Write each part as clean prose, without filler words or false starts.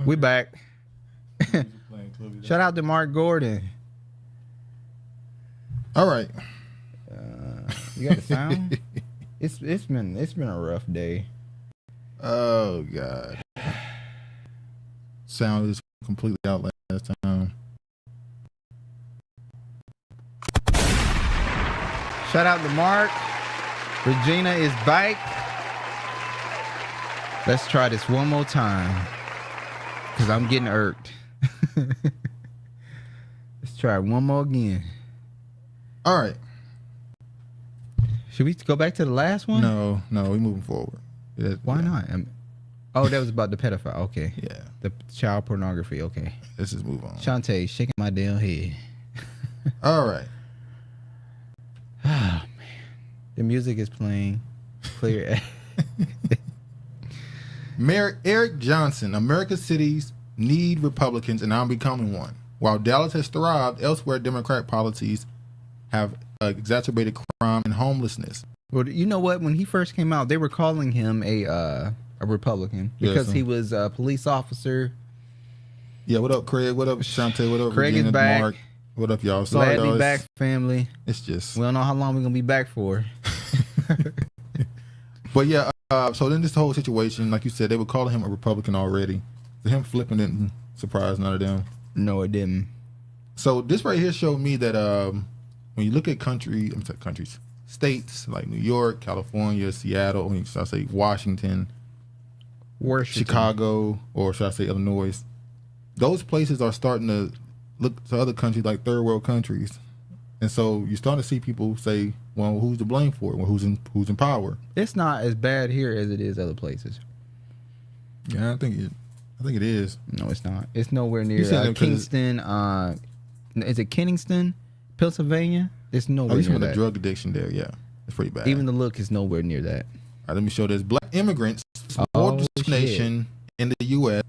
We back. Shout out to Mark Gordon. All right. You got the sound? It's been a rough day. Oh God. Sound is completely out last time. Shout out to Mark. Regina is back. Let's try this one more time. Cause I'm getting irked. Let's try it one more again. All right. Should we go back to the last one? No, we moving forward. Why not? Oh, that was about the pedophile. Okay. Yeah. The child pornography. Okay. Let's just move on. Shantae shaking my damn head. All right. Oh man. The music is playing. Clear. Mayor Eric Johnson, America's cities need Republicans and I'm becoming one. While Dallas has thrived, elsewhere Democrat policies have exacerbated crime and homelessness. Well, you know what? When he first came out, they were calling him a Republican because he was a police officer. Yeah, what up, Craig? What up, Shantae? What up, Craig Regina, is back. Mark? What up, y'all? Sorry, Glad to y'all. be back, family. It's just... We don't know how long we're going to be back for. But yeah, so then this whole situation, like you said, they were calling him a Republican already. So him flipping didn't surprise none of them. No, it didn't. So this right here showed me that when you look at states like New York, California, Seattle, should I say Washington, Chicago, or should I say Illinois, those places are starting to look to other countries like third world countries. And so you're starting to see people say, well, who's to blame for it? Well, who's in power? It's not as bad here as it is other places. Yeah, I think it is. No, it's not. It's nowhere near Kingston. Is it Kenningston, Pennsylvania? It's nowhere near that. The drug addiction there, yeah. It's pretty bad. Even the look is nowhere near that. All right, let me show this. Black immigrants support discrimination in the U.S.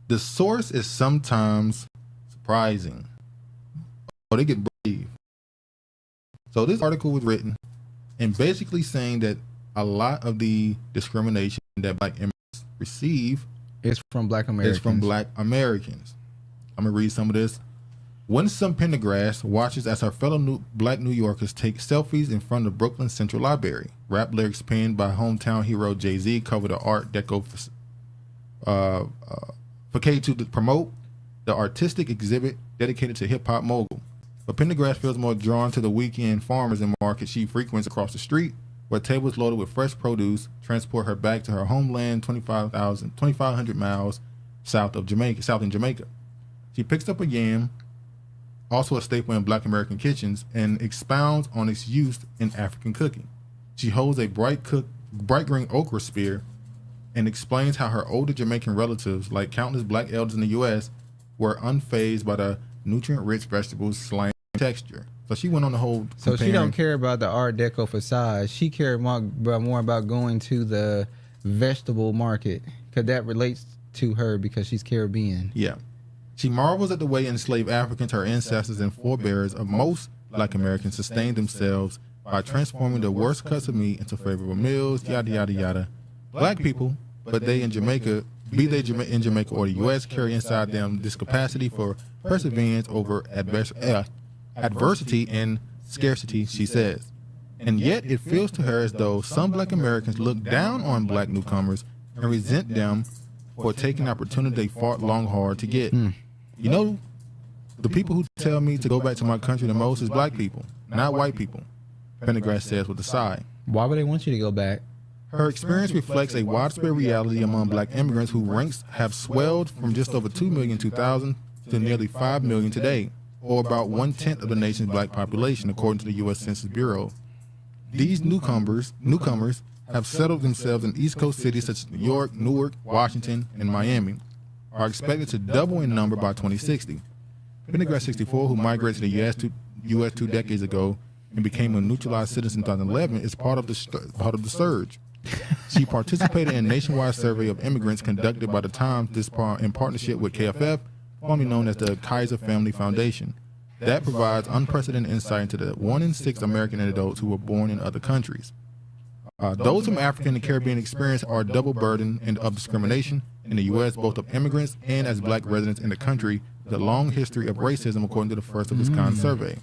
The source is sometimes surprising. Oh, they get brave. So this article was written and basically saying that a lot of the discrimination that black immigrants receive is from black Americans. I'm going to read some of this. Winsome Pendergrass watches as her fellow black New Yorkers take selfies in front of Brooklyn Central Library. Rap lyrics penned by hometown hero Jay-Z cover the Art Deco facade to promote the artistic exhibit dedicated to hip-hop mogul. But Pendergrass feels more drawn to the weekend farmers and market she frequents across the street, where tables loaded with fresh produce transport her back to her homeland 2,500 miles south in Jamaica. She picks up a yam, also a staple in black American kitchens, and expounds on its use in African cooking. She holds a bright green okra spear and explains how her older Jamaican relatives, like countless black elders in the U.S., were unfazed by the nutrient-rich vegetables' slimy texture. So she went on the whole. So she don't care about the Art Deco facade. She cared more about going to the vegetable market, because that relates to her because she's Caribbean. Yeah. She marvels at the way enslaved Africans, her ancestors and forebears of most black Americans, sustained themselves by transforming the worst cuts of meat into favorable meals, yada, yada, yada. Black people, but they in Jamaica, be they in Jamaica or the U.S., carry inside them this capacity for perseverance over adversity and scarcity, she says. And yet it feels to her as though some black Americans look down on black newcomers and resent them for taking the opportunity they fought long hard to get. You know, the people who tell me to go back to my country the most is black people, not white people, Pendergrass says with a sigh. Why would they want you to go back? Her experience reflects a widespread reality among black immigrants whose ranks have swelled from just over 2 million in 2000 to nearly 5 million today, or about 1/10 of the nation's black population, according to the U.S. Census Bureau. These newcomers have settled themselves in East Coast cities such as New York, Newark, Washington, and Miami, are expected to double in number by 2060. Pendergrass 64, who migrated to the U.S. 2 decades ago and became a naturalized citizen in 2011, is part of the surge. She participated in a nationwide survey of immigrants conducted by the Times in partnership with KFF, formerly known as the Kaiser Family Foundation, that provides unprecedented insight into the 1 in 6 American adults who were born in other countries. Those from African and Caribbean experience are double burden of discrimination in the U.S., both of immigrants and as black residents in the country, with a long history of racism, according to the first of its kind survey.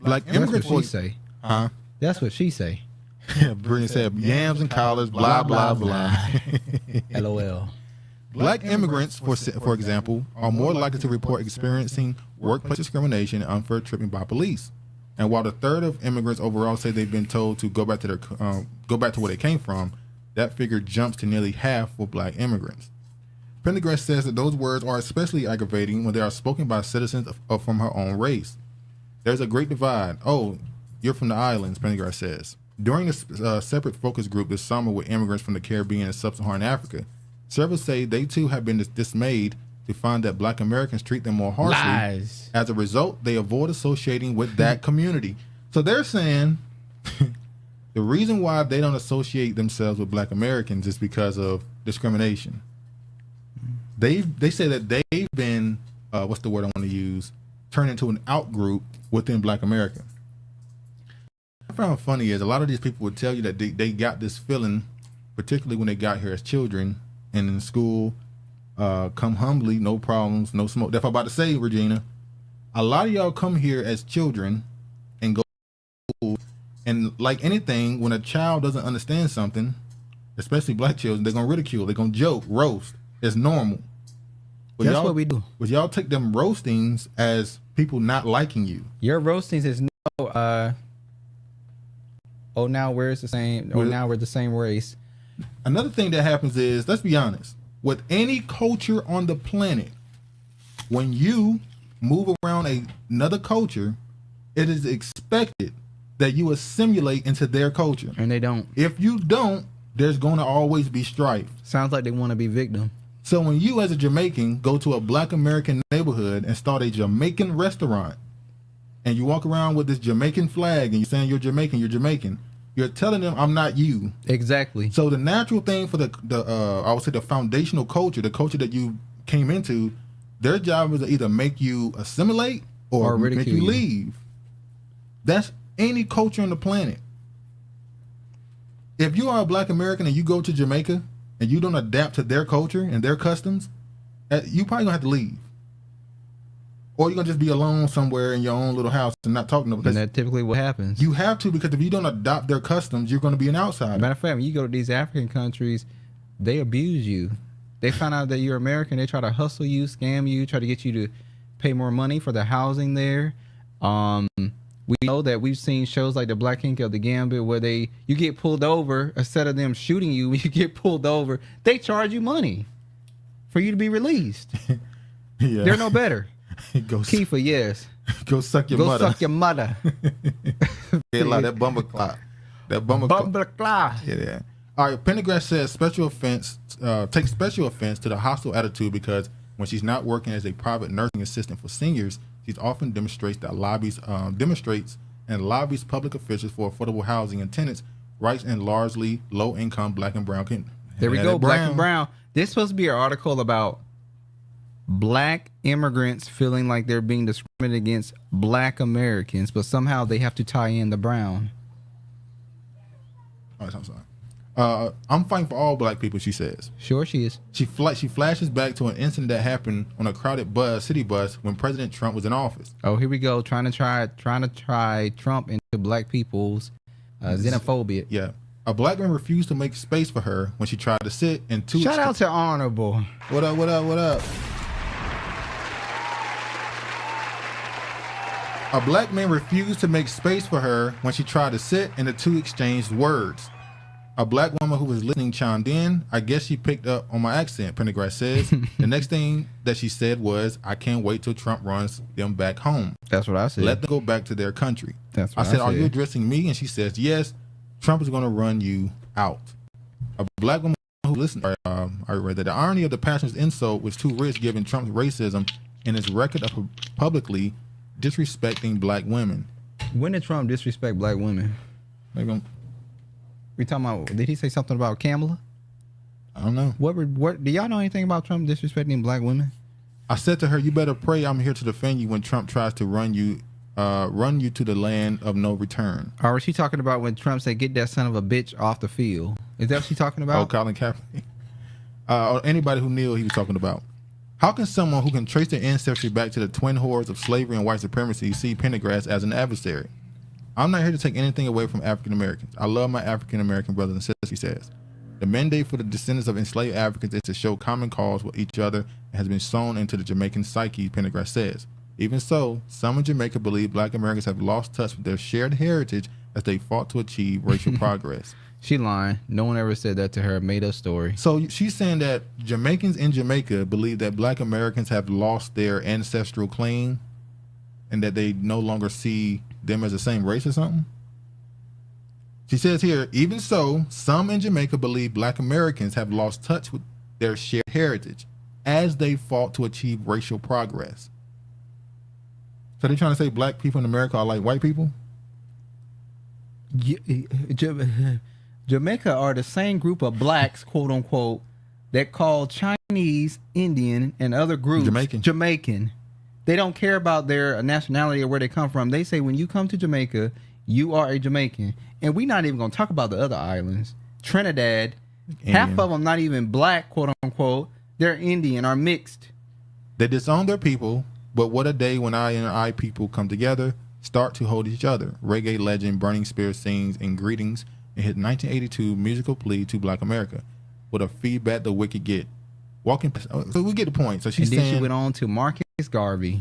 Black immigrants. That's what she say. Huh? That's what she say. Brittany said, yams and collars, blah, blah, blah. LOL. Black immigrants, for example, are more likely to report experiencing workplace discrimination and unfair treatment by police. And while a third of immigrants overall say they've been told to go back to where they came from, that figure jumps to nearly half for black immigrants. Pendergrass says that those words are especially aggravating when they are spoken by citizens from her own race. There's a great divide. Oh, you're from the islands, Pendergrass says. During a separate focus group this summer with immigrants from the Caribbean and Sub-Saharan Africa, several say they too have been dismayed to find that black Americans treat them more harshly. Lies. As a result, they avoid associating with that community. So they're saying the reason why they don't associate themselves with black Americans is because of discrimination. They say that they've been, what's the word I want to use, turned into an out group within black America. What I found funny is a lot of these people would tell you that they got this feeling, particularly when they got here as children and in school, come humbly, no problems, no smoke. That's what I'm about to say, Regina. A lot of y'all come here as children and go to school, and like anything, when a child doesn't understand something, especially black children, they're going to ridicule, they're going to joke, roast. It's normal. But that's what we do. But y'all take them roastings as people not liking you. Your roastings is no, now we're the same, or now we're the same race. Another thing that happens is, let's be honest, with any culture on the planet, when you move around another culture, it is expected that you assimilate into their culture. And they don't. If you don't, there's going to always be strife. Sounds like they want to be victim. So when you as a Jamaican go to a black American neighborhood and start a Jamaican restaurant, and you walk around with this Jamaican flag and you're saying you're Jamaican, you're telling them I'm not you. Exactly. So the natural thing for I would say the foundational culture, the culture that you came into, their job is to either make you assimilate or make you leave. That's any culture on the planet. If you are a black American and you go to Jamaica and you don't adapt to their culture and their customs, you probably gonna have to leave. Or you're gonna just be alone somewhere in your own little house and not talking to them. And that's typically what happens. You have to, because if you don't adopt their customs, you're gonna be an outsider. Matter of fact, when you go to these African countries, they abuse you. They find out that you're American, they try to hustle you, scam you, try to get you to pay more money for the housing there. We know that we've seen shows like the Black Ink of the Gambit where you get pulled over, instead of them shooting you, when you get pulled over, they charge you money for you to be released. Yeah. They're no better. Kiefer, yes. Go suck your mother. Go suck your mother. Yeah, like that bumble clock. Yeah. All right, Pendergrass says takes special offense to the hostile attitude because when she's not working as a private nursing assistant for seniors, she often demonstrates and lobbies public officials for affordable housing and tenants' rights in largely low-income black and brown communities. There we go, black and brown. This is supposed to be an article about black immigrants feeling like they're being discriminated against black Americans, but somehow they have to tie in the brown. Oh, I'm sorry. I'm fighting for all black people, she says. Sure she is. She flashes back to an incident that happened on a crowded city bus when President Trump was in office. Oh, here we go. Trying to try Trump into black people's xenophobia. Yeah. A black man refused to make space for her when she tried to sit in two... Shout out to Honorable. What up, what up, what up? A black man refused to make space for her when she tried to sit, and the two exchanged words. A black woman who was listening chimed in. I guess she picked up on my accent, Pendergrass says. The next thing that she said was, I can't wait till Trump runs them back home. That's what I said. Let them go back to their country. That's what I said, are you addressing me? And she says, yes, Trump is going to run you out. A black woman who listened, I read that the irony of the passion's insult was too rich given Trump's racism and his record of publicly disrespecting black women. When did Trump disrespect black women? We talking about? Did he say something about Kamala? I don't know. What do y'all know anything about Trump disrespecting black women? I said to her, "You better pray I'm here to defend you when Trump tries to run you to the land of no return." Or was she talking about when Trump said, "Get that son of a bitch off the field"? Is that what she's talking about? Oh, Colin Kaepernick. Or anybody who knew what he was talking about. How can someone who can trace their ancestry back to the twin horrors of slavery and white supremacy see Pendergrass as an adversary? I'm not here to take anything away from African Americans. I love my African American brothers and sisters, he says. The mandate for the descendants of enslaved Africans is to show common cause with each other and has been sewn into the Jamaican psyche, Pendergrass says. Even so, some in Jamaica believe black Americans have lost touch with their shared heritage as they fought to achieve racial progress. She lying. No one ever said that to her. Made up story. So she's saying that Jamaicans in Jamaica believe that black Americans have lost their ancestral claim and that they no longer see them as the same race or something? She says here, even so, some in Jamaica believe black Americans have lost touch with their shared heritage as they fought to achieve racial progress. So they're trying to say black people in America are like white people? Jamaica are the same group of blacks, quote unquote, that call Chinese, Indian, and other groups Jamaican. They don't care about their nationality or where they come from. They say when you come to Jamaica, you are a Jamaican. And we're not even going to talk about the other islands. Trinidad, Indian. Half of them not even black, quote unquote. They're Indian or mixed. They disown their people, but what a day when I people come together, start to hold each other. Reggae legend Burning Spear sings in Greetings in his 1982 musical plea to Black America. What a feedback the wicked get. So we get the point. So she's and then saying, she went on to Marcus Garvey.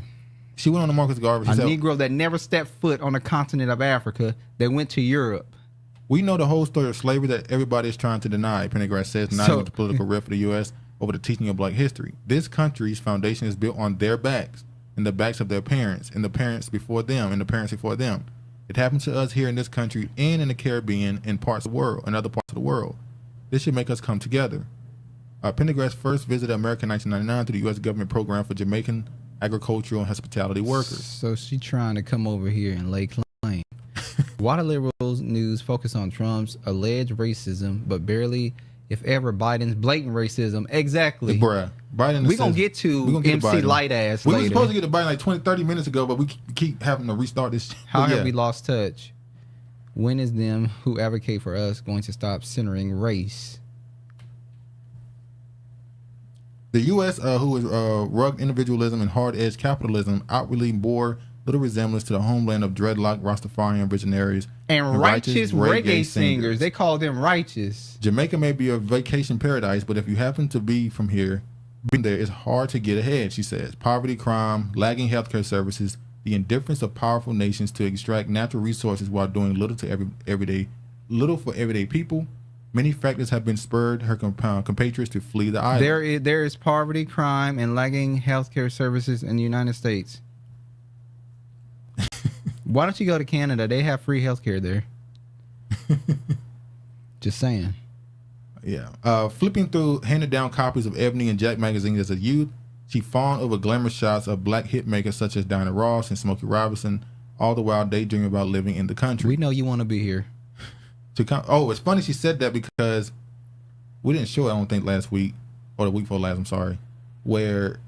She went on to Marcus Garvey. A Negro that never stepped foot on the continent of Africa, that went to Europe. We know the whole story of slavery that everybody is trying to deny. Pendergrass says, denying the political rift of the U.S. over the teaching of black history. This country's foundation is built on their backs and the backs of their parents and the parents before them and the parents before them. It happened to us here in this country and in the Caribbean and parts of the world and other parts of the world. This should make us come together. Pendergrass first visited America in 1999 through the U.S. government program for Jamaican agricultural and hospitality workers. So she trying to come over here and lay claim. Why the liberals news focus on Trump's alleged racism, but barely, if ever, Biden's blatant racism? Exactly. Bruh. Biden. We're going to get to MC Light Ass later. We were supposed to get to Biden like 20, 30 minutes ago, but we keep having to restart this. How have we lost touch? When is them who advocate for us going to stop centering race? The U.S., who is rugged individualism and hard-edged capitalism, outwardly bore little resemblance to the homeland of dreadlock Rastafarian visionaries and righteous reggae singers. They call them righteous. Jamaica may be a vacation paradise, but if you happen to be from here, being there, it's hard to get ahead, she says. Poverty, crime, lagging healthcare services, the indifference of powerful nations to extract natural resources while doing little for everyday people. Many factors have been spurred her compatriots to flee the island. There is poverty, crime, and lagging healthcare services in the United States. Why don't you go to Canada? They have free healthcare there. Just saying. Yeah. Flipping through handed-down copies of Ebony and Jack magazines as a youth, she fawned over glamour shots of black hitmakers such as Diana Ross and Smokey Robinson, all the while daydreaming about living in the country. We know you want to be here. It's funny she said that because we didn't show it, I don't think, last week or the week before last, I'm sorry, where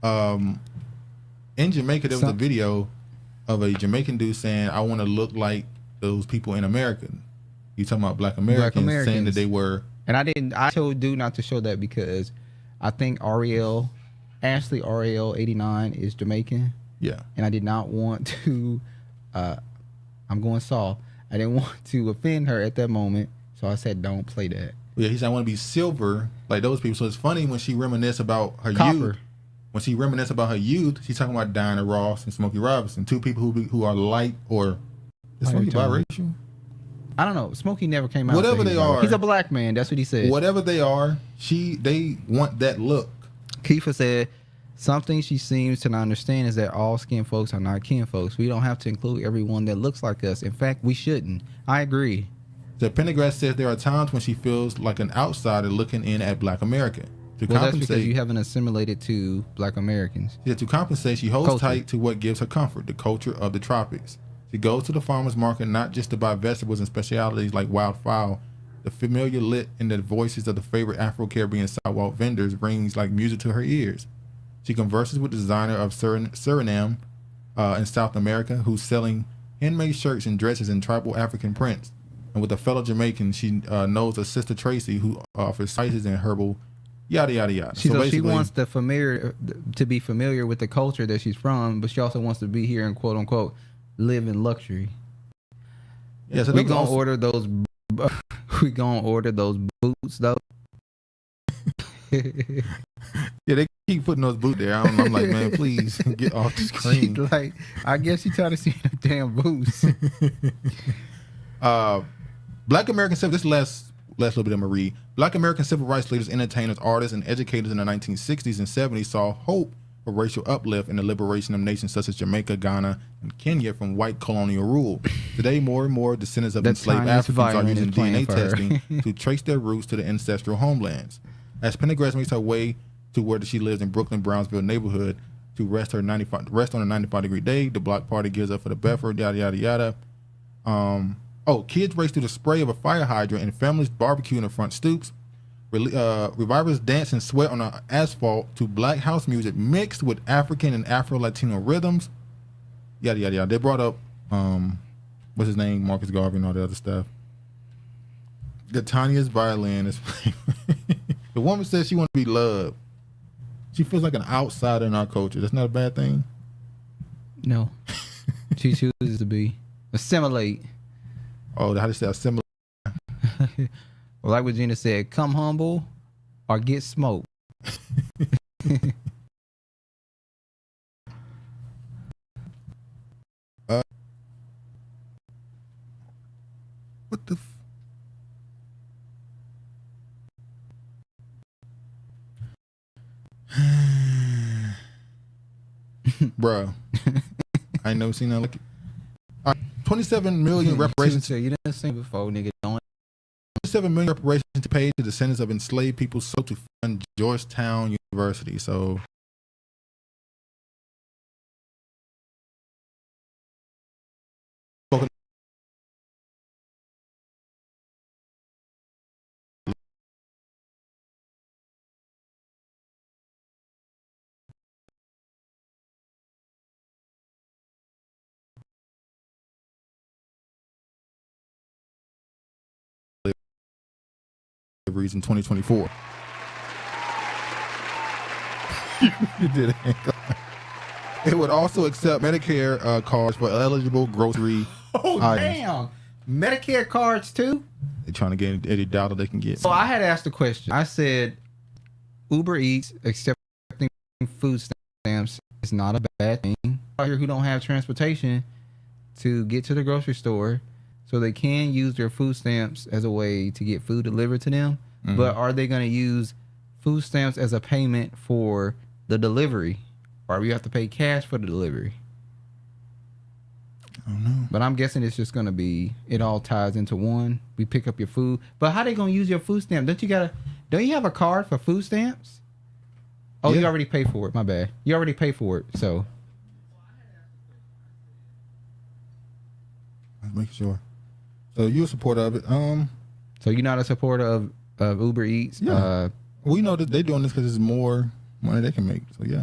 In Jamaica, there was a video of a Jamaican dude saying, "I want to look like those people in America." You talking about Black Americans saying that they were. And I told dude not to show that because I think Ashley Ariel 89 is Jamaican. Yeah. And I did not want to, I'm going soft. I didn't want to offend her at that moment. So I said, don't play that. Yeah, he said, I want to be silver like those people. So it's funny when she reminisces about her youth. When she reminisces about her youth, she's talking about Diana Ross and Smokey Robinson, two people who are light or... Is Smokey biracial? I don't know. Smokey never came out. Whatever they are. He's a black man. That's what he said. Whatever they are, they want that look. Kiefer said, something she seems to not understand is that all skin folks are not kin folks. We don't have to include everyone that looks like us. In fact, we shouldn't. I agree. The Pendergrass says there are times when she feels like an outsider looking in at Black America. That's because you haven't assimilated to Black Americans. To compensate, she holds tight to what gives her comfort, the culture of the tropics. She goes to the farmer's market not just to buy vegetables and specialities like wild fowl. The familiar lit in the voices of the favorite Afro-Caribbean sidewalk vendors rings like music to her ears. She converses with the designer of Suriname in South America who's selling handmade shirts and dresses in tribal African prints. And with a fellow Jamaican, she knows a sister Tracy who offers spices and herbal, yada, yada, yada. So she wants to be familiar with the culture that she's from, but she also wants to be here and quote unquote live in luxury. Yeah, so we gonna order those. We gonna order those boots though. Yeah, they keep putting those boots there. I'm like, man, please get off the screen. Like, I guess she trying to see the damn boots. Black American civil. This last little bit I'm gonna read. Black American civil rights leaders, entertainers, artists, and educators in the 1960s and 70s saw hope for racial uplift and the liberation of nations such as Jamaica, Ghana, and Kenya from white colonial rule. Today, more and more descendants of enslaved Africans are using DNA testing to trace their roots to the ancestral homelands. As Pendergrass makes her way to where she lives in Brooklyn, Brownsville neighborhood to rest on a 95-degree day, the block party gives up for the Bedford, yada, yada, yada. Kids race through the spray of a fire hydrant and families barbecue in the front stoops. Revivers dance and sweat on the asphalt to black house music mixed with African and Afro-Latino rhythms. Yada, yada, yada. They brought up, what's his name, Marcus Garvey and all the other stuff. The tiniest violin is playing. The woman says she wants to be loved. She feels like an outsider in our culture. That's not a bad thing. No. She chooses to be. Assimilate. Oh, how do you say assimilate? Well, like what Gina said, come humble or get smoked. What the Bro, I ain't never seen that. Like, 27 million reparations. You didn't say before, nigga. Don't. 27 million reparations to pay to descendants of enslaved people, so to fund Georgetown University. So. In 2024. You did it. It would also accept Medicare cards for eligible grocery items. Damn. Medicare cards too? They're trying to get any dollar they can get. So I had asked a question. I said, Uber Eats accepting food stamps is not a bad thing. Out here who don't have transportation to get to the grocery store, so they can use their food stamps as a way to get food delivered to them. Mm-hmm. But are they going to use food stamps as a payment for the delivery? Or you have to pay cash for the delivery? I don't know. But I'm guessing it's just going to be, it all ties into one. We pick up your food. But how they going to use your food stamp? Don't you have a card for food stamps? Oh, yeah. You already pay for it. My bad. You already pay for it. So. Let's make sure. So you're a supporter of it. So you're not a supporter of Uber Eats? Yeah. We know that they're doing this because there's more money they can make. So yeah.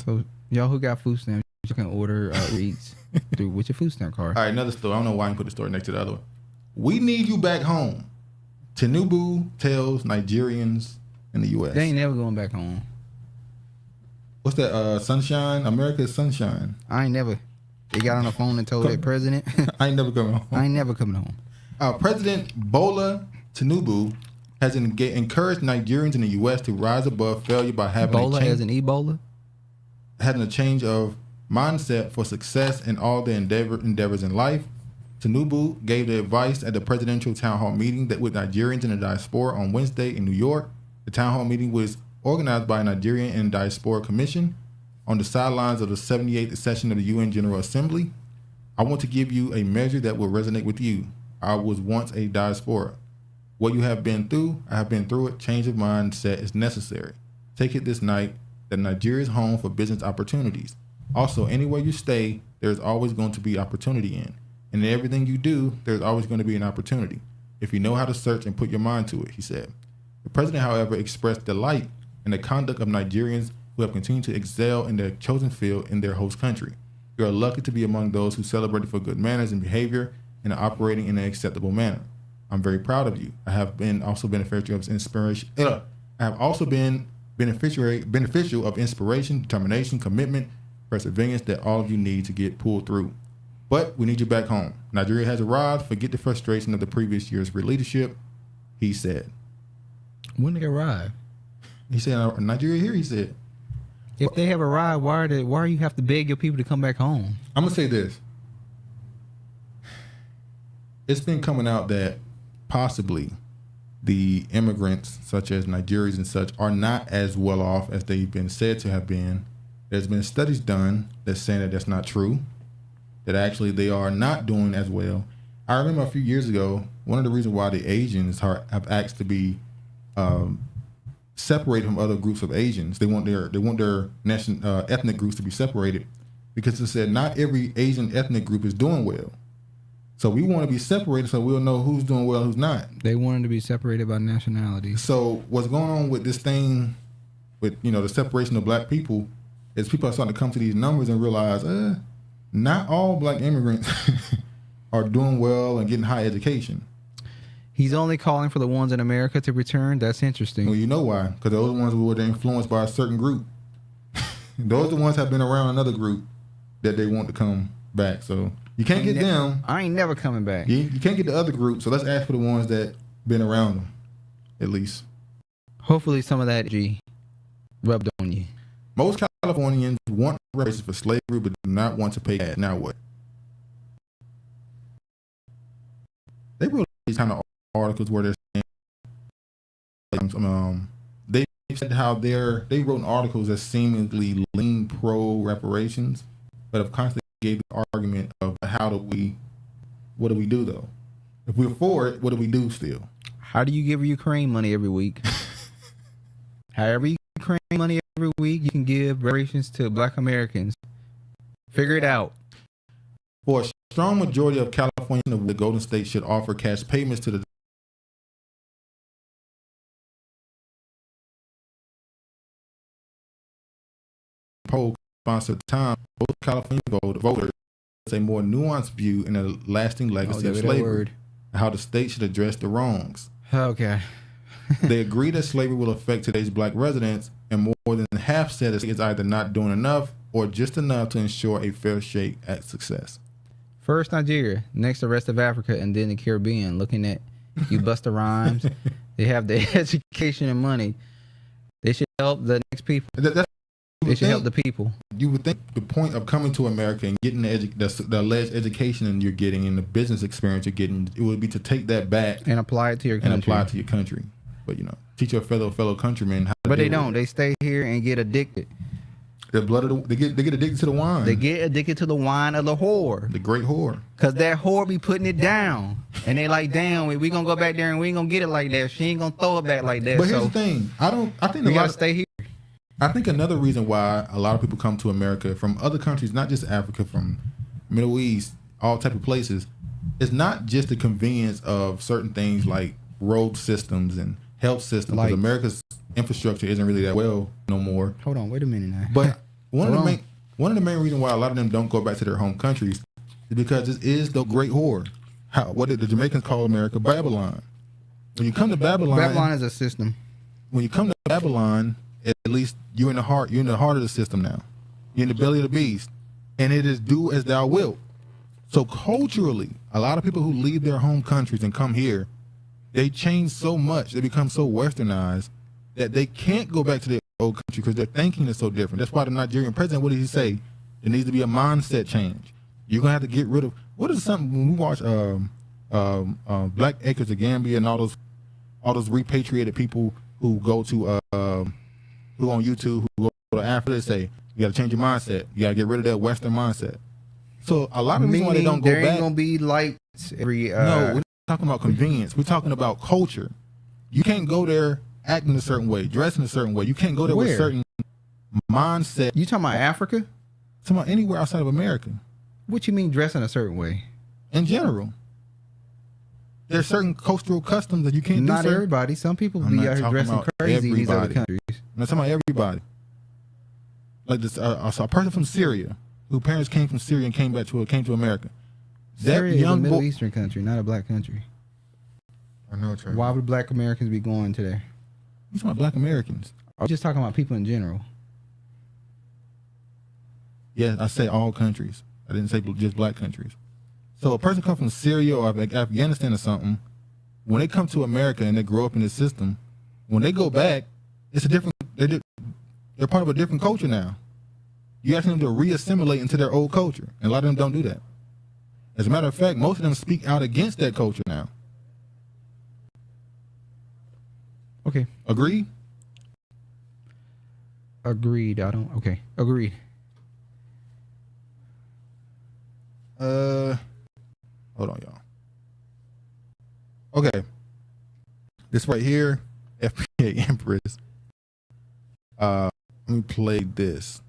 So y'all who got food stamps, you can order Eats through with your food stamp card. All right, another story. I don't know why I put the story next to the other one. We need you back home. Tinubu tells Nigerians in the U.S. They ain't never going back home. What's that? Sunshine? America's Sunshine. I ain't never. They got on the phone and told their president. I ain't never coming home. I ain't never coming home. President Bola Tinubu has encouraged Nigerians in the U.S. to rise above failure by having having a change of mindset for success in all their endeavors in life. Tinubu gave the advice at the presidential town hall meeting that with Nigerians in the diaspora on Wednesday in New York. The town hall meeting was organized by a Nigerian and Diaspora Commission on the sidelines of the 78th session of the UN General Assembly. I want to give you a measure that will resonate with you. I was once a diaspora. What you have been through, I have been through it. Change of mindset is necessary. Take it this night that Nigeria is home for business opportunities. Also, anywhere you stay, there's always going to be opportunity in. And in everything you do, there's always going to be an opportunity, if you know how to search and put your mind to it, he said. The president, however, expressed delight in the conduct of Nigerians who have continued to excel in their chosen field in their host country. You are lucky to be among those who celebrated for good manners and behavior and are operating in an acceptable manner. I'm very proud of you. I have been also beneficial of inspiration. I have also been beneficial of inspiration, determination, commitment, perseverance that all of you need to get pulled through. But we need you back home. Nigeria has arrived. Forget the frustration of the previous year's leadership, he said. When they arrive? He said, Nigeria here, he said. If they have arrived, why do you have to beg your people to come back home? I'm going to say this. It's been coming out that possibly the immigrants, such as Nigerians and such, are not as well off as they've been said to have been. There's been studies done that's saying that that's not true, that actually they are not doing as well. I remember a few years ago, one of the reasons why the Asians have asked to be separated from other groups of Asians. They want their ethnic groups to be separated because it said not every Asian ethnic group is doing well. So we want to be separated so we'll know who's doing well, who's not. They wanted to be separated by nationality. So what's going on with this thing, with the separation of black people, is people are starting to come to these numbers and realize, not all black immigrants are doing well and getting high education. He's only calling for the ones in America to return. That's interesting. Well, you know why? Because those are the ones who were influenced by a certain group. Those are the ones that have been around another group that they want to come back. So you can't get them. I ain't never coming back. You can't get the other group. So let's ask for the ones that been around them, at least. Hopefully some of that G rubbed on you. Most Californians want reparations for slavery, but do not want to pay cash. Now what? They wrote these kind of articles where they're saying, they said how they wrote articles that seemingly lean pro reparations, but have constantly gave the argument of what do we do though? If we're for it, what do we do still? How do you give Ukraine money every week? However you Ukraine money every week, you can give reparations to black Americans. Figure it out. For a strong majority of California, the Golden State should offer cash payments to the poll sponsored time. Both California voters a more nuanced view in a lasting legacy of slavery, how the state should address the wrongs. Okay. They agree that slavery will affect today's black residents, and more than half said it's either not doing enough or just enough to ensure a fair shake at success. First Nigeria, next the rest of Africa, and then the Caribbean. Looking at you, Busta Rhymes. They have the education and money. They should help the next people. They should help the people. You would think the point of coming to America and getting the alleged education you're getting and the business experience you're getting, it would be to take that back and apply it to your country. But teach your fellow countrymen how to. But they don't. They stay here and get addicted. They get addicted to the wine. They get addicted to the wine of the whore. The great whore. Cause that whore be putting it down, and they like, damn, we gonna go back there and we ain't gonna get it like that. She ain't gonna throw it back like that. But here's the thing. I think we gotta stay here. I think another reason why a lot of people come to America from other countries, not just Africa, from Middle East, all type of places, is not just the convenience of certain things like road systems and health systems. Because America's infrastructure isn't really that well no more. Hold on, wait a minute now. But One of the main reasons why a lot of them don't go back to their home countries is because this is the great whore. What did the Jamaicans call America? Babylon. When you come to Babylon is a system. When you come to Babylon, at least you're in the heart of the system now. You're in the belly of the beast. And it is do as thou wilt. So culturally, a lot of people who leave their home countries and come here, they change so much, they become so westernized that they can't go back to their old country because their thinking is so different. That's why the Nigerian president, what did he say? There needs to be a mindset change. You're gonna have to get rid of when we watch Black Acres of Gambia and all those repatriated people who go to who on YouTube who go to Africa, they say you gotta change your mindset. You gotta get rid of that Western mindset. So a lot of reasons why they don't go back. There ain't gonna be lights every. No, we're not talking about convenience. We're talking about culture. You can't go there acting a certain way, dressing a certain way. You can't go there with a certain mindset. You talking about Africa? Talking about anywhere outside of America. What you mean dressing a certain way? In general, there's certain cultural customs that you can't do. Not everybody. Some people be out here dressing crazy in these other countries. I'm not talking about everybody. Like this, I saw a person from Syria, whose parents came from Syria and came to America. Syria is a Middle Eastern country, not a black country. I know. Trey. Why would black Americans be going to there? You talking about black Americans? I'm just talking about people in general. Yeah, I say all countries. I didn't say just black countries. So a person come from Syria or Afghanistan or something, when they come to America and they grow up in this system, when they go back, it's a different. They're part of a different culture now. You ask them to re-assimilate into their old culture, and a lot of them don't do that. As a matter of fact, most of them speak out against that culture now. Okay. Agreed? Agreed. Okay. Agreed. Hold on, y'all. Okay. This right here, FBA Empress. Let me play this.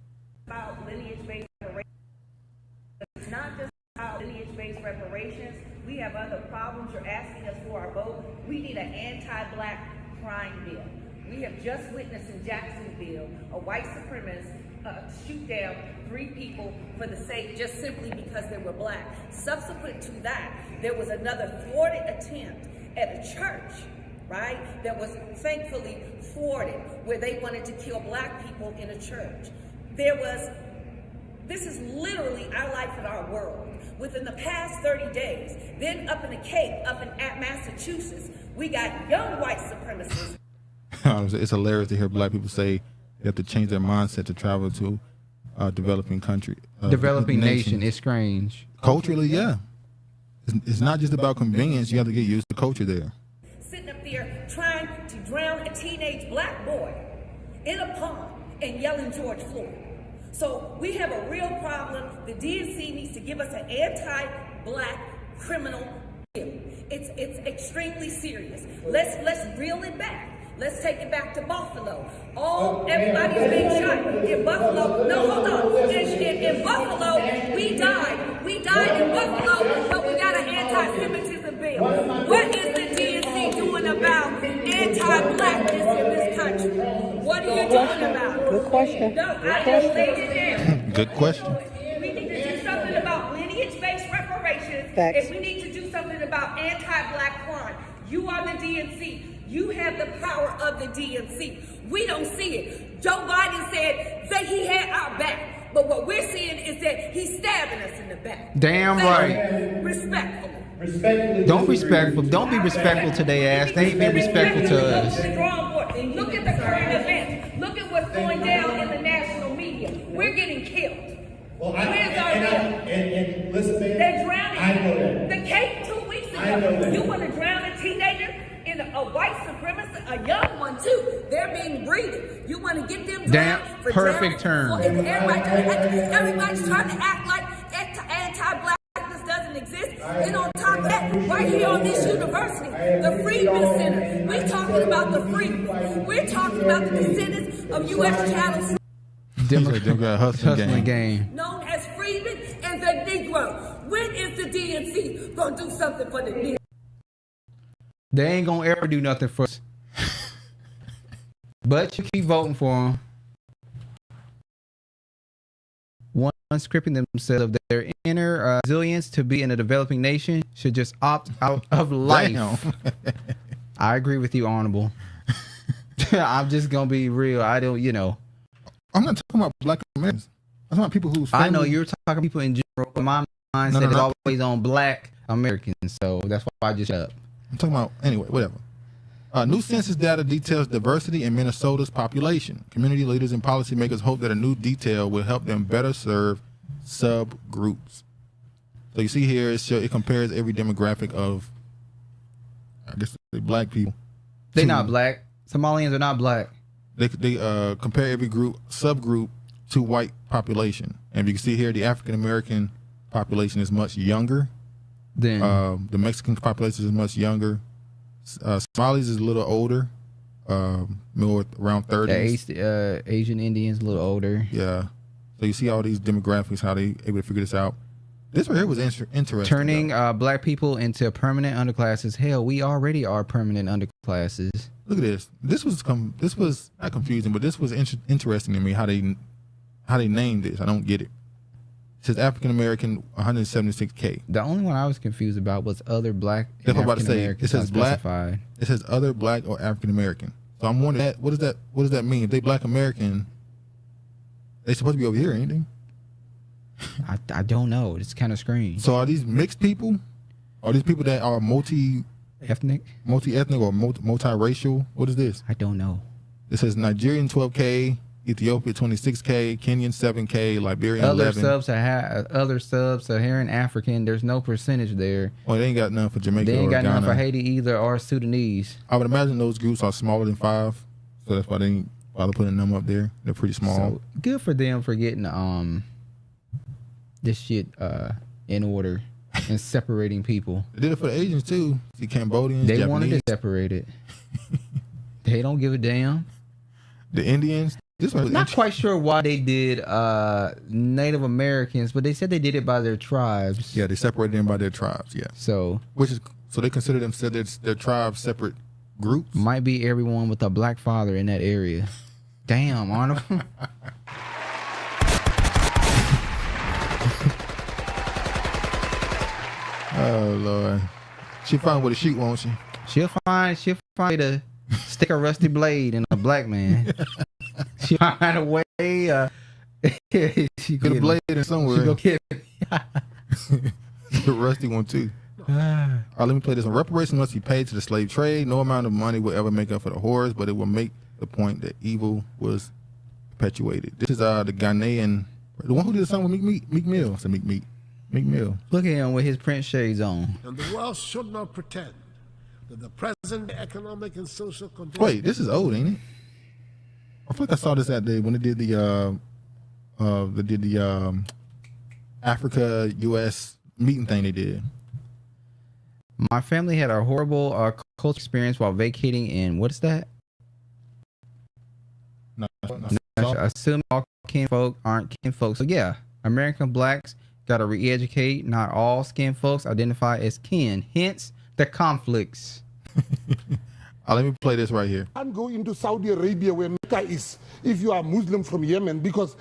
About lineage-based reparations. It's not just about lineage-based reparations. We have other problems. You're asking us for our vote. We need an anti-black crime bill. We have just witnessed in Jacksonville a white supremacist shoot down 3 people for the sake, just simply because they were black. Subsequent to that, there was another thwarted attempt at a church, right, that was thankfully thwarted, where they wanted to kill black people in a church. This is literally our life and our world. Within the past 30 days, then up in the Cape, up in Massachusetts, we got young white supremacists. It's hilarious to hear black people say they have to change their mindset to travel to developing country. Developing nation. It's strange. Culturally, yeah. It's not just about convenience. You have to get used to culture there. Sitting up there trying to drown a teenage black boy in a pond and yelling George Floyd. So we have a real problem. The DNC needs to give us an anti-black criminal bill. It's extremely serious. Let's reel it back. Let's take it back to Buffalo. Everybody's being shot in Buffalo. No, hold on. In Buffalo, we died. We died in Buffalo, but we got an anti-Semitism bill. What is the DNC doing about anti-blackness in this country? What are you doing about it? Good question. No, I just laid it down. Good question. We need to do something about lineage-based reparations. Facts. And we need to do something about anti-black crime. You are the DNC. You have the power of the DNC. We don't see it. Joe Biden said that he had our back. But what we're seeing is that he's stabbing us in the back. Damn right. Respectfully. Don't be respectful to their ass. They ain't being respectful to us. Look at the current events. Look at what's going down in the national media. We're getting killed. Well, Where's our bill? and listen, man, They're drowning. I know that. The Cape 2 weeks ago. I know that. You want to drown a teenager in a white supremacist, a young one too. They're being breeded. You want to get them drowned for perfect term. Everybody's trying to act like anti-blackness doesn't exist. And on top of that, right here on this university, the Freedmen Center, we're talking about the Freedmen. We're talking about the descendants of U.S. chattel Democrat hustling game. known as Freedmen and the Negro. When is the DNC going to do something for the Negro? They ain't gonna ever do nothing for us. But you keep voting for them. ones stripping themselves of their inner resilience to be in a developing nation should just opt out of life. I agree with you, Honorable. I'm just gonna be real. I don't, I'm not talking about black Americans. I'm talking about people whose I know you're talking people in general. My mindset is always on black Americans, so that's why I just shut up. I'm talking about, anyway, whatever. New census data details diversity in Minnesota's population. Community leaders and policymakers hope that a new detail will help them better serve subgroups. So you see here, it compares every demographic of, I guess, the black people. They're not black. Somalians are not black. They compare every subgroup to white population. And you can see here, the African American population is much younger. Then the Mexican population is much younger. Somalis is a little older, more around 30s. The Asian Indians a little older. Yeah. So you see all these demographics, how they able to figure this out. This right here was interesting. Turning black people into permanent underclasses. Hell, we already are permanent underclasses. Look at this. This was not confusing, but this was interesting to me how they named this. I don't get it. It says African American 176K. The only one I was confused about was other black and African Americans. It says black. It says other black or African American. So I'm wondering what does that mean? If they black American, they supposed to be over here, ain't they? I don't know. It's kind of strange. So are these mixed people? Are these people that are multi-ethnic or multiracial? What is this? I don't know. It says Nigerian 12K, Ethiopia 26K, Kenyan 7K, Liberian 11. Other sub-Saharan African. There's no percentage there. Oh, they ain't got none for Jamaica. They ain't got Ghana. none for Haiti either, or Sudanese. I would imagine those groups are smaller than 5, so that's why they ain't bother putting them up there. They're pretty small. So good for them for getting this shit in order and separating people. They did it for the Asians too. See, Cambodians, they Japanese. wanted to separate it. They don't give a damn. The Indians. Not quite sure why they did Native Americans, but they said they did it by their tribes. Yeah, they separated them by their tribes. Yeah. So they consider themselves their tribes separate groups. Might be everyone with a black father in that area. Damn, Arnold. Oh Lord, she find with a sheet, won't she? She'll find to stick a rusty blade in a black man. She find a way. She get a blade in somewhere. She go get the rusty one too. All right, let me play this one. Reparations must be paid to the slave trade. No amount of money will ever make up for the horrors, but it will make the point that evil was perpetuated. This is the Ghanaian, the one who did the song with Meek Mill. So Meek Mill. Look at him with his Prince shades on. And the world should not pretend that the present economic and social conditions. Wait, this is old, ain't it? I feel like I saw this that day when they did the Africa U.S. meeting thing they did. My family had a horrible culture experience while vacating in, what is that? I assume all kinfolk aren't kinfolk. So yeah, American blacks got to re-educate. Not all skin folks identify as kin. Hence the conflicts. Let me play this right here. Can't go into Saudi Arabia where Mecca is if you are Muslim from Yemen because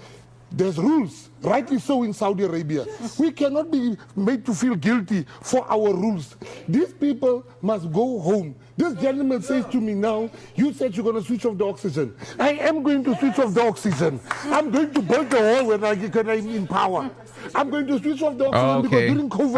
there's rules, rightly so in Saudi Arabia. We cannot be made to feel guilty for our rules. These people must go home. This gentleman says to me now, you said you're going to switch off the oxygen. I am going to switch off the oxygen. I'm going to build the wall when I'm in power. I'm going to switch off the oxygen because during COVID,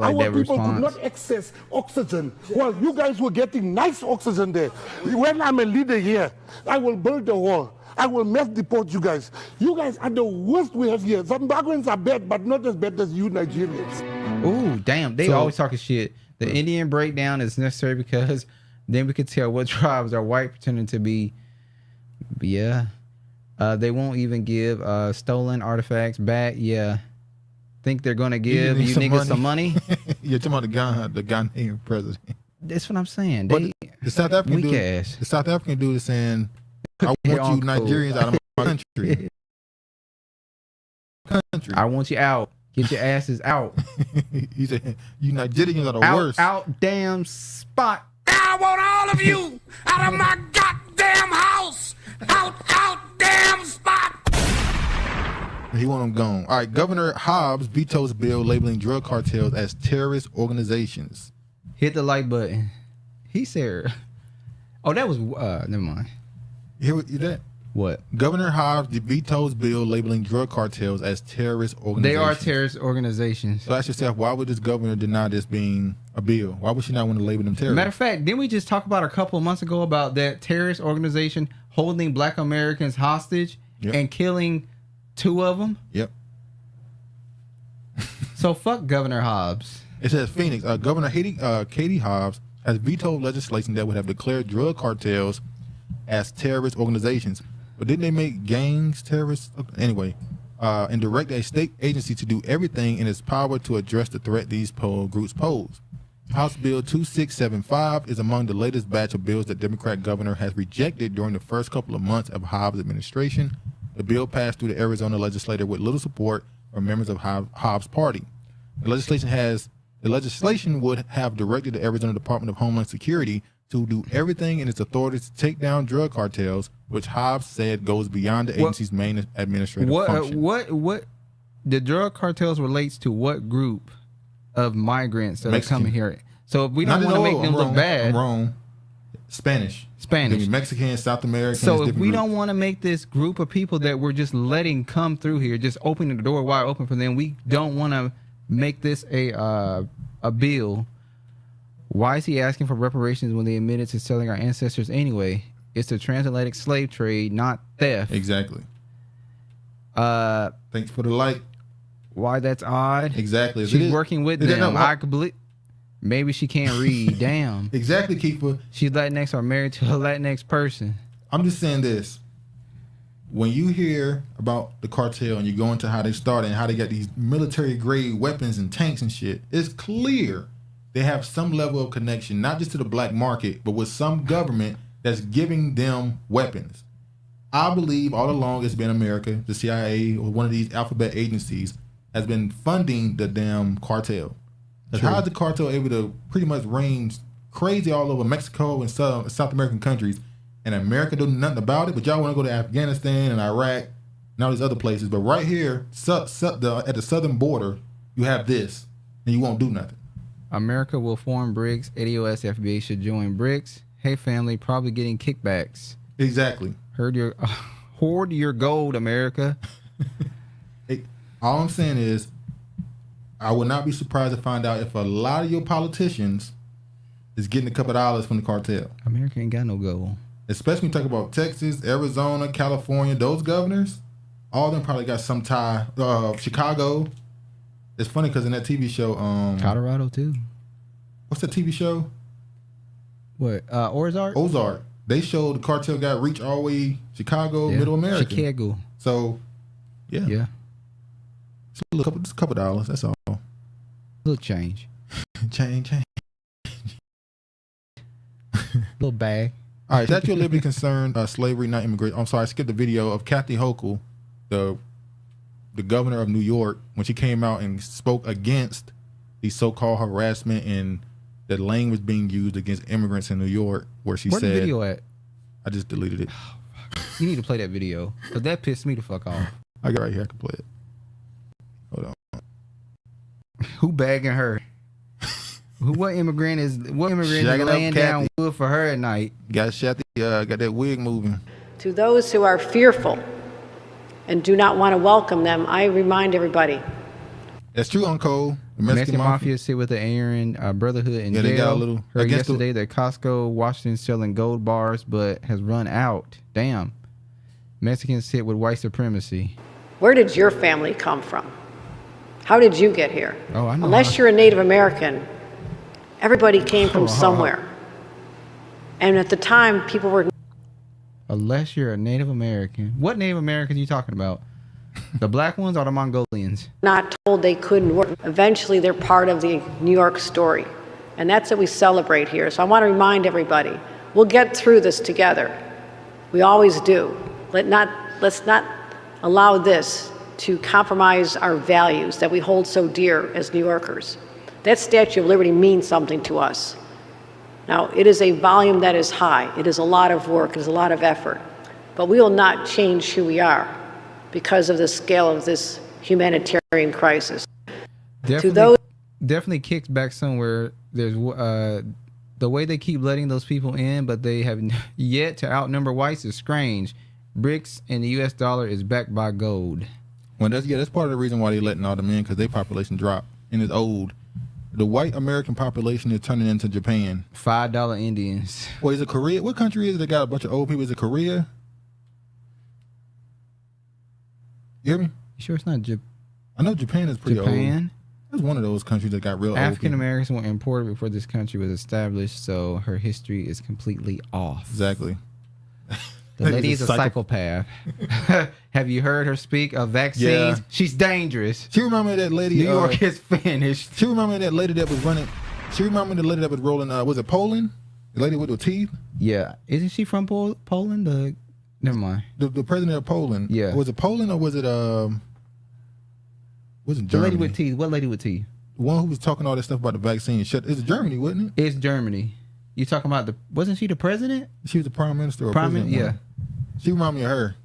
our people could not access oxygen. Well, you guys were getting nice oxygen there. When I'm a leader here, I will build the wall. I will mass deport you guys. You guys are the worst we have here. Zimbabweans are bad, but not as bad as you Nigerians. Ooh, damn. They always talking shit. The Indian breakdown is necessary because then we could tell what tribes are white pretending to be. Yeah. They won't even give stolen artifacts back. Yeah. Think they're going to give you niggas some money? You're talking about the Ghanaian president. That's what I'm saying. The South African dude, ass. The South African dude is saying, I want you Nigerians out of my country. I want you out. Get your asses out. He said, you Nigerians are the worst. Out, damn spot. I want all of you out of my goddamn house. Out, damn spot. He want them gone. All right, Governor Hobbs vetoes bill labeling drug cartels as terrorist organizations. Hit the like button. He said, "Oh, that was never mind." Hear that? What? Governor Hobbs vetoes bill labeling drug cartels as terrorist organizations. They are terrorist organizations. So ask yourself, why would this governor deny this being a bill? Why would she not want to label them terrorists? Matter of fact, didn't we just talk about a couple of months ago about that terrorist organization holding Black Americans hostage and killing 2 of them? Yep. So fuck Governor Hobbs. It says Phoenix. Governor Katie Hobbs has vetoed legislation that would have declared drug cartels as terrorist organizations. But didn't they make gangs terrorists? Anyway, and direct a state agency to do everything in its power to address the threat these groups pose. House Bill 2675 is among the latest batch of bills that Democrat governor has rejected during the first couple of months of Hobbs' administration. The bill passed through the Arizona legislature with little support from members of Hobbs' party. The legislation would have directed the Arizona Department of Homeland Security to do everything in its authority to take down drug cartels, which Hobbs said goes beyond the agency's main administrative function. What the drug cartels relates to what group of migrants that are coming here? So if we don't want to make them look bad, I'm wrong. Spanish. Mexican, South American. So if we don't want to make this group of people that we're just letting come through here, just opening the door wide open for them, we don't want to make this a bill. Why is he asking for reparations when they admitted to selling our ancestors anyway? It's the transatlantic slave trade, not theft. Exactly. Thanks for the like. Why that's odd? Exactly. She's working with them. I could believe. Maybe she can't read. Damn. Exactly, Keeper. She's Latinx or married to a Latinx person. I'm just saying this. When you hear about the cartel and you go into how they started and how they got these military-grade weapons and tanks and shit, it's clear they have some level of connection, not just to the black market, but with some government that's giving them weapons. I believe all along it's been America, the CIA, or one of these alphabet agencies has been funding the damn cartel. How is the cartel able to pretty much reign crazy all over Mexico and South American countries, and America doing nothing about it? But y'all want to go to Afghanistan and Iraq and all these other places. But right here, at the southern border, you have this, and you won't do nothing. America will form BRICS. ADOS FBA should join BRICS. Hey, family, probably getting kickbacks. Exactly. Hoard your gold, America. All I'm saying is, I would not be surprised to find out if a lot of your politicians is getting a couple of dollars from the cartel. America ain't got no gold. Especially when you talk about Texas, Arizona, California, those governors, all of them probably got some tie. Chicago. It's funny because in that TV show, Colorado too. What's the TV show? What? Ozark? Ozark. They showed the cartel got reach all the way Chicago, Middle America. Chicago. So, yeah. Just a couple dollars. That's all. Little change. Change. Little bag. All right. Statue of Liberty concerned slavery, not immigration. I'm sorry. I skipped the video of Kathy Hochul, the governor of New York, when she came out and spoke against the so-called harassment and the language being used against immigrants in New York, where she said, "Where's the video at?" I just deleted it. You need to play that video because that pissed me the fuck off. I got it right here. I can play it. Hold on. Who bagging her? What immigrant is laying down wood for her at night? Got that wig moving. To those who are fearful and do not want to welcome them, I remind everybody. That's true, Uncle. The Mexican mafia sit with the Aaron Brotherhood in jail. They got a little. Heard yesterday that Costco, Washington, selling gold bars, but has run out. Damn. Mexicans sit with white supremacy. Where did your family come from? How did you get here? Oh, I know. Unless you're a Native American, everybody came from somewhere. And at the time, people were... Unless you're a Native American. What Native Americans are you talking about? The black ones or the Mongolians? Not told they couldn't work. Eventually, they're part of the New York story. And that's what we celebrate here. So I want to remind everybody, we'll get through this together. We always do. Let's not allow this to compromise our values that we hold so dear as New Yorkers. That Statue of Liberty means something to us. Now, it is a volume that is high. It is a lot of work. It is a lot of effort. But we will not change who we are because of the scale of this humanitarian crisis. Definitely kicks back somewhere. There's the way they keep letting those people in, but they have yet to outnumber whites is strange. BRICS and the U.S. dollar is backed by gold. Well, that's part of the reason why they're letting all them in, because their population dropped and it's old. The white American population is turning into Japan. $5 Indians. Well, is it Korea? What country is it that got a bunch of old people? Is it Korea? You hear me? You sure it's not Japan? I know Japan is pretty old. It's one of those countries that got real old. African Americans were imported before this country was established, so her history is completely off. Exactly. The lady is a psychopath. Have you heard her speak of vaccines? Yeah. She's dangerous. She reminded me of that lady. New York is finished. She reminded me of that lady that was running. She reminded me of the lady that was rolling. Was it Poland? The lady with the teeth? Yeah. Isn't she from Poland? Never mind. The president of Poland. Yeah. Was it Poland or was it Germany? The lady with teeth. What lady with teeth? The one who was talking all that stuff about the vaccine. It's Germany, wasn't it? It's Germany. You talking about wasn't she the president? She was the prime minister. Or prime minister, yeah. She reminded me of her.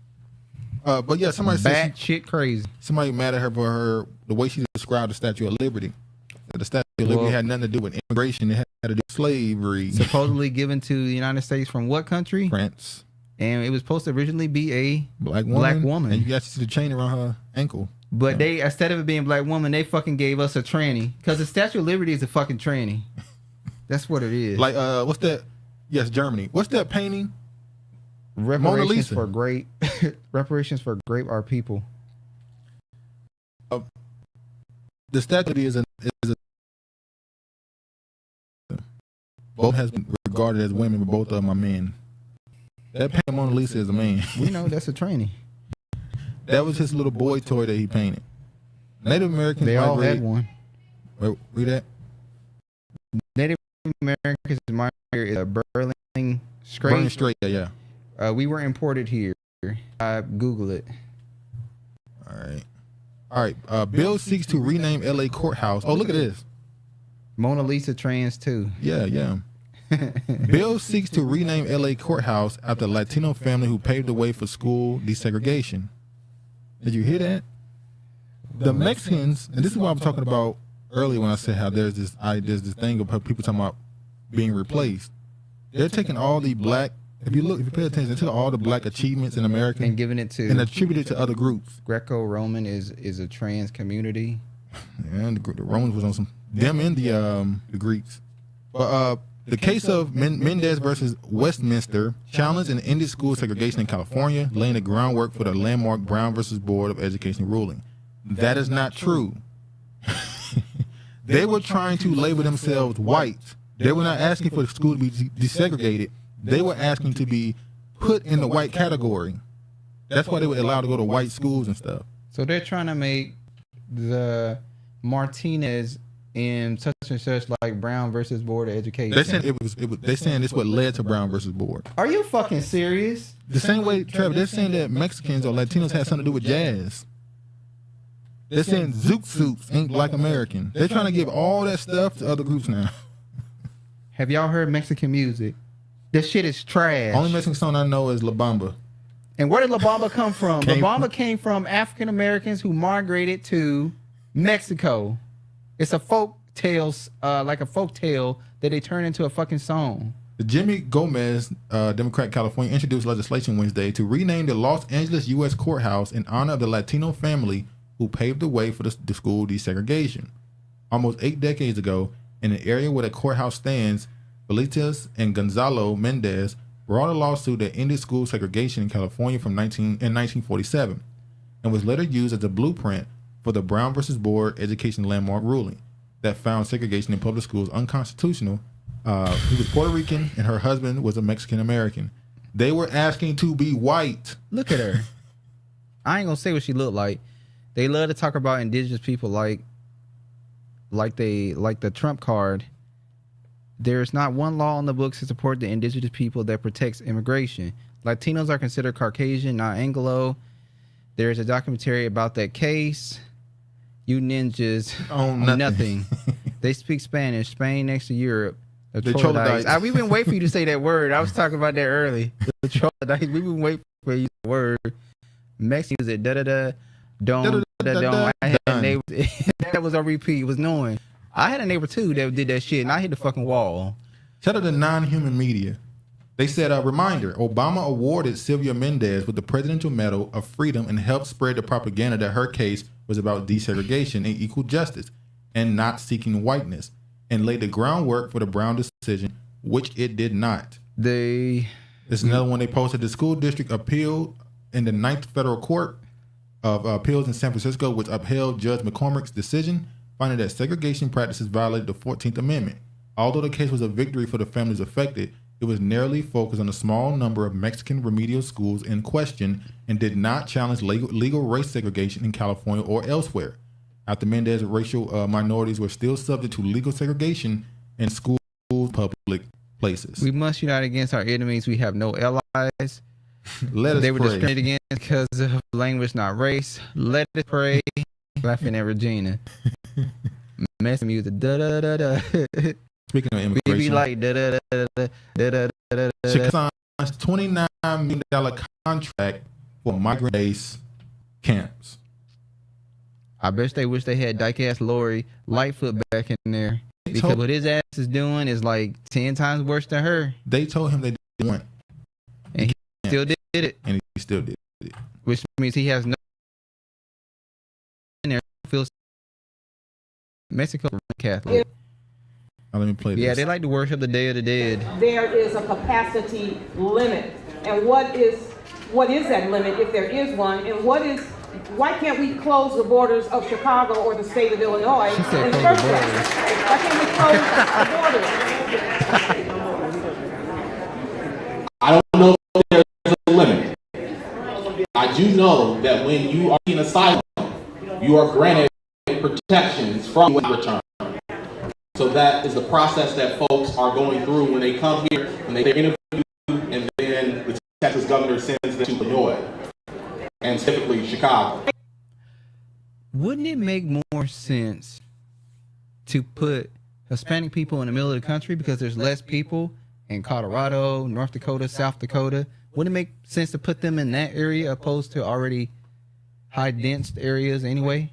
But yeah, somebody said shit crazy. Somebody mad at her for the way she described the Statue of Liberty. The Statue of Liberty had nothing to do with immigration. It had to do with slavery. Supposedly given to the United States from what country? France. And it was supposed to originally be a black woman. And you got to see the chain around her ankle. But they, instead of it being black woman, they fucking gave us a tranny. Because the Statue of Liberty is a fucking tranny. That's what it is. Like, what's that? Yes, Germany. What's that painting? Reparations for great. Reparations for great our people. The statue is a both has been regarded as women, but both of them are men. That painting Mona Lisa is a man. We know that's a tranny. That was his little boy toy that he painted. Native Americans. They all had one. Wait, read that. Native Americans is a Berlin Strait. Berlin Strait, yeah. We were imported here. Google it. All right. Bill seeks to rename L.A. courthouse. Oh, look at this. Mona Lisa trans too. Yeah. Bill seeks to rename L.A. courthouse after a Latino family who paved the way for school desegregation. Did you hear that? The Mexicans, and this is what I'm talking about earlier when I said how there's this thing of people talking about being replaced. They're taking all the black. If you pay attention, they took all the black achievements in America and giving it to and attributed to other groups. Greco-Roman is a trans community. Yeah, and the Romans was on some them and the Greeks. But the case of Mendez versus Westminster challenged and ended school segregation in California, laying the groundwork for the landmark Brown versus Board of Education ruling. That is not true. They were trying to label themselves white. They were not asking for the school to be desegregated. They were asking to be put in the white category. That's why they were allowed to go to white schools and stuff. So they're trying to make the Martinez in such and such like Brown versus Board of Education. They're saying they're saying this what led to Brown versus Board. Are you fucking serious? The same way, Trevor, they're saying that Mexicans or Latinos had something to do with jazz. They're saying Zoot Suits ain't black American. They're trying to give all that stuff to other groups now. Have y'all heard Mexican music? This shit is trash. Only Mexican song I know is La Bamba. And where did La Bamba come from? La Bamba came from African Americans who migrated to Mexico. It's a folk tale, like a folk tale that they turn into a fucking song. Jimmy Gomez, Democrat California, introduced legislation Wednesday to rename the Los Angeles U.S. courthouse in honor of the Latino family who paved the way for the school desegregation. Almost 8 decades ago, in an area where the courthouse stands, Felitas and Gonzalo Mendez brought a lawsuit that ended school segregation in California in 1947 and was later used as a blueprint for the Brown versus Board education landmark ruling that found segregation in public schools unconstitutional. He was Puerto Rican and her husband was a Mexican American. They were asking to be white. Look at her. I ain't gonna say what she looked like. They love to talk about indigenous people like the Trump card. There's not one law in the books to support the indigenous people that protects immigration. Latinos are considered Caucasian, not Anglo. There's a documentary about that case. You ninjas own nothing. They speak Spanish. Spain next to Europe. The troglodytes. We've been waiting for you to say that word. I was talking about that early. The troglodytes. We've been waiting for you to say the word. Mexican music, don't. I had a neighbor that was a repeat. It was knowing. I had a neighbor too that did that shit, and I hit the fucking wall. Shout out to non-human media. They said, a reminder, Obama awarded Sylvia Mendez with the Presidential Medal of Freedom and helped spread the propaganda that her case was about desegregation and equal justice and not seeking whiteness, and laid the groundwork for the Brown decision, which it did not. This is another one they posted. The school district appealed in the 9th Federal Court of Appeals in San Francisco, which upheld Judge McCormick's decision, finding that segregation practices violated the 14th Amendment. Although the case was a victory for the families affected, it was narrowly focused on a small number of Mexican remedial schools in question and did not challenge legal race segregation in California or elsewhere. After Mendez, racial minorities were still subject to legal segregation in schools, public places. We must unite against our enemies. We have no allies. They were discriminated against because of language, not race. Let us pray. Laughing at Regina. Messing music. Da da da da. Speaking of immigration, we be like da da da da da da da. Chicago signs $29 million contract for migrant-based camps. I bet they wish they had dyke-ass Lori Lightfoot back in there. Because what his ass is doing is like 10 times worse than her. They told him they didn't want. And he still did it. And he still did it. Which means he has no in there. Feels Mexico Catholic. Let me play this. Yeah, they like to worship the Day of the Dead. There is a capacity limit. And what is that limit, if there is one? And why can't we close the borders of Chicago or the state of Illinois in the first place? Why can't we close the borders? I don't know if there's a limit. I do know that when you are in asylum, you are granted protections from return. So that is the process that folks are going through when they come here, when they interview, and then the Texas governor sends them to Illinois, and specifically Chicago. Wouldn't it make more sense to put Hispanic people in the middle of the country because there's less people in Colorado, North Dakota, South Dakota? Wouldn't it make sense to put them in that area opposed to already high dense areas anyway?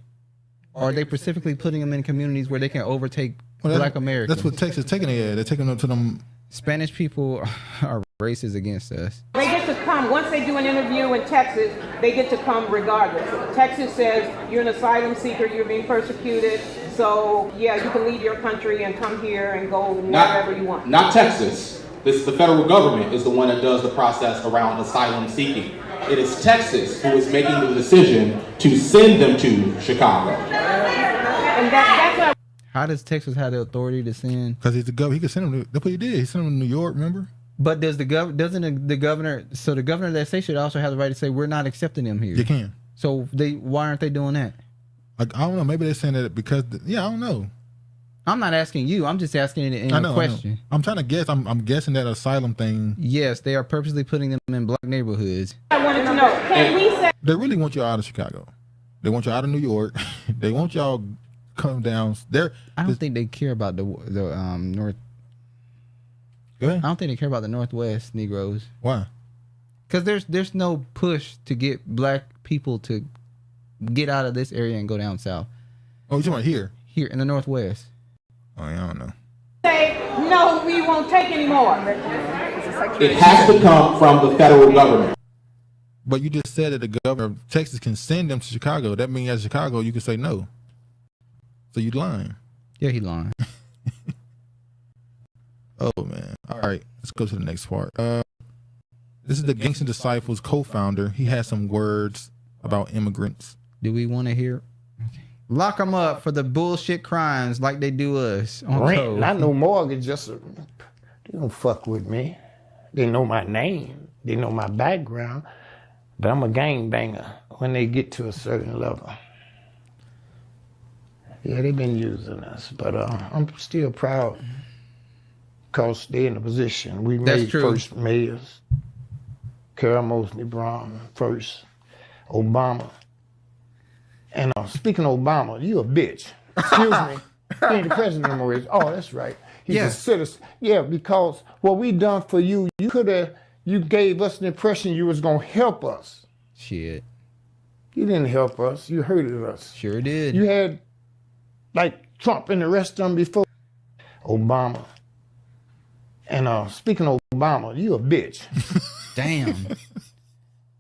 Or are they specifically putting them in communities where they can overtake Black Americans? That's what Texas is taking it. They're taking them to them. Spanish people are racist against us. They get to come, once they do an interview in Texas, they get to come regardless. Texas says, you're an asylum seeker, you're being persecuted, so yeah, you can leave your country and come here and go wherever you want. Not Texas. The federal government is the one that does the process around asylum seeking. It is Texas who is making the decision to send them to Chicago. And that's how does Texas have the authority to send? Because he's the governor. He could send them. That's what he did. He sent them to New York. Remember? But doesn't the governor? So the governor of that state should also have the right to say we're not accepting them here. You can. So why aren't they doing that? Like, I don't know. Maybe they're saying that because I don't know. I'm not asking you. I'm just asking it in a question. I'm trying to guess. I'm guessing that asylum thing. Yes, they are purposely putting them in black neighborhoods. I wanted to know. Can we say they really want you out of Chicago? They want you out of New York. They want y'all come down there. I don't think they care about the north. Go ahead. I don't think they care about the Northwest Negroes. Why? Because there's no push to get black people to get out of this area and go down south. Oh, you're talking about here? Here in the Northwest. Oh, yeah, I don't know. say, no, we won't take anymore? It has to come from the federal government. But you just said that the governor of Texas can send them to Chicago. That means as Chicago, you can say no. So you lying. Yeah, he lying. Oh, man. All right. Let's go to the next part. This is the Gangsta Disciples co-founder. He has some words about immigrants. Do we want to hear? Lock them up for the bullshit crimes like they do us. Rent, not no mortgage. Just they don't fuck with me. They know my name. They know my background. But I'm a gangbanger when they get to a certain level. Yeah, they've been using us, but I'm still proud because they're in a position. We made first mayors. Carol Mosley Brown first. Obama. And speaking of Obama, you a bitch. Excuse me. He ain't the president anymore. Oh, that's right. He's a citizen. Yeah, because what we done for you, you gave us the impression you was gonna help us. Shit. You didn't help us. You hurted us. Sure did. You had, like, Trump and the rest of them before Obama. And speaking of Obama, you a bitch. Damn.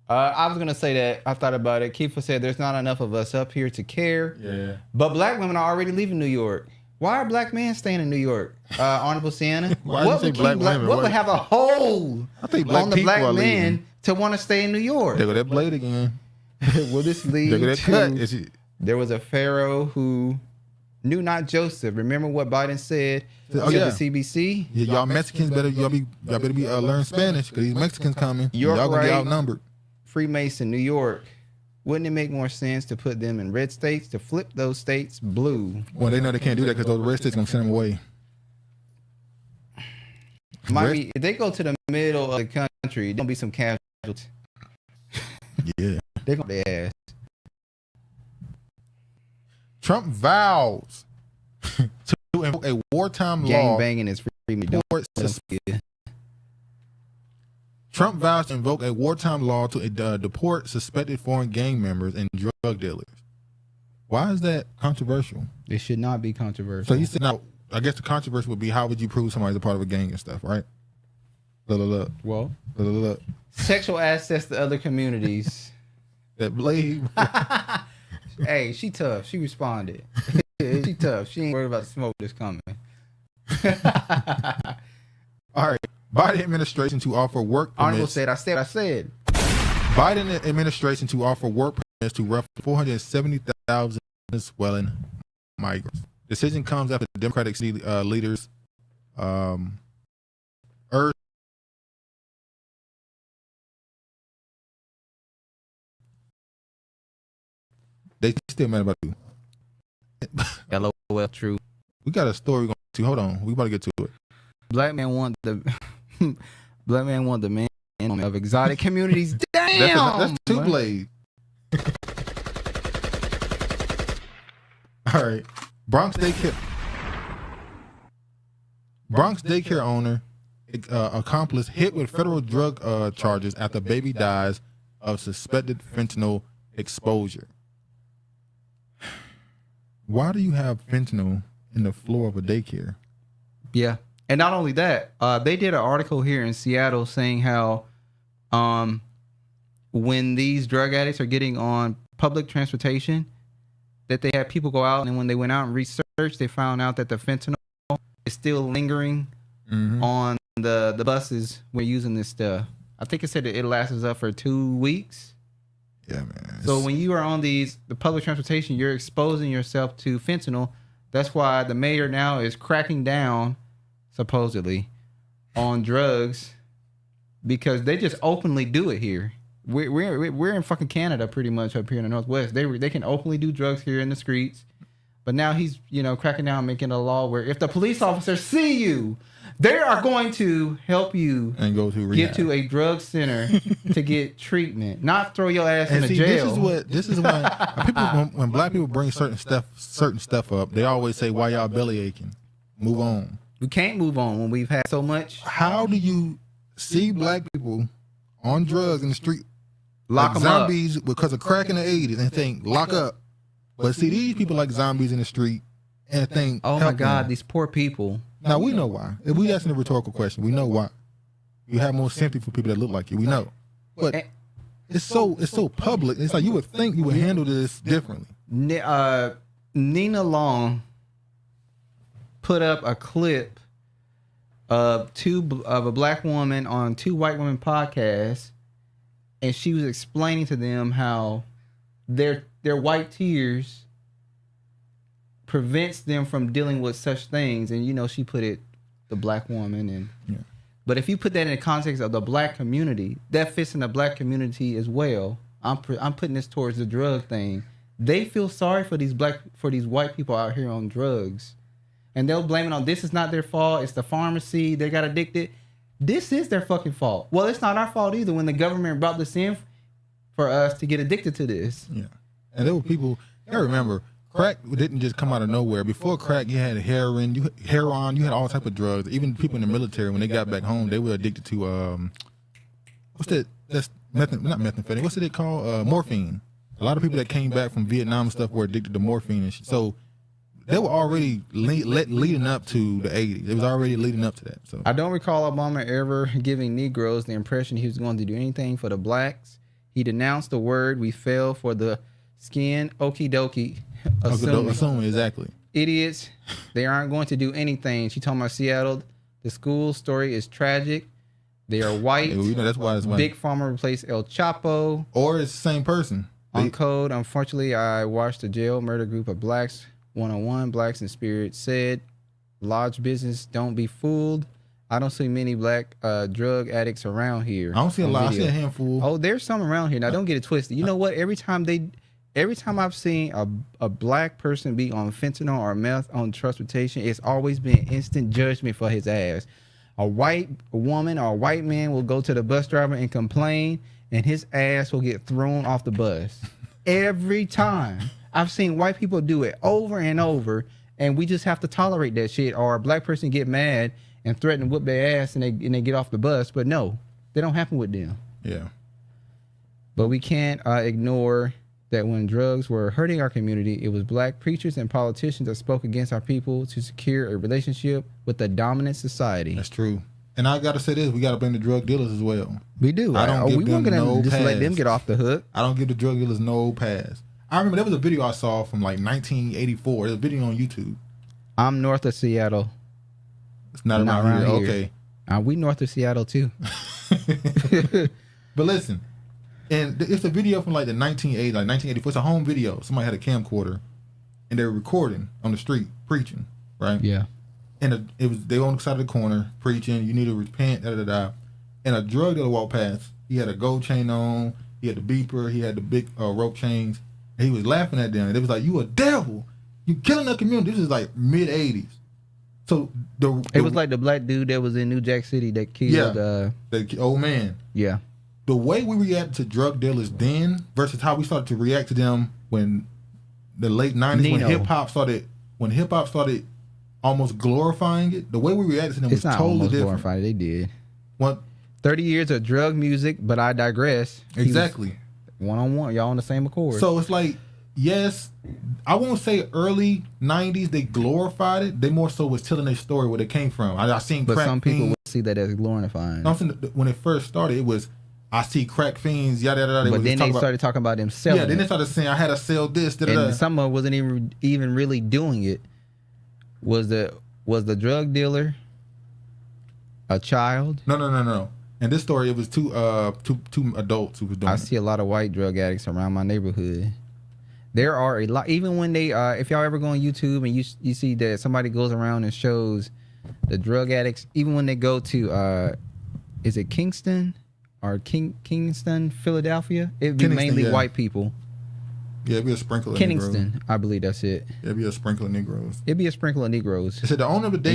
I was going to say that. I thought about it. Kiefer said there's not enough of us up here to care. Yeah. But black women are already leaving New York. Why are black men staying in New York? Honorable Sienna? What would have a hold on the black men to want to stay in New York? There go that blade again. Will this lead There go that cut. to... There was a pharaoh who knew not Joseph. Remember what Biden said to the CBC? Yeah, y'all Mexicans better be learn Spanish because these Mexicans coming. You're y'all gonna right. get outnumbered. Freemason, New York. Wouldn't it make more sense to put them in red states to flip those states blue? Well, they know they can't do that because those red states gonna send them away. If they go to the middle of the country, there'll be some casualties. Yeah. They're gonna their ass. Trump vows to invoke a wartime law. Gang banging is free. Trump vows to invoke a wartime law to deport suspected foreign gang members and drug dealers. Why is that controversial? It should not be controversial. So you said, now, I guess the controversy would be, how would you prove somebody's a part of a gang and stuff, right? Look. Well, look. Sexual access to other communities. That blade. Hey, she tough. She responded. She tough. She ain't worried about the smoke that's coming. All right. Biden administration to offer work permits. Honorable said, I said. Biden administration to offer work permits to roughly 470,000 Venezuelan migrants. Decision comes after the Democratic leaders urged they still mad about you. LOL, true. We got a story going to. Hold on, we about to get to it. Black man want the man of exotic communities. Damn, that's two blade. All right, Bronx daycare owner accomplice hit with federal drug charges after baby dies of suspected fentanyl exposure. Why do you have fentanyl in the floor of a daycare? Yeah. And not only that, they did an article here in Seattle saying how when these drug addicts are getting on public transportation, that they had people go out, and when they went out and researched, they found out that the fentanyl is still lingering on the buses when using this stuff. I think it said that it lasts up for 2 weeks. Yeah, man. So when you are on the public transportation, you're exposing yourself to fentanyl. That's why the mayor now is cracking down, supposedly, on drugs, because they just openly do it here. We're in fucking Canada pretty much up here in the Northwest. They can openly do drugs here in the streets, but now he's cracking down, making a law where if the police officers see you, they are going to help you and go to rehab. Get to a drug center to get treatment, not throw your ass in a jail. This is when people when black people bring certain stuff up, they always say, "Why y'all belly aching? Move on." We can't move on when we've had so much. How do you see black people on drugs in the street, lock like them zombies up because of crack in the 80s, and think lock up? But see these people like zombies in the street and think, oh my God, these poor people. Now we know why. If we asking a rhetorical question, we know why. You have more sympathy for people that look like you. We know, but it's so public. It's like you would think you would handle this differently. Nina Long put up a clip of a black woman on two white women podcasts, and she was explaining to them how their white tears prevents them from dealing with such things. And she put it, the black woman, and but if you put that in the context of the black community, that fits in the black community as well. I'm putting this towards the drug thing. They feel sorry for these white people out here on drugs, and they'll blame it on, this is not their fault, it's the pharmacy, they got addicted. This is their fucking fault. Well, it's not our fault either when the government brought this in for us to get addicted to this. Yeah, and there were people. I remember. Crack didn't just come out of nowhere. Before crack, you had heroin, you had all type of drugs. Even people in the military, when they got back home, they were addicted to what's that? That's not methamphetamine. What's it called? Morphine. A lot of people that came back from Vietnam and stuff were addicted to morphine and shit. So they were already leading up to the 80s. It was already leading up to that. So I don't recall Obama ever giving Negroes the impression he was going to do anything for the blacks. He denounced the word. We fell for the skin. Okie dokie. Assuming, exactly. Idiots. They aren't going to do anything. She told my Seattle, the school story is tragic. They are white. Yeah, that's why it's Big Pharma replaced El Chapo. Or it's the same person. On code, unfortunately, I watched a jail murder group of blacks, 101 Blacks in Spirit, said, lodge business, don't be fooled. I don't see many black drug addicts around here. I don't see a lot. I see a handful. Oh, there's some around here. Now, don't get it twisted. You know what? Every time I've seen a black person be on fentanyl or meth on transportation, it's always been instant judgment for his ass. A white woman or a white man will go to the bus driver and complain, and his ass will get thrown off the bus. Every time. I've seen white people do it over and over, and we just have to tolerate that shit. Or a black person get mad and threaten to whoop their ass, and they get off the bus. But no, they don't happen with them. Yeah. But we can't ignore that when drugs were hurting our community, it was black preachers and politicians that spoke against our people to secure a relationship with the dominant society. That's true. And I got to say this, we got to blame the drug dealers as well. We do. I don't give them no just pass. let them get off the hook. I don't give the drug dealers no pass. I remember there was a video I saw from like 1984. There's a video on YouTube. I'm north of Seattle. It's not around here. Okay. We north of Seattle too. But listen, and it's a video from like the 1980s, like 1984. It's a home video. Somebody had a camcorder, and they were recording on the street preaching, right? Yeah. And they were on the side of the corner preaching. You need to repent, da da da. And a drug dealer walked past. He had a gold chain on. He had the beeper. He had the big rope chains. And he was laughing at them. And they was like, "You a devil! You killing the community." This is like mid 80s. So it was like the black dude that was in New Jack City that killed. The old man. Yeah. The way we react to drug dealers then versus how we started to react to them when the late 90s, when hip hop started almost glorifying it, the way we reacted to them was totally different. Glorified. They did. What? 30 years of drug music, but I digress. Exactly. One-on-one. Y'all on the same accord. So it's like, yes, I won't say early 90s they glorified it. They more so was telling their story where they came from. I seen but crack some people fiends. would see that as glorifying. I'm saying when it first started, it was, I see crack fiends, yada yada yada. But then they started talking about them selling. Yeah, then they started saying I had to sell this. Da, da, da. And someone wasn't even really doing it. Was the drug dealer a child? No. In this story, it was two adults who was doing it. I see a lot of white drug addicts around my neighborhood. There are a lot. Even when they, if y'all ever go on YouTube and you see that somebody goes around and shows the drug addicts, even when they go to, is it Kingston or Kingston, Philadelphia? It'd be mainly white people. Yeah, it'd be a sprinkle of Kingston, Negroes. I believe that's it. It'd be a sprinkle of Negroes. It'd be a sprinkle of Negroes. It said the owner of the The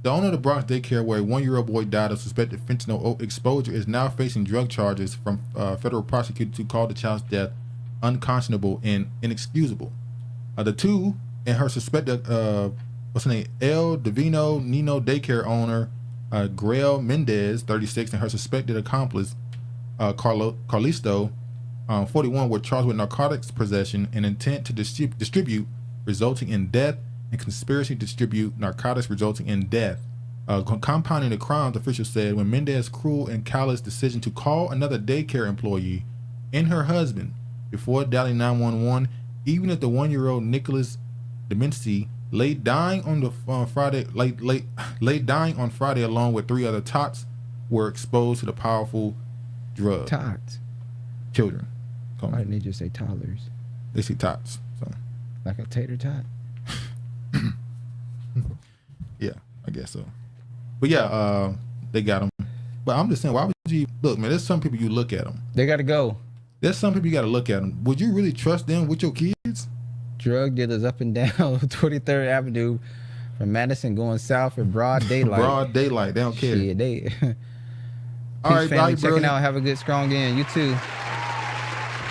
owner of the Bronx daycare where a 1-year-old boy died of suspected fentanyl exposure is now facing drug charges from federal prosecutors who called the child's death unconscionable and inexcusable. The two and her suspected, what's her name, El Divino Nino daycare owner, Grail Mendez, 36, and her suspected accomplice, Carlisto, 41, were charged with narcotics possession and intent to distribute, resulting in death, and conspiracy to distribute narcotics resulting in death. Compounding the crimes, officials said, when Mendez's cruel and callous decision to call another daycare employee and her husband before dialing 911, even if the 1-year-old Nicholas Demency lay dying on Friday along with 3 other tots, were exposed to the powerful drug. Tots. Children. Why didn't they just say toddlers? They say tots. So. Like a tater tot? Yeah, I guess so. But yeah, they got them. But I'm just saying, why would you look, man? There's some people you look at them. They got to go. There's some people you got to look at them. Would you really trust them with your kids? Drug dealers up and down 23rd Avenue from Madison going south in broad daylight. Broad daylight. They don't care. Shit, they. All right, family, bye, checking out. Have a good, strong end. You too.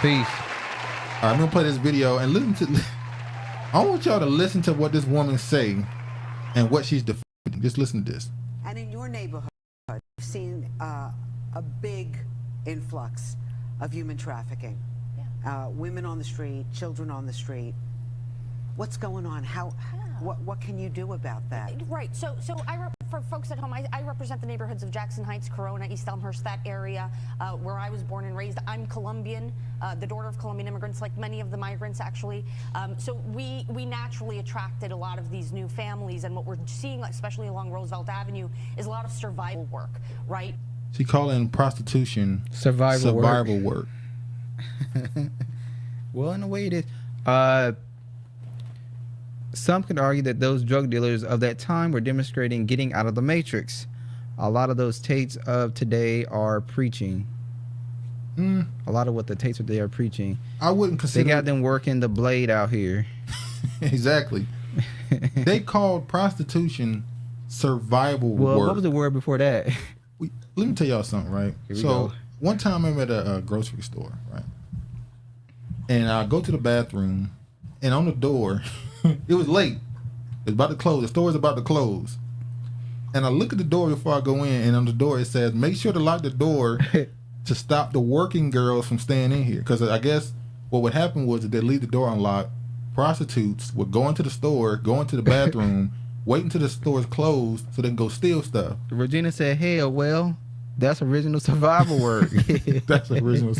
Peace. All right, I'm gonna play this video and listen to. I want y'all to listen to what this woman say and what she's defending. Just listen to this. And in your neighborhood, you've seen a big influx of human trafficking. Yeah. women on the street, children on the street. What's going on? What can you do about that? Right. So for folks at home, I represent the neighborhoods of Jackson Heights, Corona, East Elmhurst, that area where I was born and raised. I'm Colombian, the daughter of Colombian immigrants, like many of the migrants, actually. So we naturally attracted a lot of these new families, and what we're seeing, especially along Roosevelt Avenue, is a lot of survival work, right? She calling prostitution survival work. Well, in a way it is. Some could argue that those drug dealers of that time were demonstrating getting out of the matrix. A lot of those Tates of today are preaching. A lot of what the Tates of today are preaching. I wouldn't consider. They got them working the blade out here. Exactly. They called prostitution survival work. What was the word before that? Let me tell y'all something, right? So one time I'm at a grocery store, right? And I go to the bathroom, and on the door, it was late. It's about to close. The store is about to close. And I look at the door before I go in, and on the door it says, make sure to lock the door to stop the working girls from staying in here. Because I guess what would happen was that they'd leave the door unlocked. Prostitutes would go into the store, go into the bathroom, wait until the store is closed so they can go steal stuff. Regina said, hell, well, that's original survival work. That's original.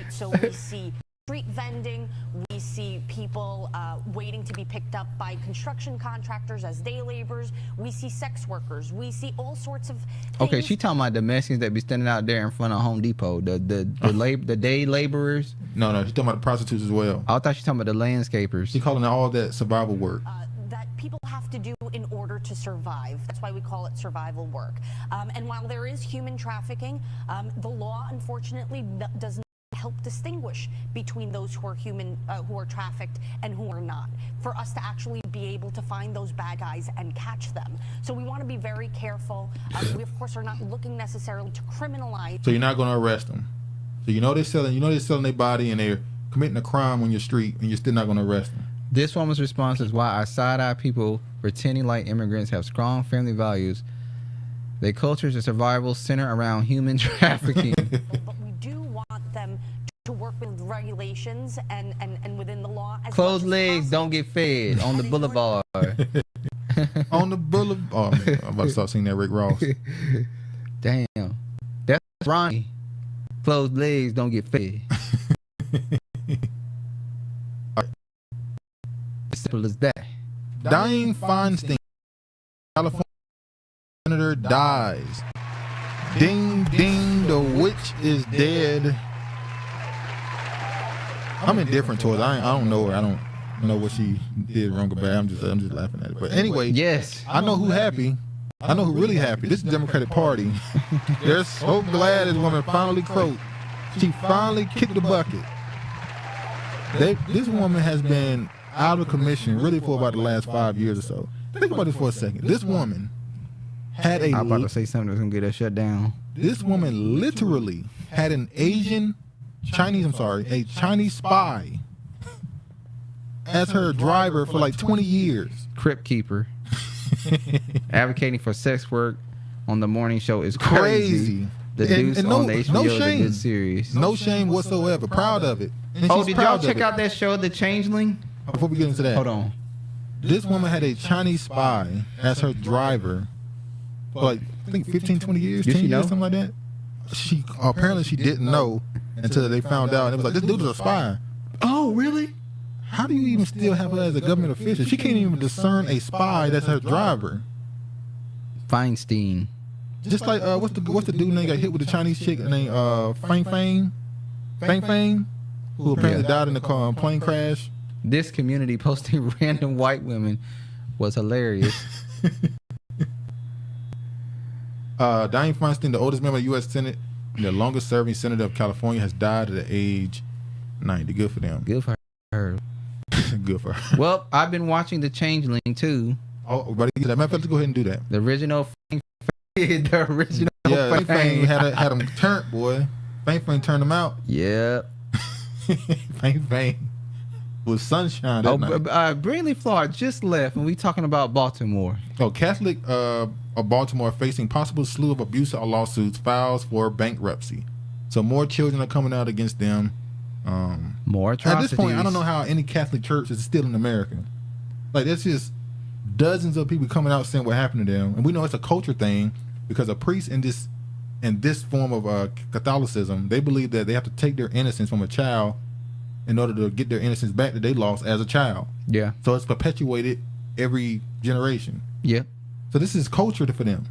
So we see street vending, we see people waiting to be picked up by construction contractors as day laborers, we see sex workers, we see all sorts of things. Okay, she talking about the Mexicans that be standing out there in front of Home Depot, the day laborers. No, she's talking about the prostitutes as well. I thought she talking about the landscapers. She calling all that survival work. That people have to do in order to survive. That's why we call it survival work. And while there is human trafficking, the law unfortunately does not help distinguish between those who are who are trafficked and who are not, for us to actually be able to find those bad guys and catch them. So we want to be very careful. We of course are not looking necessarily to criminalize. So you're not going to arrest them. So you know they're selling their body and they're committing a crime on your street, and you're still not going to arrest them. This woman's response is why I side-eye people pretending like immigrants have strong family values. Their cultures and survival center around human trafficking. But we do want them to work with regulations and within the law. Closed legs don't get fed on the boulevard. On the boulevard. Oh, man, I'm about to start singing that Rick Ross. Damn. That's Ronnie. Closed legs don't get fed. Simple as that. Dianne Feinstein, California senator, dies. Ding ding, the witch is dead. I'm indifferent towards. I don't know her. I don't know what she did wrong or bad. I'm just laughing at it. But anyway, yes, I know who happy. I know who really happy. This is the Democratic Party. They're so glad this woman finally croaked. She finally kicked the bucket. This woman has been out of commission really for about the last 5 years or so. Think about this for a second. This woman had a... I'm about to say something that's going to get her shut down. This woman literally had a Chinese spy as her driver for like 20 years. Crypt keeper. Advocating for sex work on the morning show is crazy. The Deuce on HBO is a good series. No shame whatsoever. Proud of it. Oh, did y'all check out that show, The Changeling? Before we get into that, hold on. This woman had a Chinese spy as her driver for like, I think 15, 20 years, 10 years, something like that. She apparently she didn't know until they found out. And it was like, this dude is a spy. Oh, really? How do you even still have her as a government official? She can't even discern a spy that's her driver. Feinstein. Just like what's the dude name got hit with the Chinese chick named Fang, who apparently died in the plane crash. This community posting random white women was hilarious. Dianne Feinstein, the oldest member of the U.S. Senate and the longest serving senator of California, has died at the age 90. Good for them. Good for her. Good for her. Well, I've been watching The Changeling too. Oh, buddy, matter of fact, let's go ahead and do that. The original the original Fang had him turned, boy. Fang turned him out. Yep. Fang was sunshine that night. Brindley Flawed just left, and we talking about Baltimore. Oh, Catholic of Baltimore facing possible slew of abuse lawsuits, files for bankruptcy. So more children are coming out against them. More atrocities. At this point, I don't know how any Catholic church is still in America. Like, there's just dozens of people coming out saying what happened to them, and we know it's a culture thing because a priest in this form of Catholicism, they believe that they have to take their innocence from a child in order to get their innocence back that they lost as a child. Yeah. So it's perpetuated every generation. Yeah. So this is culture for them.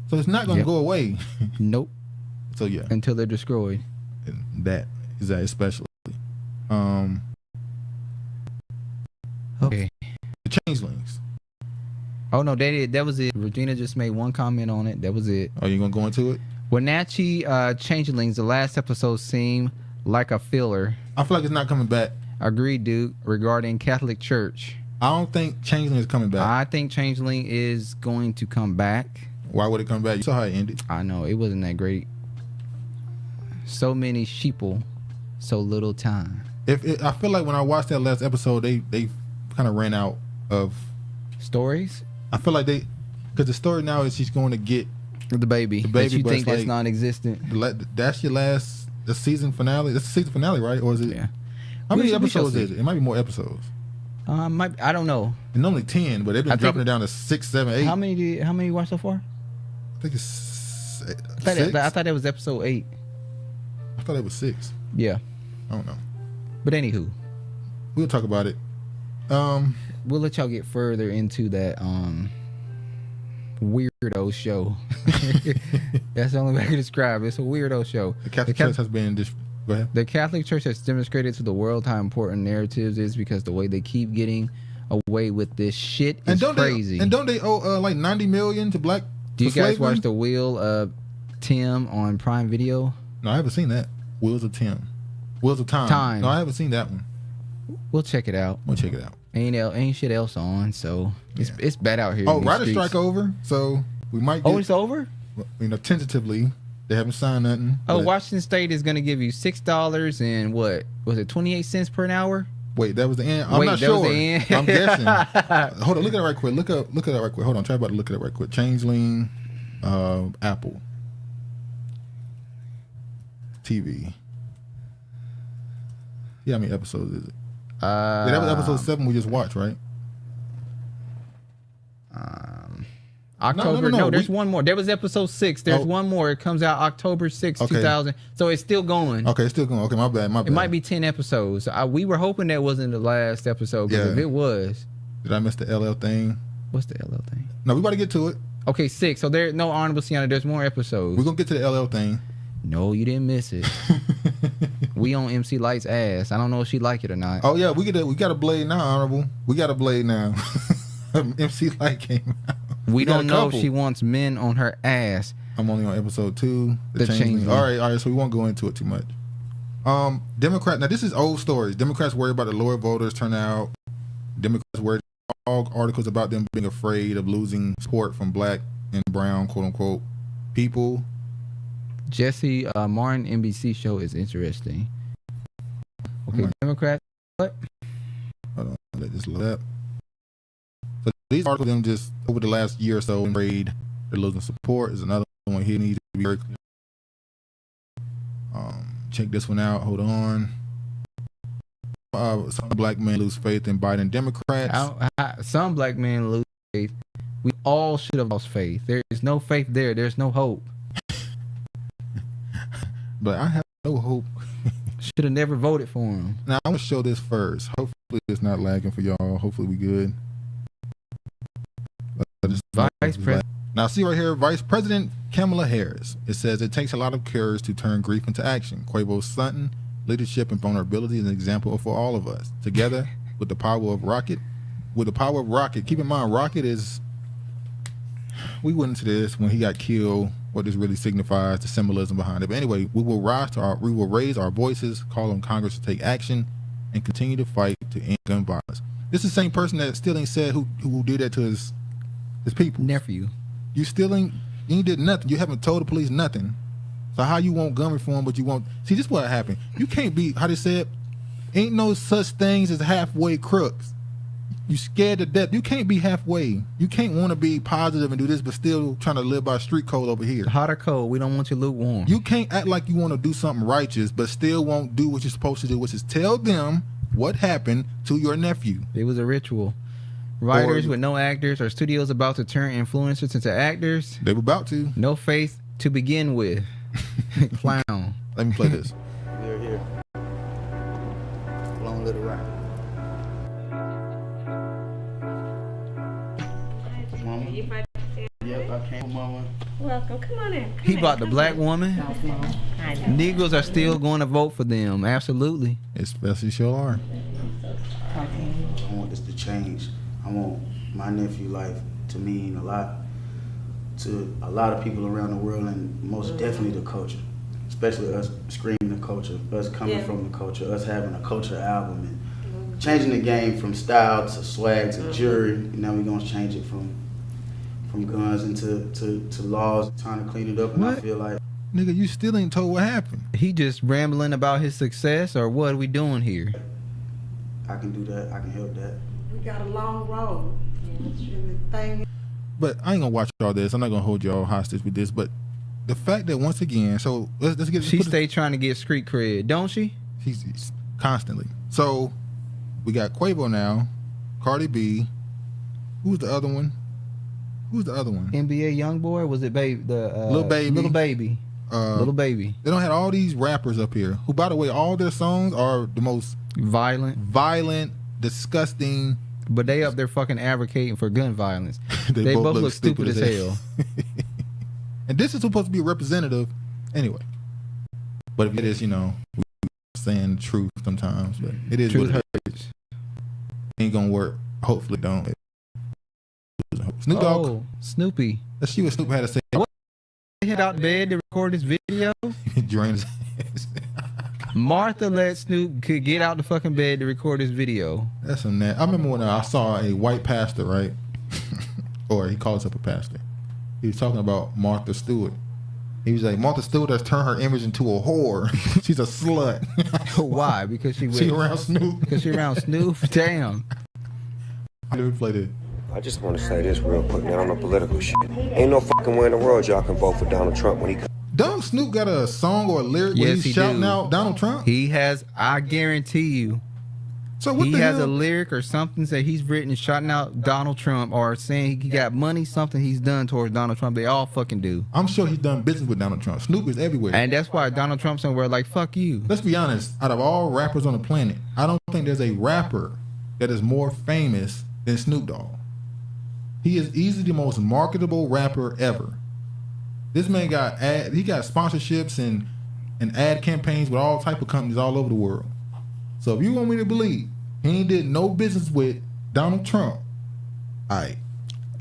So it's not going to go away. Nope. So yeah. Until they're destroyed. And that is that especially. Okay. The changelings. Oh no, that was it. Regina just made one comment on it. That was it. Are you gonna go into it? Wenatchee changelings. The last episode seemed like a filler. I feel like it's not coming back. Agreed, Duke. Regarding Catholic Church, I don't think changeling is coming back. I think changeling is going to come back. Why would it come back? You saw how it ended. I know it wasn't that great. So many sheeple, so little time. I feel like when I watched that last episode, they kind of ran out of stories. I feel like because the story now is she's going to get the baby. That you think that's non-existent. That's the season finale. That's the season finale, right? Or is it? Yeah. How many episodes is it? It might be more episodes. I don't know. And normally 10, but they've been dropping it down to 6, 7, 8. How many you watched so far? I think it's 6. I thought that was episode 8. I thought it was 6. Yeah. I don't know. But anywho, we'll talk about it. We'll let y'all get further into that weirdo show. That's the only way I can describe it. It's a weirdo show. The Catholic Church has been go ahead. The Catholic Church has demonstrated to the world how important narratives is because the way they keep getting away with this shit is crazy. Don't they owe like $90 million to black? Do you guys watch The Wheel of Tim on Prime Video? No, I haven't seen that. Wheels of Time. No, I haven't seen that one. We'll check it out. We'll check it out. Ain't shit else on, so it's bad out here. Oh, writer strike over, so we might get, it's over? You know, tentatively. They haven't signed nothing. Oh, Washington State is going to give you $6 and what? Was it 28 cents per an hour? Wait, that was the end? I'm not sure. Was the end? I'm guessing. Hold on, look at it right quick. Look at that right quick. Hold on, try about to look at it right quick. Changeling, Apple TV. Yeah, how many episodes is it? Yeah, that was episode 7 we just watched, right? October. No, there's one more. There was episode 6. There's one more. It comes out October 6th, 2000. So it's still going. Okay, it's still going. Okay, my bad. It might be 10 episodes. We were hoping that wasn't the last episode because if it was. Did I miss the LL thing? What's the LL thing? No, we about to get to it. Okay, 6. So there's no honorable Sienna. There's more episodes. We're going to get to the LL thing. No, you didn't miss it. We on MC Light's ass. I don't know if she like it or not. Oh yeah, we got a blade now, honorable. We got a blade now. MC Light came out. We don't know if she wants men on her ass. I'm only on episode 2. The changeling. All right. So we won't go into it too much. Democrat. Now this is old stories. Democrats worry about the lower voters turnout. Democrats worry all articles about them being afraid of losing support from black and brown, quote unquote, people. Jesse Martin NBC show is interesting. Okay, Democrat. What? Hold on, let this load up. So these articles, them just over the last year or so, afraid they're losing support. Is another one here needs to be very clear. Check this one out. Hold on. Some black men lose faith in Biden Democrats. Some black men lose faith. We all should have lost faith. There is no faith there. There's no hope. But I have no hope. Should have never voted for him. Now I'm gonna show this first. Hopefully it's not lagging for y'all. Hopefully we good. Vice President. Now see right here, Vice President Kamala Harris. It says it takes a lot of courage to turn grief into action. Quavo's stunting leadership and vulnerability is an example for all of us. Together with the power of Rocket. Keep in mind, Rocket is. We went into this when he got killed. What this really signifies, the symbolism behind it. But anyway, we will raise our voices, call on Congress to take action, and continue to fight to end gun violence. This is the same person that still ain't said who did that to his people. Nephew. You did nothing. You haven't told the police nothing. So how you want gun reform, but you want... See, this is what happened. You can't be, how they said, ain't no such things as halfway crooks. You scared to death. You can't be halfway. You can't want to be positive and do this, but still trying to live by street code over here. Hot or cold, we don't want you lukewarm. You can't act like you want to do something righteous, but still won't do what you're supposed to do, which is tell them what happened to your nephew. It was a ritual. Writers with no actors or studios about to turn influencers into actors. They were about to. No faith to begin with. Clown. Let me play this. We're here. Long little ride. Mama. Yep, I came, Mama. Welcome. Come on in. He bought the black woman. Negroes are still going to vote for them. Absolutely. Especially sure are. I want this to change. I want my nephew life to mean a lot to a lot of people around the world, and most definitely the culture, especially us screaming the culture, us coming from the culture, us having a culture album and changing the game from style to swag to jury. Now we're gonna change it from guns into laws, trying to clean it up. And I feel like, nigga, you still ain't told what happened. He just rambling about his success, or what are we doing here? I can do that. I can help that. We got a long road. And the thing. But I ain't gonna watch all this. I'm not gonna hold y'all hostage with this. But the fact that once again, so let's get. She stay trying to get street cred, don't she? She's constantly. So we got Quavo now, Cardi B. Who's the other one? NBA YoungBoy? Was it baby? The Lil Baby. Little Baby. Little Baby. They don't have all these rappers up here who, by the way, all their songs are the most violent, disgusting. But they up there fucking advocating for gun violence. they both look stupid as hell. And this is supposed to be a representative anyway. But if it is, we're saying the truth sometimes. But it is truth what it is. Ain't gonna work. Hopefully don't. Snoop Dogg. Snoopy. Let's see what Snoop had to say. What? He hit out bed to record this video? Drain his ass. Martha let Snoop could get out the fucking bed to record this video. That's a net. I remember when I saw a white pastor, right? Or he calls himself a pastor. He was talking about Martha Stewart. He was like, Martha Stewart has turned her image into a whore. She's a slut. Why? Because she around Snoop. Because she around Snoop? Damn. Let me play this. I just want to say this real quick, man, on the political shit. Ain't no fucking way in the world y'all can vote for Donald Trump when he comes. Don't Snoop got a song or a lyric where he's shouting out Donald Trump? He has, I guarantee you. So what he the has hell? a lyric or something that he's written shouting out Donald Trump or saying he got money, something he's done towards Donald Trump. They all fucking do. I'm sure he's done business with Donald Trump. Snoop is everywhere. And that's why Donald Trump's somewhere like, fuck you. Let's be honest. Out of all rappers on the planet, I don't think there's a rapper that is more famous than Snoop Dogg. He is easily the most marketable rapper ever. This man got sponsorships and ad campaigns with all type of companies all over the world. So if you want me to believe he ain't did no business with Donald Trump, aight.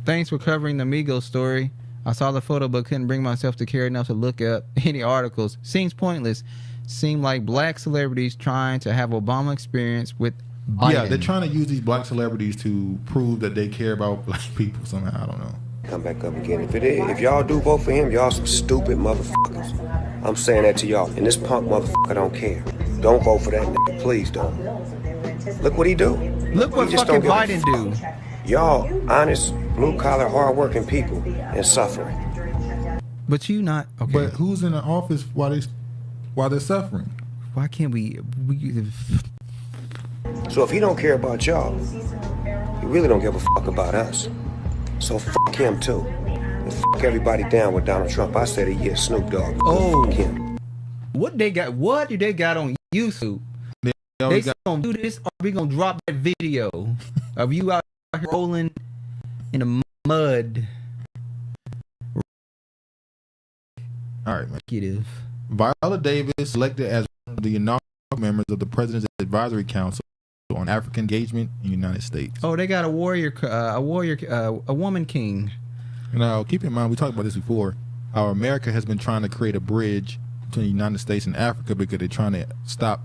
Thanks for covering the Migos story. I saw the photo but couldn't bring myself to care enough to look up any articles. Seems pointless. Seem like black celebrities trying to have Obama experience with Biden. Yeah, they're trying to use these black celebrities to prove that they care about black people somehow. I don't know. Come back up again. If y'all do vote for him, y'all some stupid motherfuckers. I'm saying that to y'all. And this punk motherfucker don't care. Don't vote for that nigga. Please don't. Look what he do. Look what fucking Biden do. Y'all honest, blue-collar, hard-working people and suffering. But you not. Okay. But who's in the office while they're suffering? Why can't we So if he don't care about y'all, he really don't give a fuck about us. So fuck him too. And fuck everybody down with Donald Trump. I said a year, Snoop Dogg. Oh, fuck him. What do they got on YouTube? They gonna do this, or we gonna drop that video of you out here rolling in the mud. All right, man. Viola Davis elected as one of the inaugural members of the President's Advisory Council on African Engagement in the United States. Oh, they got a woman king. Now, keep in mind, we talked about this before. How America has been trying to create a bridge between the United States and Africa because they're trying to stop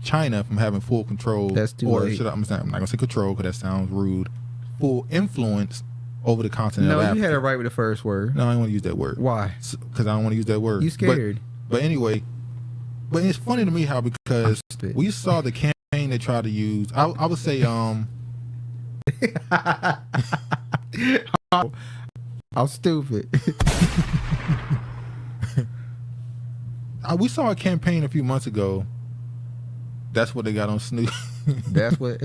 China from having full control. That's too late. I'm not going to say control because that sounds rude. Full influence over the continent of Africa. No, you had it right with the first word. No, I don't want to use that word. Why? Because I don't want to use that word. You scared. But anyway, but it's funny to me how because we saw the campaign they tried to use. I would say I'm stupid. We saw a campaign a few months ago. That's what they got on Snoop. That's what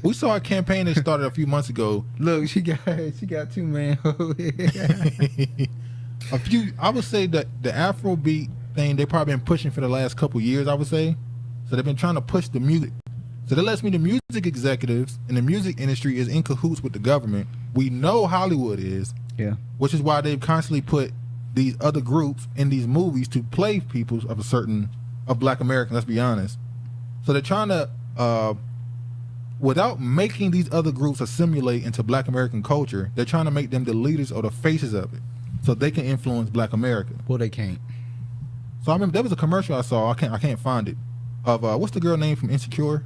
we saw a campaign that started a few months ago. Look, she got 2 manholes. I would say that the Afrobeat thing they probably been pushing for the last couple years. I would say, so they've been trying to push the music. So that lets me the music executives in the music industry is in cahoots with the government. We know Hollywood is, yeah, which is why they've constantly put these other groups in these movies to play people of Black Americans. Let's be honest. So they're trying to, without making these other groups assimilate into Black American culture, they're trying to make them the leaders or the faces of it, so they can influence Black America. Well, they can't. So I remember there was a commercial I saw. I can't find it. Of what's the girl name from Insecure?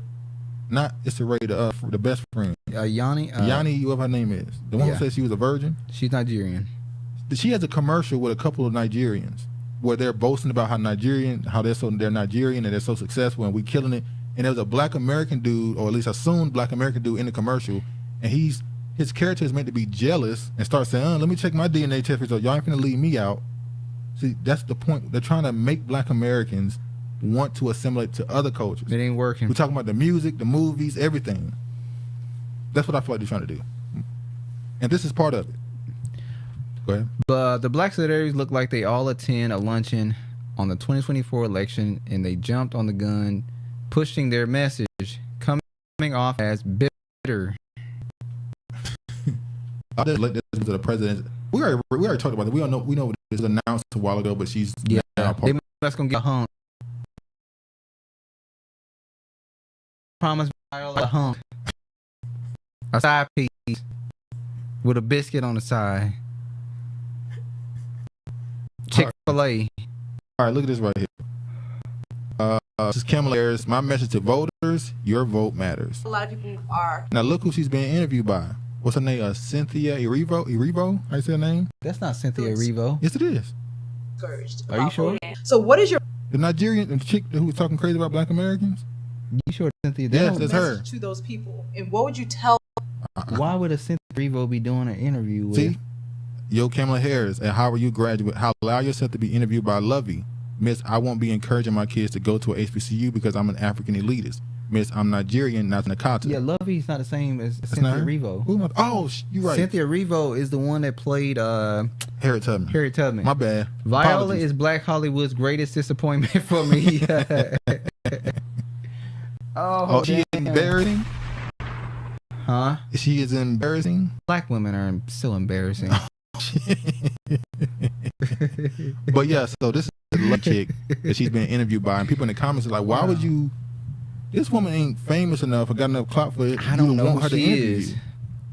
Not Issa Rae, the best friend. Yanni. Yanni, whatever her name is. The one who said she was a virgin. She's Nigerian. She has a commercial with a couple of Nigerians where they're boasting about how they're Nigerian and they're so successful and we killing it. And there was a Black American dude, or at least assumed Black American dude in the commercial, and his character is meant to be jealous and start saying, let me check my DNA test results. Y'all ain't finna leave me out. See, that's the point. They're trying to make Black Americans want to assimilate to other cultures. It ain't working. We're talking about the music, the movies, everything. That's what I feel like they're trying to do. And this is part of it. Go ahead. But the Black celebrities look like they all attend a luncheon on the 2024 election, and they jumped on the gun, pushing their message, coming off as bitter. I just let this to the president. We already talked about it. We know this was announced a while ago, but she's now part. They must gonna get hung. Promise a hunk, a side piece with a biscuit on the side. Chick-fil-A. All right, look at this right here. This is Kamala Harris. My message to voters: your vote matters. A lot of people are. Now look who she's being interviewed by. What's her name? Cynthia Erivo? How you say her name? That's not Cynthia Erivo. Yes, it is. Are you sure? So what is your the Nigerian the chick who was talking crazy about Black Americans? You sure Cynthia? Yes, that's her. To those people, and what would you tell? Why would a Cynthia Erivo be doing an interview with? See, yo, Kamala Harris, and how are you graduate? How allow yourself to be interviewed by Lovey? Miss, I won't be encouraging my kids to go to a HBCU because I'm an African elitist. Miss, I'm Nigerian, not Nakata. Yeah, Lovey's not the same as Cynthia Erivo. You're right. Cynthia Erivo is the one that played Harriet Tubman. Harriet Tubman. My bad. Viola Apologies. is Black Hollywood's greatest disappointment for me. Oh, she is embarrassing? Huh? She is embarrassing? Black women are still embarrassing. But yeah, so this is the chick that she's been interviewed by, and people in the comments are like, why would you, this woman ain't famous enough or got enough clout for it. I don't know want her who to she interview is. you.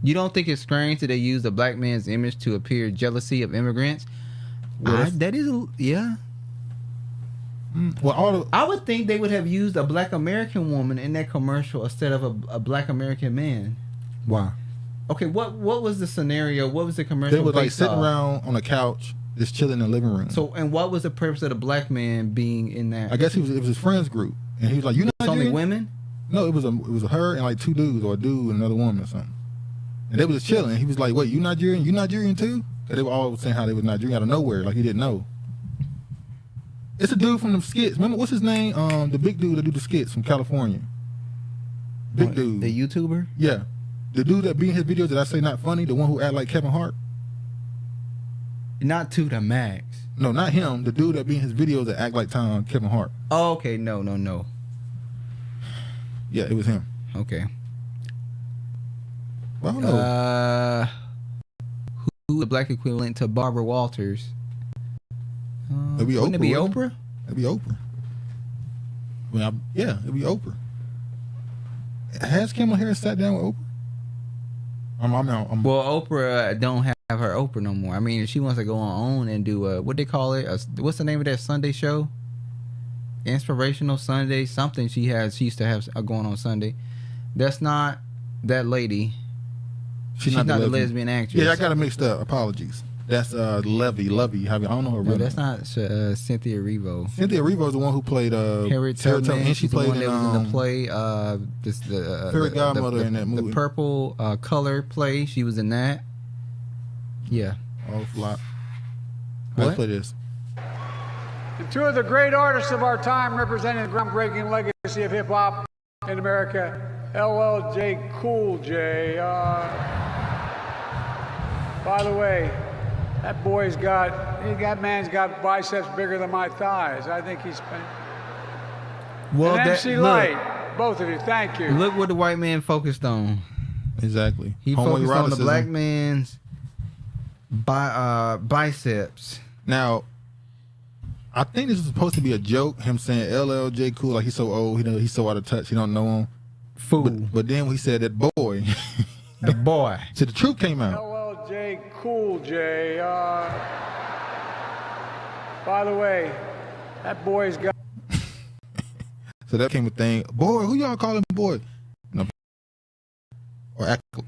You don't think it's strange that they use a Black man's image to appear jealousy of immigrants? That is, yeah. Well, I would think they would have used a Black American woman in that commercial instead of a Black American man. Why? Okay, what was the scenario? What was the commercial? They were like based sitting off? around on a couch, just chilling in the living room. So, and what was the purpose of the Black man being in that? I guess it was his friends group, and he was like, "You not only women?" No, it was her and like 2 dudes, or a dude and another woman or something. And they was just chilling. He was like, "Wait, you Nigerian? You Nigerian too?" Because they were all saying how they was Nigerian out of nowhere, like he didn't know. It's a dude from them skits. Remember what's his name? The big dude that do the skits from California. Big dude. The YouTuber? Yeah. The dude that be in his videos that I say not funny, the one who act like Kevin Hart. Not to the max. No, not him. The dude that be in his videos that act like Kevin Hart. Oh, okay. No. Yeah, it was him. Okay. Well, I don't know. Who the Black equivalent to Barbara Walters? It'd be Oprah. Wouldn't it be Oprah? It'd be Oprah. Well, yeah, it'd be Oprah. Has Kamala Harris sat down with Oprah? Well, Oprah don't have her Oprah no more. I mean, if she wants to go on and do what they call it, what's the name of that Sunday show? Inspirational Sunday, something she used to have going on Sunday. That's not that lady. She's not the lesbian actress. Yeah, I got it mixed up. Apologies. That's Lovey. I don't know her real No, that's name. not Cynthia Erivo. Cynthia Erivo is the one who played Harriet Tubman, Tubman. and she She's the played one that was in the play. Fairy Godmother in that movie. The purple color play. She was in that. Yeah. Oh, flop. What? Let's play this. And two of the great artists of our time representing the groundbreaking legacy of hip hop in America, LL Cool J. By the way, that man's got biceps bigger than my thighs. I think he's been. Well, and MC Light, both of you, thank you. Look what the white man focused on. Exactly. He focused on the black man's biceps. Now, I think this was supposed to be a joke. Him saying LLJ Cool, like he's so old, he's so out of touch, he don't know him. Fool. But then when he said that boy, the boy. So the truth came out. LLJ Cool J. By the way, that boy's got. So that came a thing. Boy, who y'all calling boy? No. Or acting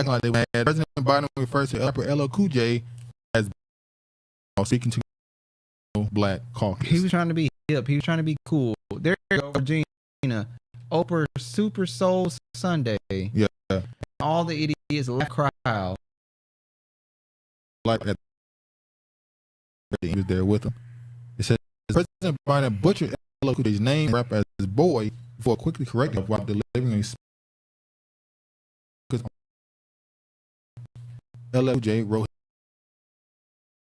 like they had President Biden refers to upper LL Cool J as speaking to black caucus. He was trying to be hip. He was trying to be cool. There you go, Regina. Oprah Super Soul Sunday. Yeah. All the idiots left crowd. Like that. He was there with him. It says President Biden butchered LL Cool J's name, rap as his boy, before quickly correcting him while delivering a speech. LL Cool J wrote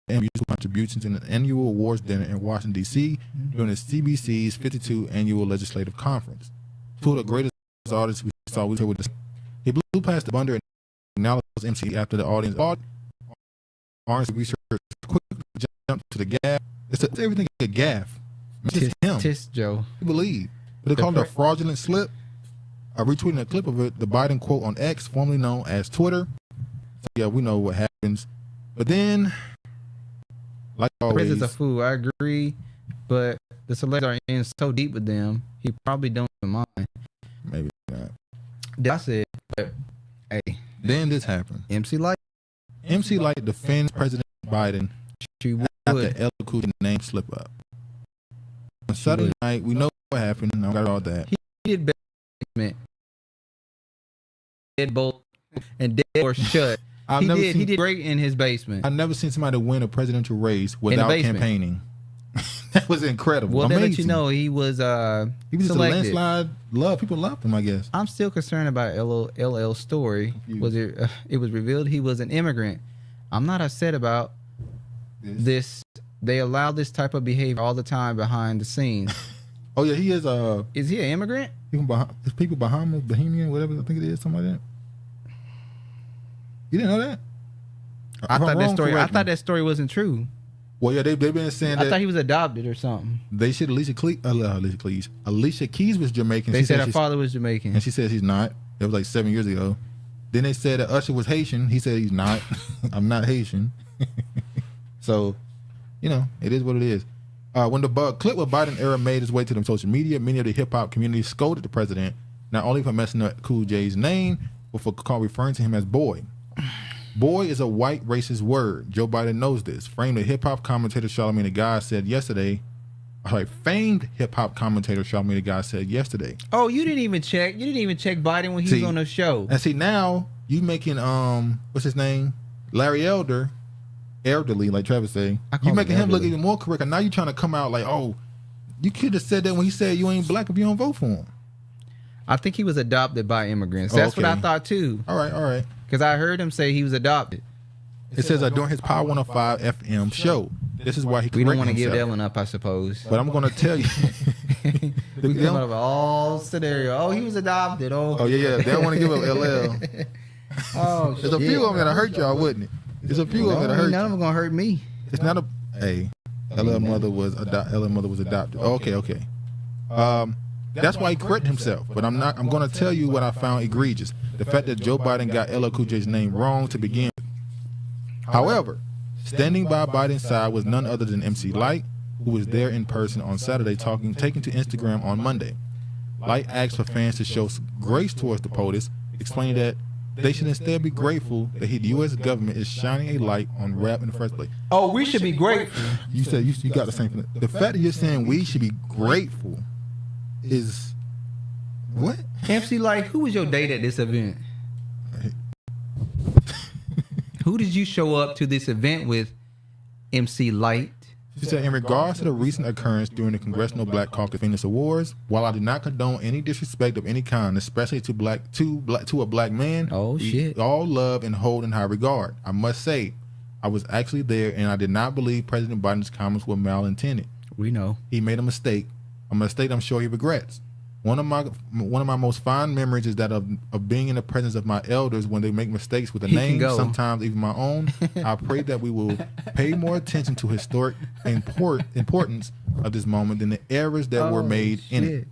musical contributions in an annual awards dinner in Washington, D.C. during the CBC's 52 annual legislative conference. Two of the greatest artists we saw was here with this. He blew past the bundle and acknowledged MC after the audience. Orange research quickly jumped to the gaff. It's everything a gaff. It's just him. Tisk Joe. You believe. But they called it a fraudulent slip. Retweeting a clip of it, the Biden quote on X, formerly known as Twitter. So yeah, we know what happens. But then, like The always, president's a fool. I agree, but the celebs are in so deep with them. He probably don't even mind. Maybe not. That's it. But hey, then this happened. MC Light defends President Biden after LL Cool J's name slip up. On Saturday night, we know what happened. I got all that. He did basement, deadbolt, and dead door shut. He did great in his basement. I've never seen somebody win a presidential race without campaigning. That was incredible. Well, amazing. they let you know he was just selected. a landslide. People loved him, I guess. I'm still concerned about LL's story. Was it? It was revealed he was an immigrant. I'm not upset about this. They allow this type of behavior all the time behind the scenes. Oh yeah, he is. Is he an immigrant? His people Bahamas, Bohemian, whatever I think it is, something like that. You didn't know that? I thought that story wasn't true. Well, yeah, they've been saying that. I thought he was adopted or something. They said Alicia Keys was Jamaican. They said her father was Jamaican, and she said he's not. It was like 7 years ago. Then they said that Usher was Haitian. He said he's not. I'm not Haitian. So, it is what it is. When the clip with Biden era made its way to the social media, many of the hip hop community scolded the president not only for messing up Cool J's name, but for referring to him as boy. Boy is a white racist word. Joe Biden knows this. Famed hip hop commentator Charlamagne the God said yesterday. Oh, you didn't even check. You didn't even check Biden when he was on the show. And see, now you making what's his name, Larry elderly, like Travis say. You making him look even more correct. And now you trying to come out like, oh, you could have said that when he said you ain't black if you don't vote for him. I think he was adopted by immigrants. That's what I thought too. All right. Because I heard him say he was adopted. It says during his Power 105 FM show. This is why he. We don't want to give Ellen up, I suppose. But I'm going to tell you. We give up all scenario. Oh, he was adopted. Oh yeah. They don't want to give up LL. Oh, there's a few of them that'll hurt y'all, wouldn't it? There's a few of them that'll hurt. None of them gonna hurt me. It's not a. Hey, LL mother was adopted. Okay. That's why he corrected himself. But I'm going to tell you what I found egregious: the fact that Joe Biden got LL Cool J's name wrong to begin with. However, standing by Biden's side was none other than MC Light, who was there in person on Saturday, taking to Instagram on Monday. Light asked for fans to show grace towards the POTUS, explaining that They should instead be grateful that the U.S. government is shining a light on rap in the first place. Oh, we should be grateful. You said you got the same thing. The fact that you're saying we should be grateful is what? MC Light, who was your date at this event? Who did you show up to this event with, MC Light? She said, in regards to the recent occurrence during the Congressional Black Caucus Venus Awards, while I do not condone any disrespect of any kind, especially to a black man, we all love and hold in high regard. I must say, I was actually there, and I did not believe President Biden's comments were malintended. We know he made a mistake I'm sure he regrets. One of my most fond memories is that of being in the presence of my elders when they make mistakes with a name, sometimes even my own. I pray that we will pay more attention to historic importance of this moment than the errors that were made in it.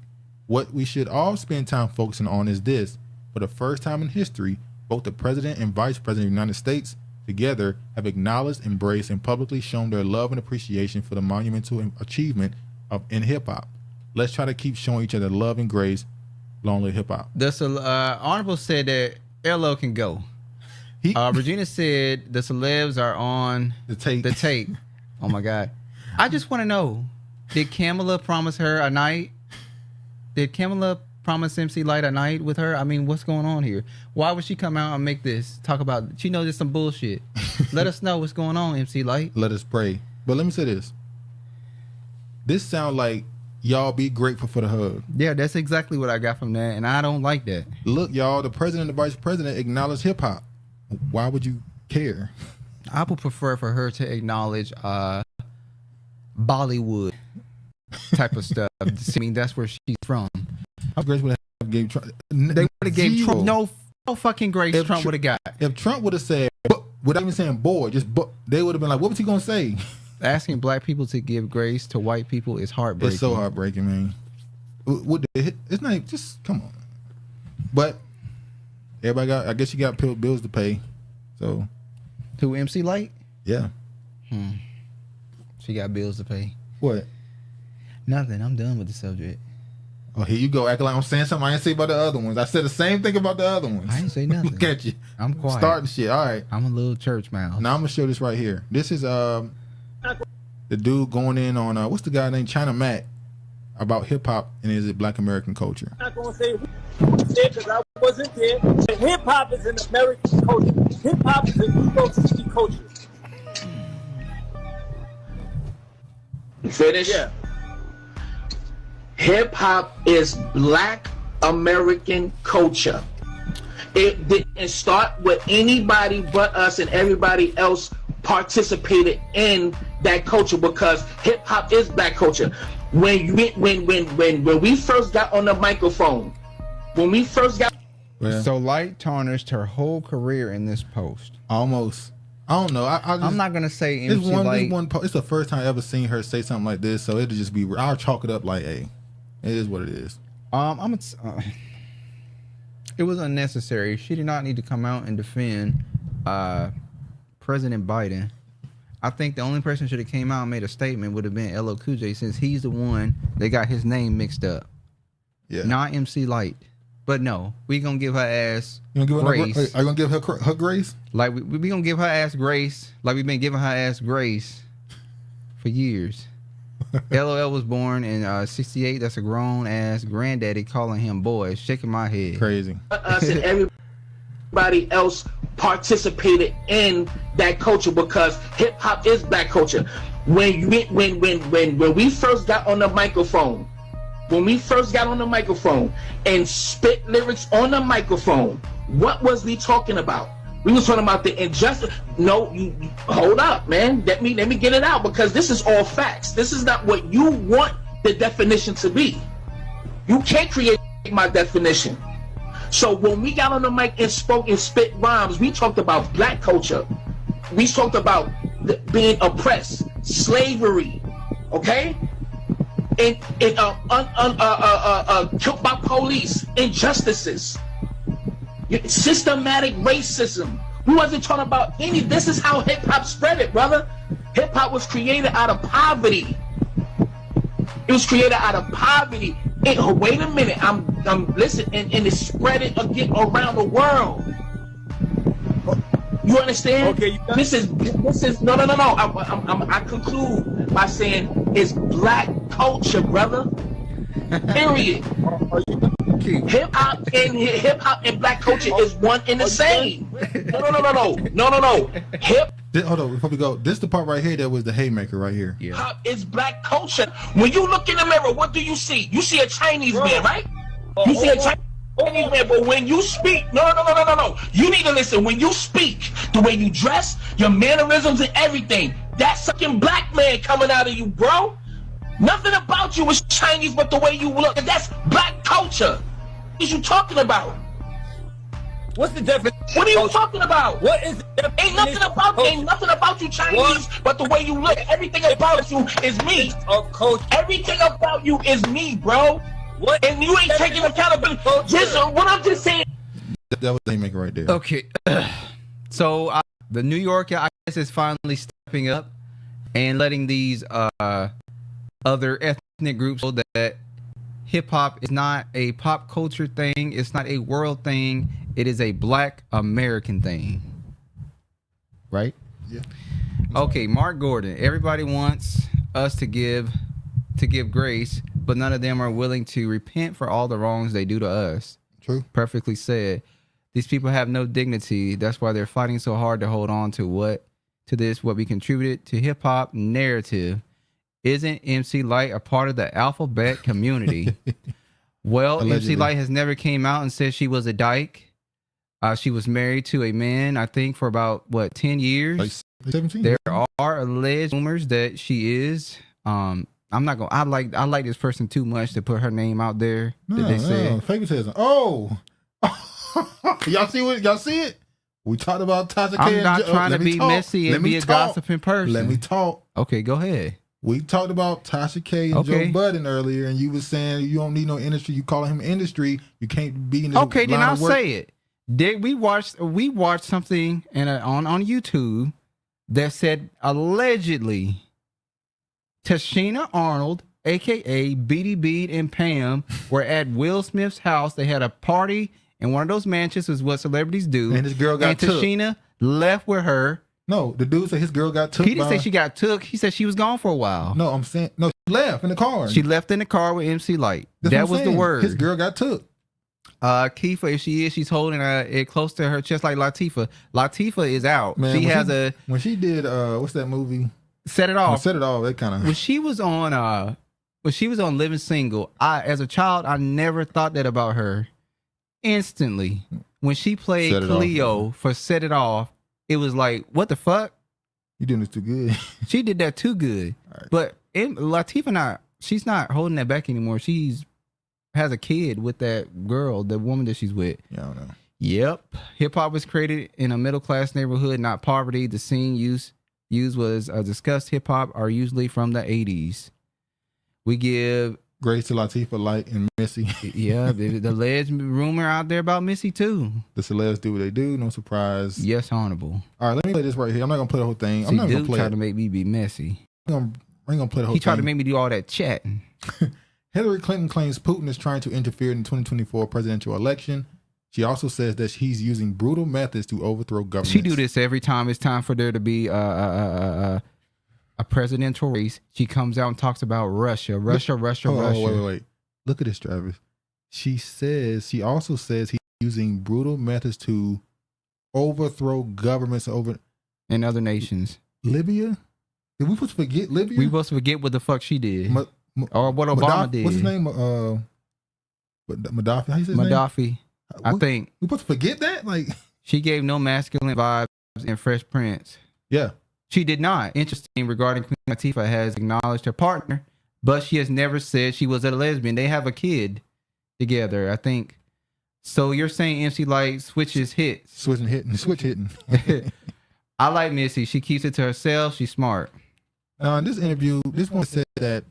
What we should all spend time focusing on is this. For the first time in history, both the President and Vice President of the United States together have acknowledged, embraced, and publicly shown their love and appreciation for the monumental achievement in hip-hop. Let's try to keep showing each other love and grace. Long live hip hop. The Honorable said that LL can go. Regina said the celebs are on the tape. Oh my God. I just want to know, did Kamala promise her a night? Did Kamala promise MC Light a night with her? I mean, what's going on here? Why would she come out and make this talk about? She knows it's some bullshit. Let us know what's going on, MC Light. Let us pray. But let me say this. This sounds like y'all be grateful for the hug. Yeah, that's exactly what I got from that, and I don't like that. Look, y'all, the president and the vice president acknowledge hip hop. Why would you care? I would prefer for her to acknowledge Bollywood type of stuff. I mean, that's where she's from. How grace would have gave Trump? They would have gave Trump no fucking grace. If Trump would have got. If Trump would have said, without even saying boy, they would have been like, what was he gonna say? Asking black people to give grace to white people is heartbreaking. It's so heartbreaking, man. It's not just come on. But everybody I guess you got bills to pay. So, who MC Light? Yeah. She got bills to pay. What? Nothing. I'm done with the subject. Oh, here you go, acting like I'm saying something I didn't say about the other ones. I said the same thing about the other ones. I didn't say nothing. Look at you. I'm quiet. Starting shit. All right. I'm a little church mouse. Now I'm gonna show this right here. This is the dude going in on what's the guy named China Matt about hip hop and is it Black American culture. I'm not gonna say who said because I wasn't there. Hip hop is an American culture. Hip hop is a New York City culture. Finish. Yeah. Hip hop is Black American culture. It didn't start with anybody but us, and everybody else participated in that culture because hip hop is Black culture. When we first got on the microphone, So Light tarnished her whole career in this post. Almost. I don't know. I'm not gonna say MC Light. It's the first time I ever seen her say something like this, so it'll just be. I'll chalk it up like, hey, it is what it is. It was unnecessary. She did not need to come out and defend President Biden. I think the only person should have came out and made a statement would have been LL Cool J, since he's the one that got his name mixed up. Yeah. Not MC Light. But no, we gonna give her ass grace. Are you gonna give her grace? Like we gonna give her ass grace, like we've been giving her ass grace for years. LOL was born in 68. That's a grown ass granddaddy calling him boy. Shaking my head. Crazy. Us and everybody else participated in that culture because hip hop is Black culture. When we first got on the microphone. When we first got on the microphone and spit lyrics on the microphone, what was we talking about? We was talking about the injustice. No, you hold up, man. Let me get it out because this is all facts. This is not what you want the definition to be. You can't create my definition. So when we got on the mic and spoke and spit rhymes, we talked about Black culture. We talked about being oppressed, slavery, okay? And killed by police, injustices, systematic racism. We wasn't talking about any. This is how hip hop spread it, brother. Hip hop was created out of poverty. It was created out of poverty. Wait a minute, I'm listening, and it spread it again around the world. You understand? Okay, this is no. I conclude by saying it's black culture, brother. Period. Hip hop and black culture is one and the same. No. Hold on, before we go, this the part right here that was the haymaker right here. Hip hop is black culture. When you look in the mirror, what do you see? You see a Chinese man, right? You see a Chinese man, but when you speak, no. You need to listen. When you speak, the way you dress, your mannerisms and everything, that's fucking black man coming out of you, bro. Nothing about you is Chinese but the way you look. That's black culture. What are you talking about? What's the definition? What are you talking about? What is the definition? Ain't nothing about you Chinese but the way you look. Everything about you is me. Everything about you is me, bro. What? And you ain't taking accountability. What I'm just saying. That was the haymaker right there. Okay. So the New York, I guess, is finally stepping up and letting these other ethnic groups know that hip-hop is not a pop culture thing. It's not a world thing. It is a black American thing. Right? Yeah. Okay, Mark Gordon. Everybody wants us to give grace, but none of them are willing to repent for all the wrongs they do to us. True. Perfectly said. These people have no dignity. That's why they're fighting so hard to hold on to what we contributed to hip-hop narrative. Isn't MC Lyte a part of the alphabet community? Well, Allegedly. MC Lyte has never came out and said she was a dyke. She was married to a man, I think, for about 10 years. Like 17. There are alleged rumors that she is. I'm not gonna. I like this person too much to put her name out there. Favoritism. Oh, y'all see it? We talked about TASHA. I'm not trying to be messy and be a gossiping person. Let me talk. Okay, go ahead. We talked about TASHA K and Joe Budden earlier, and you was saying you don't need no industry. You calling him industry. You can't be in the okay, then line I'll of work. say it. We watched something on YouTube that said allegedly Tashina Arnold, aka Beady Bead, and Pam were at Will Smith's house. They had a party in one of those mansions, is what celebrities do. And this girl got took. Tashina left with her. No, the dude said his girl got took. He didn't say she got took. He said she was gone for a while. No, I'm saying no. She left in the car. She left in the car with MC Lyte. That was the word. His girl got took. Kiefer, if she is, she's holding it close to her chest like Latifah. Latifah is out. Man, when she did what's that movie? Set It Off. Set It Off. That kind of when she was on Living Single. As a child, I never thought that about her. Instantly, when she played Cleo for Set It Off, it was like, what the fuck? You doing this too good. She did that too good. Right. But Latifah she's not holding that back anymore. She's has a kid with that girl, the woman that she's with. Yeah, I don't know. Yep. Hip hop was created in a middle class neighborhood, not poverty. The scene used was discussed. Hip hop are usually from the 80s. We give grace to Latifah, Lyte, and Missy. Yeah, the alleged rumor out there about Missy too. The celebs do what they do. No surprise. Yes, honorable. All right, let me play this right here. I'm not gonna play the whole thing. See, I'm not gonna play. Try to make me be messy. I ain't gonna play the whole thing. He tried to make me do all that chatting. Hillary Clinton claims Putin is trying to interfere in the 2024 presidential election. She also says that he's using brutal methods to overthrow government. She do this every time it's time for there to be a presidential race. She comes out and talks about Russia. Wait. Look at this, Travis. She also says he's using brutal methods to overthrow governments in other nations. Libya? Did we supposed to forget Libya? We supposed to forget what the fuck she did. Or what Obama did. What's his name? Gaddafi. How you say his Gaddafi. name? I think. We supposed to forget that? Like, she gave no masculine vibes in Fresh Prince. Yeah. She did not. Interesting regarding Queen Latifah has acknowledged her partner, but she has never said she was a lesbian. They have a kid together, I think. So you're saying MC Lyte switches hits. Switch hitting. I like Missy. She keeps it to herself. She's smart. In this interview, this one said that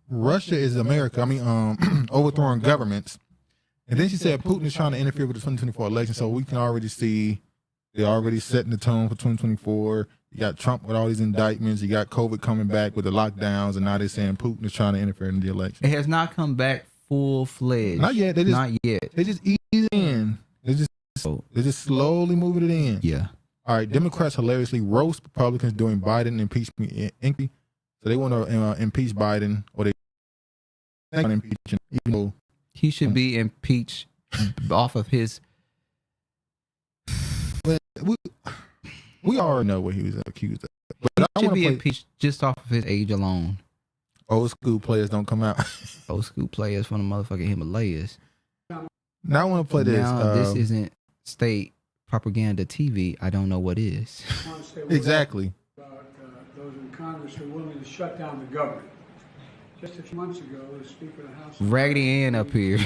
Russia is America. Overthrowing governments. And then she said Putin is trying to interfere with the 2024 election. So we can already see they're already setting the tone for 2024. You got Trump with all these indictments. You got COVID coming back with the lockdowns. And now they're saying Putin is trying to interfere in the election. It has not come back full-fledged. Not yet. Not yet. They just ease in. They're just slowly moving it in. Yeah. All right, Democrats hilariously roast Republicans during Biden impeachment inquiry. So they want to impeach Biden, or they want to impeach him, even though he should be impeached off of his. Well, we already know what he was accused of. But He should be impeached just off of his age alone. Old school players don't come out. Old school players from the motherfucking Himalayas. Now I want to play this. Now this isn't state propaganda TV. I don't know what is. Exactly. About those in Congress who are willing to shut down the government. Just a few months ago, the Speaker of the House... Raggedy Ann up here.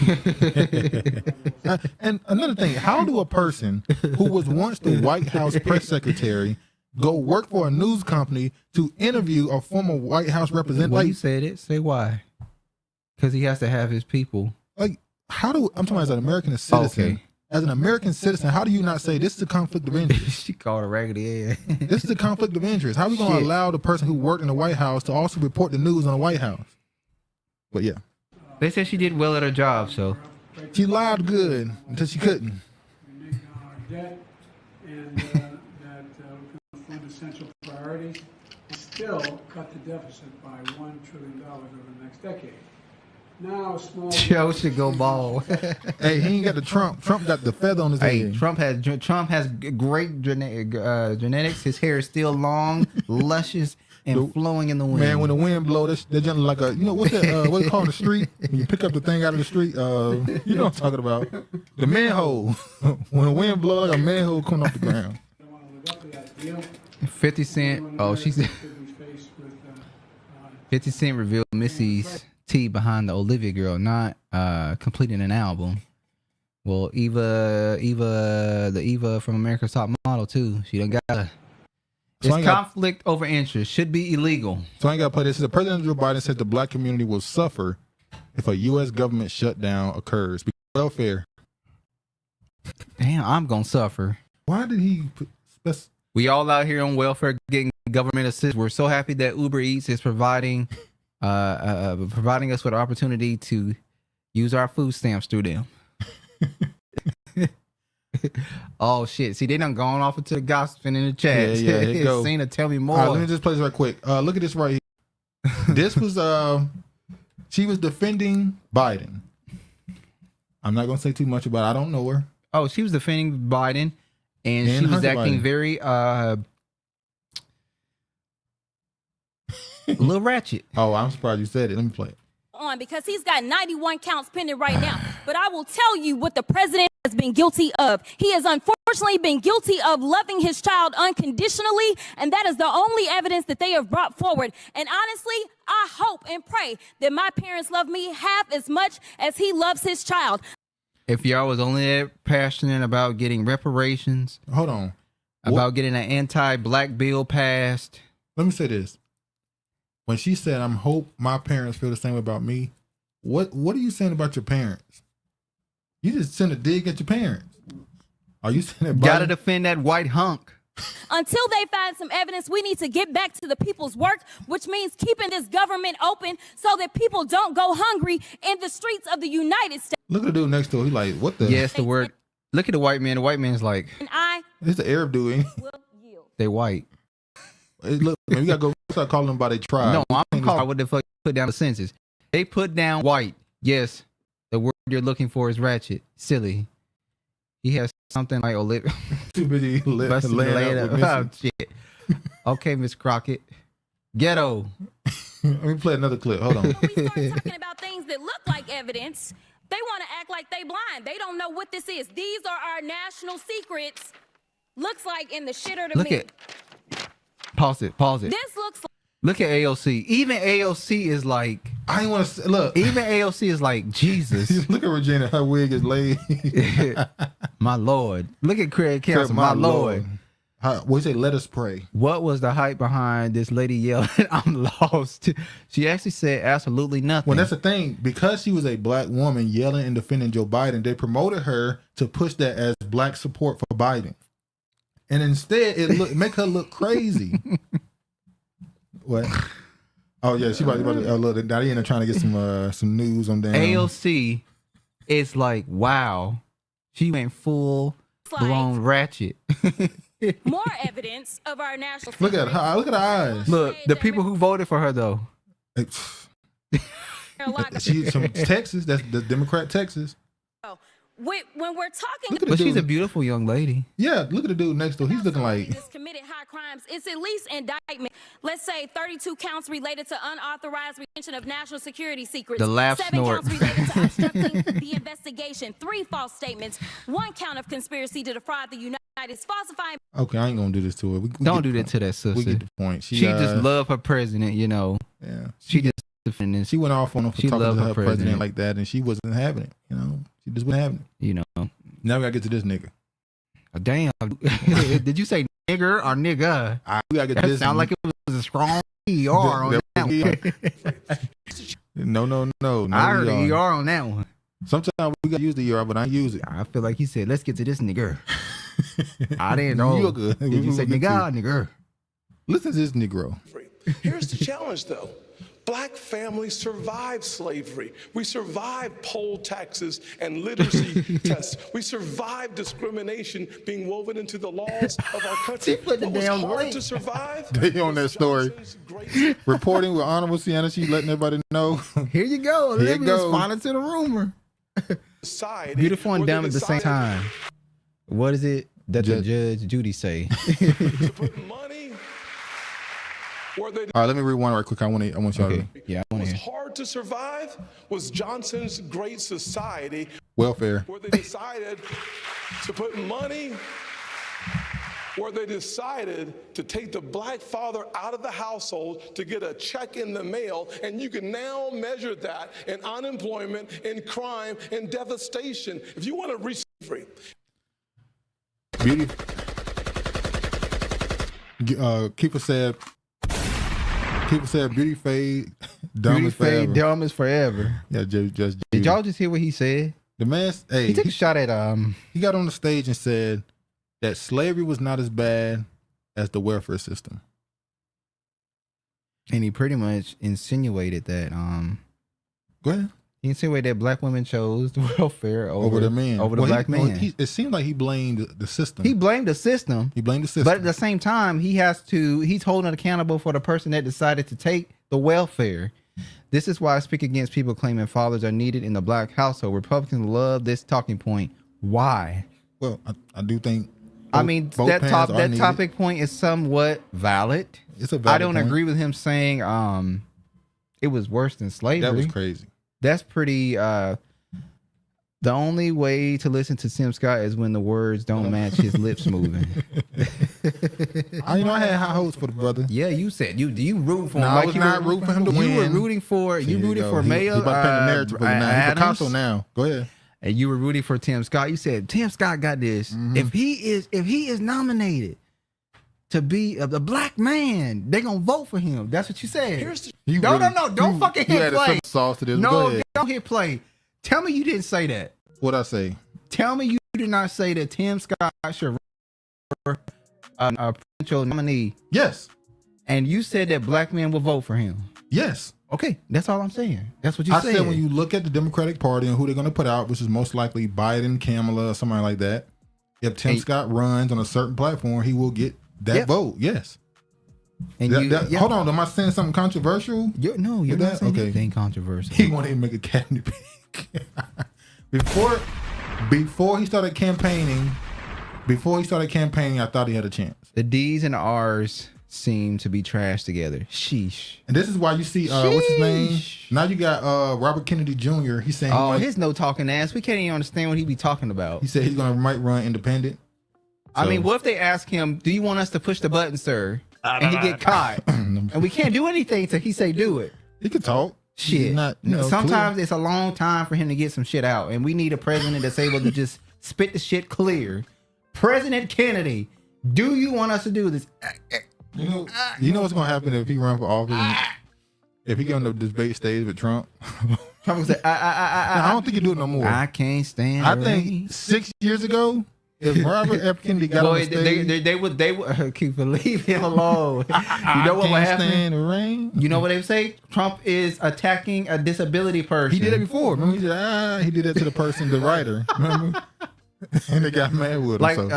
And another thing, how do a person who was once the White House press secretary go work for a news company to interview a former White House representative? Well, you said it. Say why. Because he has to have his people. Like, how do... I'm talking about as an American citizen. Okay. As an American citizen, how do you not say this is a conflict of interest? She called a Raggedy Ann. This is a conflict of interest. How are we going to allow the person who worked in the White House to also report the news on the White House? But yeah. They said she did well at her job, so. She lied good until she couldn't. Our debt and that we can fund essential priorities and still cut the deficit by $1 trillion over the next decade. Now, small. Joe should go bald. Hey, he ain't got the Trump. Trump got the feather on his head. Trump has great genetics. His hair is still long, luscious, and flowing in the wind. Man, when the wind blows, they're just like a, you know, what's that? What they call the street? When you pick up the thing out of the street, you know what I'm talking about. The manhole. When the wind blows, like a manhole coming off the ground. 50 Cent. Oh, she said. 50 Cent revealed Missy's T behind the Olivia girl, not completing an album. Well, the Eva from America's Top Model too. She done got a. It's conflict over interest. Should be illegal. So I ain't got to play this. The President Joe Biden said the black community will suffer if a U.S. government shutdown occurs. Welfare. Damn, I'm gonna suffer. Why did he? We all out here on welfare getting government assistance. We're so happy that Uber Eats is providing us with an opportunity to use our food stamps through them. Oh shit! See, they done gone off into the gossip in the chat. Yeah, here go. Cena, tell me more. All right, let me just play this right quick. Look at this right here. This was she was defending Biden. I'm not gonna say too much about it. I don't know her. Oh, she was defending Biden, and she was acting Biden. very a little ratchet. Oh, I'm surprised you said it. Let me play it. On because he's got 91 counts pending right now. But I will tell you what the president has been guilty of. He has unfortunately been guilty of loving his child unconditionally, and that is the only evidence that they have brought forward. And honestly, I hope and pray that my parents love me half as much as he loves his child. If y'all was only that passionate about getting reparations, hold on, about getting an anti-black bill passed. Let me say this. When she said, "I hope my parents feel the same way about me," what are you saying about your parents? You just send a dig at your parents. Are you saying that? Gotta defend that white hunk. Until they find some evidence, we need to get back to the people's work, which means keeping this government open so that people don't go hungry in the streets of the United States. Look at the dude next to her. He like, what the? Yes, the word. Look at the white man. The white man's like. And I. It's the Arab dude. They white. Hey, look, man, we gotta go start calling them by their tribe. No, I'm calling what the fuck put down the census. They put down white. Yes, the word you're looking for is ratchet. Silly. He has something like Olivia. Too busy laying up with Missy. Oh, shit. Okay, Miss Crockett. Ghetto. Let me play another clip. Hold on. When we start talking about things that look like evidence, they want to act like they blind. They don't know what this is. These are our national secrets. Looks like in the shitter to Look me. at. Pause it. Pause it. This looks like. Look at AOC. Even AOC is like. I ain't want to look. Even AOC is like Jesus. Look at Regina. Her wig is laid. My Lord. Look at Craig Council. My Lord. What you say? Let us pray. What was the hype behind this lady yelling, "I'm lost"? She actually said absolutely nothing. Well, that's the thing. Because she was a black woman yelling and defending Joe Biden, they promoted her to push that as black support for Biden. And instead, it make her look crazy. What? Oh yeah, she about to look. Diana trying to get some news on damn. AOC is like, wow, she went full blown ratchet. More evidence of our national Look at her. Look at her eyes. Look, the people who voted for her though. She's from Texas. That's the Democrat Texas. When we're talking, But she's a beautiful young lady. Yeah, look at the dude next door. He's looking like committed high crimes, it's at least indictment. Let's say 32 counts related to unauthorized retention of national security secrets. The laugh 7 snort. counts related to obstructing the investigation. 3 false statements. 1 count of conspiracy to defraud the United States, falsifying. Okay, I ain't gonna do this to her. Don't do that to that sister. We get the point. She just love her president, you know. Yeah. She just defending. She went off on him for talking to her president like that, and she wasn't having it. You know, she just wasn't having it. You know. Now we gotta get to this nigga. Damn. Did you say nigger or nigga? We gotta get that this. Sound like it was a strong ER on that one. No. I heard the ER on that one. Sometimes we gotta use the ER, but I use it. I feel like he said, "Let's get to this nigger." I didn't know. You're good. Did you say nigga? Nigger. Listen to this Negro. Here's the challenge, though. Black families survived slavery. We survived poll taxes and literacy tests. We survived discrimination being woven into the laws of our country. What was hard to survive? They on that story. Reporting with Honorable Sienna. She letting everybody know. Here you go. Here Let you me go. respond to the rumor. Beautiful and dumb at the same time. What is it that the Judge Judy say? All right, let me read one right quick. I want y'all to. Yeah, I want to hear. Hard to survive was Johnson's Great Society. Welfare. Where they decided to put money, where they decided to take the black father out of the household to get a check in the mail, and you can now measure that in unemployment, in crime, in devastation. If you want to reach free. Beauty. Keeper said beauty fade, dumb is forever. Beauty fade, dumb is forever. Yeah, just Did y'all just hear what he said? The man, hey, he took a shot at He got on the stage and said that slavery was not as bad as the welfare system, and he pretty much insinuated that Go ahead. He insinuated that black women chose the welfare over the men, over the black man. It seemed like he blamed the system. He blamed the system. But at the same time, he's holding accountable for the person that decided to take the welfare. This is why I speak against people claiming fathers are needed in the black household. Republicans love this talking point. Why? Well, I do think. That topic point is somewhat valid. It's a valid I don't point. agree with him saying it was worse than slavery. That was crazy. That's pretty. The only way to listen to Tim Scott is when the words don't match his lips moving. I had high hopes for the brother. Yeah, you said you root for him. I was not rooting for him to win. You were rooting for Mayor. He about to paint the narrative for now. He's Adams. Picasso now. Go ahead. And you were rooting for Tim Scott. You said Tim Scott got this. Mm-hmm. If he is nominated to be a black man, they gonna vote for him. That's what you said. Don't fucking hit play. Sauce to this. Go No, ahead. don't hit play. Tell me you didn't say that. What'd I say? Tell me you did not say that Tim Scott should run a presidential nominee. Yes. And you said that black men will vote for him. Yes. Okay, that's all I'm saying. That's what you said. I said when you look at the Democratic Party and who they're going to put out, which is most likely Biden, Kamala, or somebody like that, if Tim Scott runs on a certain platform, he will get that vote. Yes. And hold on, am I saying something controversial? You're not saying anything controversial. He wanted to make a cabinet pick. Before he started campaigning, I thought he had a chance. The D's and the R's seem to be trashed together. Sheesh. And this is why you see what's his name? Now you got Robert Kennedy Jr. He's saying his no talking ass. We can't even understand what he be talking about. He said he's might run independent. I mean, what if they ask him, do you want us to push the button, sir? And he get caught. And we can't do anything till he say do it. He could talk. Shit. Sometimes it's a long time for him to get some shit out. And we need a president that's able to just spit the shit clear. President Kennedy, do you want us to do this? You know what's going to happen if he run for office? If he get on the debate stage with Trump? Trump will say, I don't think he do it no more. I can't stand I think 6 years ago, if Robert F. Kennedy got on the stage, they would leave him alone. You know what would happen? You know what they would say? Trump is attacking a disability person. He did it before. Remember, he did that to the person, the writer. Remember? And they got mad with him.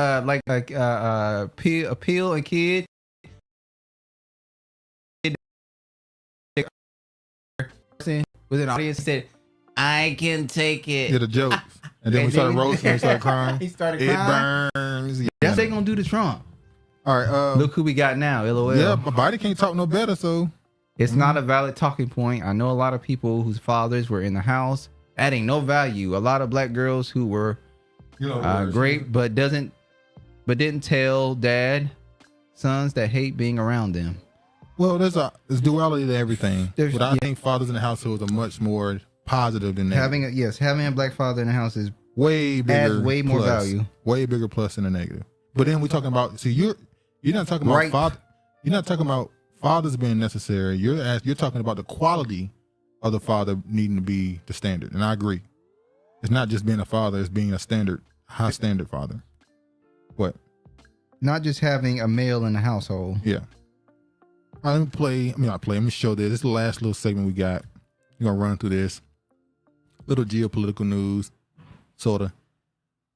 Appeal and Kid. Was in the audience said, "I can take it." Did a joke, and then we started roasting. He started crying. He started crying. It burns. Yeah. That's they gonna do to Trump. All right. Look who we got now. LOL. Yeah, but Biden can't talk no better. So it's not a valid talking point. I know a lot of people whose fathers were in the house, adding no value. A lot of black girls who were great, but didn't tell sons that hate being around them. Well, there's duality to everything. But I think fathers in the household are much more positive than that. Having a black father in the house is way bigger, adds way more value. Way bigger plus than a negative. But then we're talking about. See, you're not talking about father. You're not talking about fathers being necessary. You're talking about the quality of the father needing to be the standard, and I agree. It's not just being a father; it's being a high standard father. What? Not just having a male in the household. Yeah. All right, let me show this. This is the last little segment we got. We're gonna run through this. Little geopolitical news, sorta.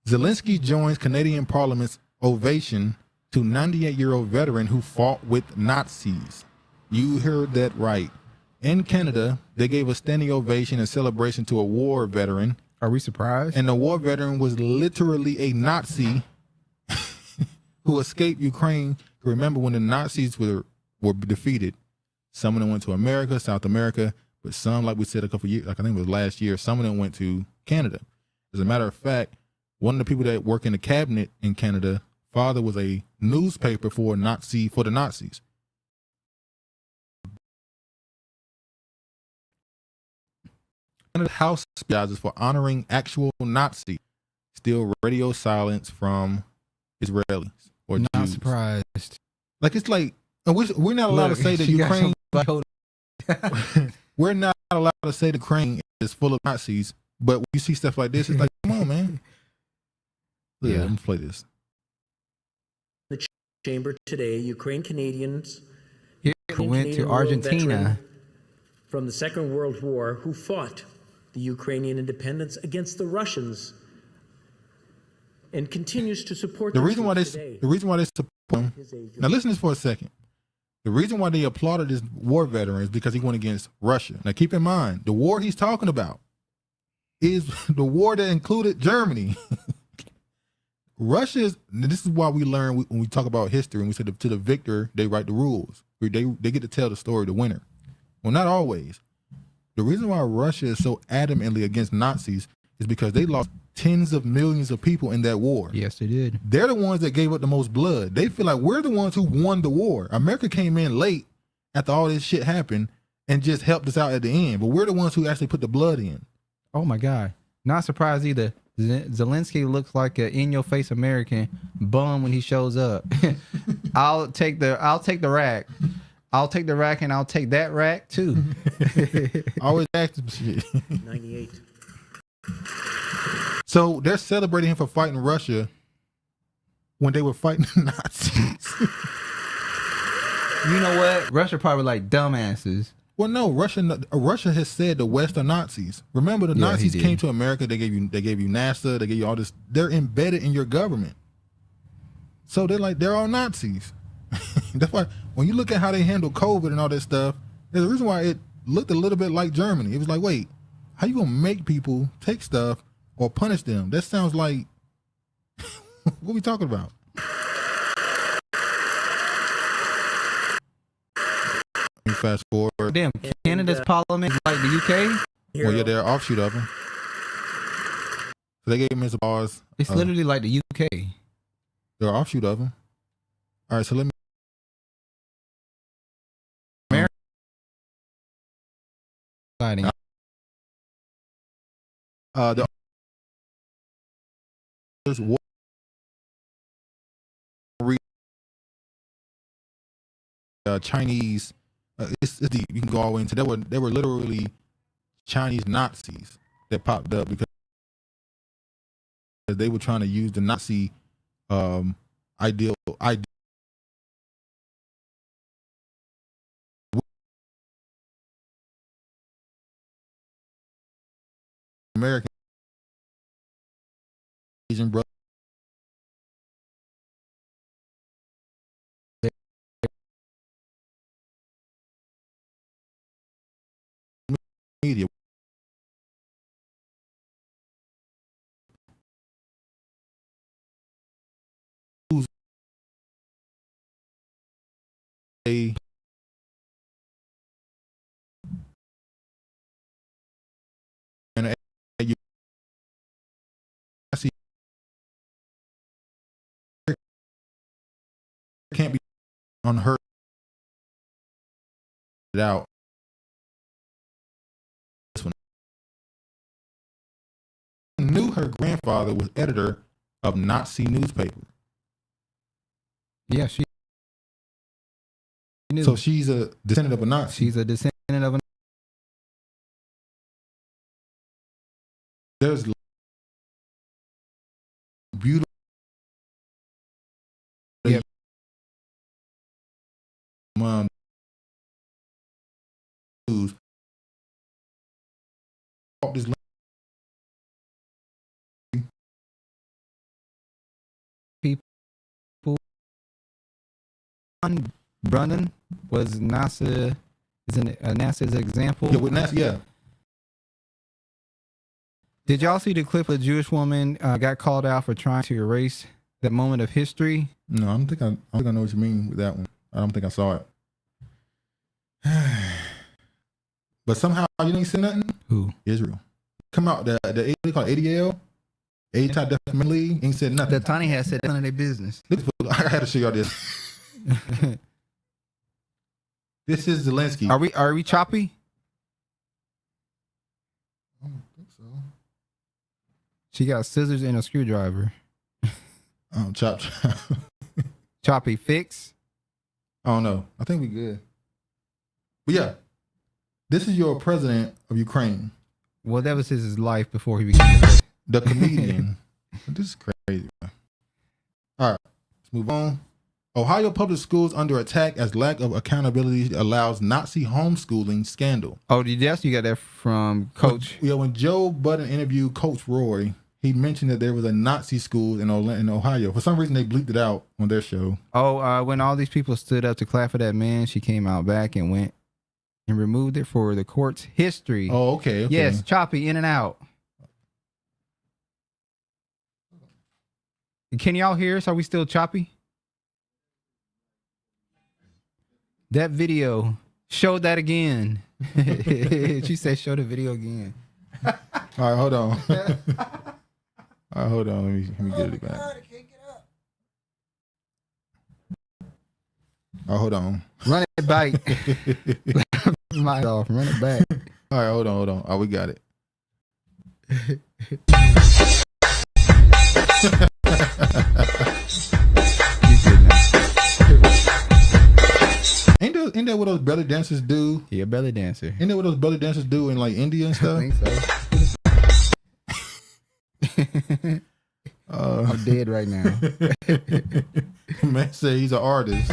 Zelensky joins Canadian Parliament's ovation to 98-year-old veteran who fought with Nazis. You heard that right. In Canada, they gave a standing ovation in celebration to a war veteran. Are we surprised? And the war veteran was literally a Nazi who escaped Ukraine. Remember when the Nazis were defeated? Some of them went to America, South America, but some, like we said a couple years, like I think it was last year, some of them went to Canada. As a matter of fact, one of the people that work in the cabinet in Canada, father was a newspaper for the Nazis. Canada's House apologizes for honoring actual Nazis. Still radio silence from Israelis or Not Jews. surprised. Like it's like we're not allowed to say that Ukraine. We're not allowed to say the Ukraine is full of Nazis, but when you see stuff like this, it's like, come on, man. Yeah, let me play this. The chamber today, Ukraine Canadians went to Argentina from the Second World War who fought the Ukrainian independence against the Russians and continues to support the reason why they support him. Now listen to this for a second. The reason why they applauded this war veteran is because he went against Russia. Now keep in mind, the war he's talking about is the war that included Germany. This is why we learn when we talk about history, and we said to the victor, they write the rules. They get to tell the story, the winner. Well, not always. The reason why Russia is so adamantly against Nazis is because they lost tens of millions of people in that war. Yes, they did. They're the ones that gave up the most blood. They feel like we're the ones who won the war. America came in late after all this shit happened and just helped us out at the end. But we're the ones who actually put the blood in. Oh my God. Not surprised either. Zelensky looks like an in-your-face American bum when he shows up. I'll take the rack. I'll take the rack and I'll take that rack too. Always active shit. 98. So they're celebrating him for fighting Russia when they were fighting Nazis. You know what? Russia probably like dumbasses. Well, no, Russia has said the West are Nazis. Remember, the Nazis came to America. They gave you NASA. They gave you all this. They're embedded in your government. So they're all Nazis. That's why when you look at how they handle COVID and all that stuff, there's a reason why it looked a little bit like Germany. It was like, wait, how you gonna make people take stuff or punish them? That sounds like what we talking about? Fast forward. Damn, Canada's parliament is like the UK. Well, yeah, they're an offshoot of them. So they gave him his applause. It's literally like the UK. They're an offshoot of them. All right, so let me. Chinese. It's deep. You can go all the way into. There were literally Chinese Nazis that popped up because they were trying to use the Nazi ideal. American Asian brother media. A and you see can't be unheard out. This one knew her grandfather was editor of Nazi newspaper. Yeah, she knew. So she's a descendant of a Nazi. She's a descendant of a. There's beautiful. Yep. News. This people. Brunnan was NASA. Is NASA's example. Yeah, with NASA. Yeah. Did y'all see the clip of the Jewish woman got called out for trying to erase that moment of history? No, I don't think I know what you mean with that one. I don't think I saw it. But somehow you ain't said nothing. Who? Israel. Come out the they call it ADL, Anti-Defamation League. Ain't said nothing. The Tiny has said none of their business. I had to show y'all this. This is Zelensky. Are we choppy? I don't think so. She got scissors and a screwdriver. Oh, chop. Choppy fix. I don't know. I think we good. But yeah, this is your president of Ukraine. Well, that was his life before he became the comedian. This is crazy. Man. All right, let's move on. Ohio public schools under attack as lack of accountability allows Nazi homeschooling scandal. Oh, yes, you got that from Coach. When Joe Budden interviewed Coach Roy, he mentioned that there was a Nazi school in Ohio. For some reason, they bleeped it out on their show. Oh, when all these people stood up to clap for that man, she came out back and went and removed it for the court's history. Oh, okay. Yes, choppy, in and out. Can y'all hear us? Are we still choppy? That video, show that again. She said, show the video again. All right, hold on. All right, hold on. Let me get it back. Oh, hold on. Run it back. Mic off. Run it back. All right, hold on. Oh, we got it. Ain't that what those belly dancers do? Yeah, belly dancer. Ain't that what those belly dancers do in like India and stuff? I think so. I'm dead right now. Man say he's an artist.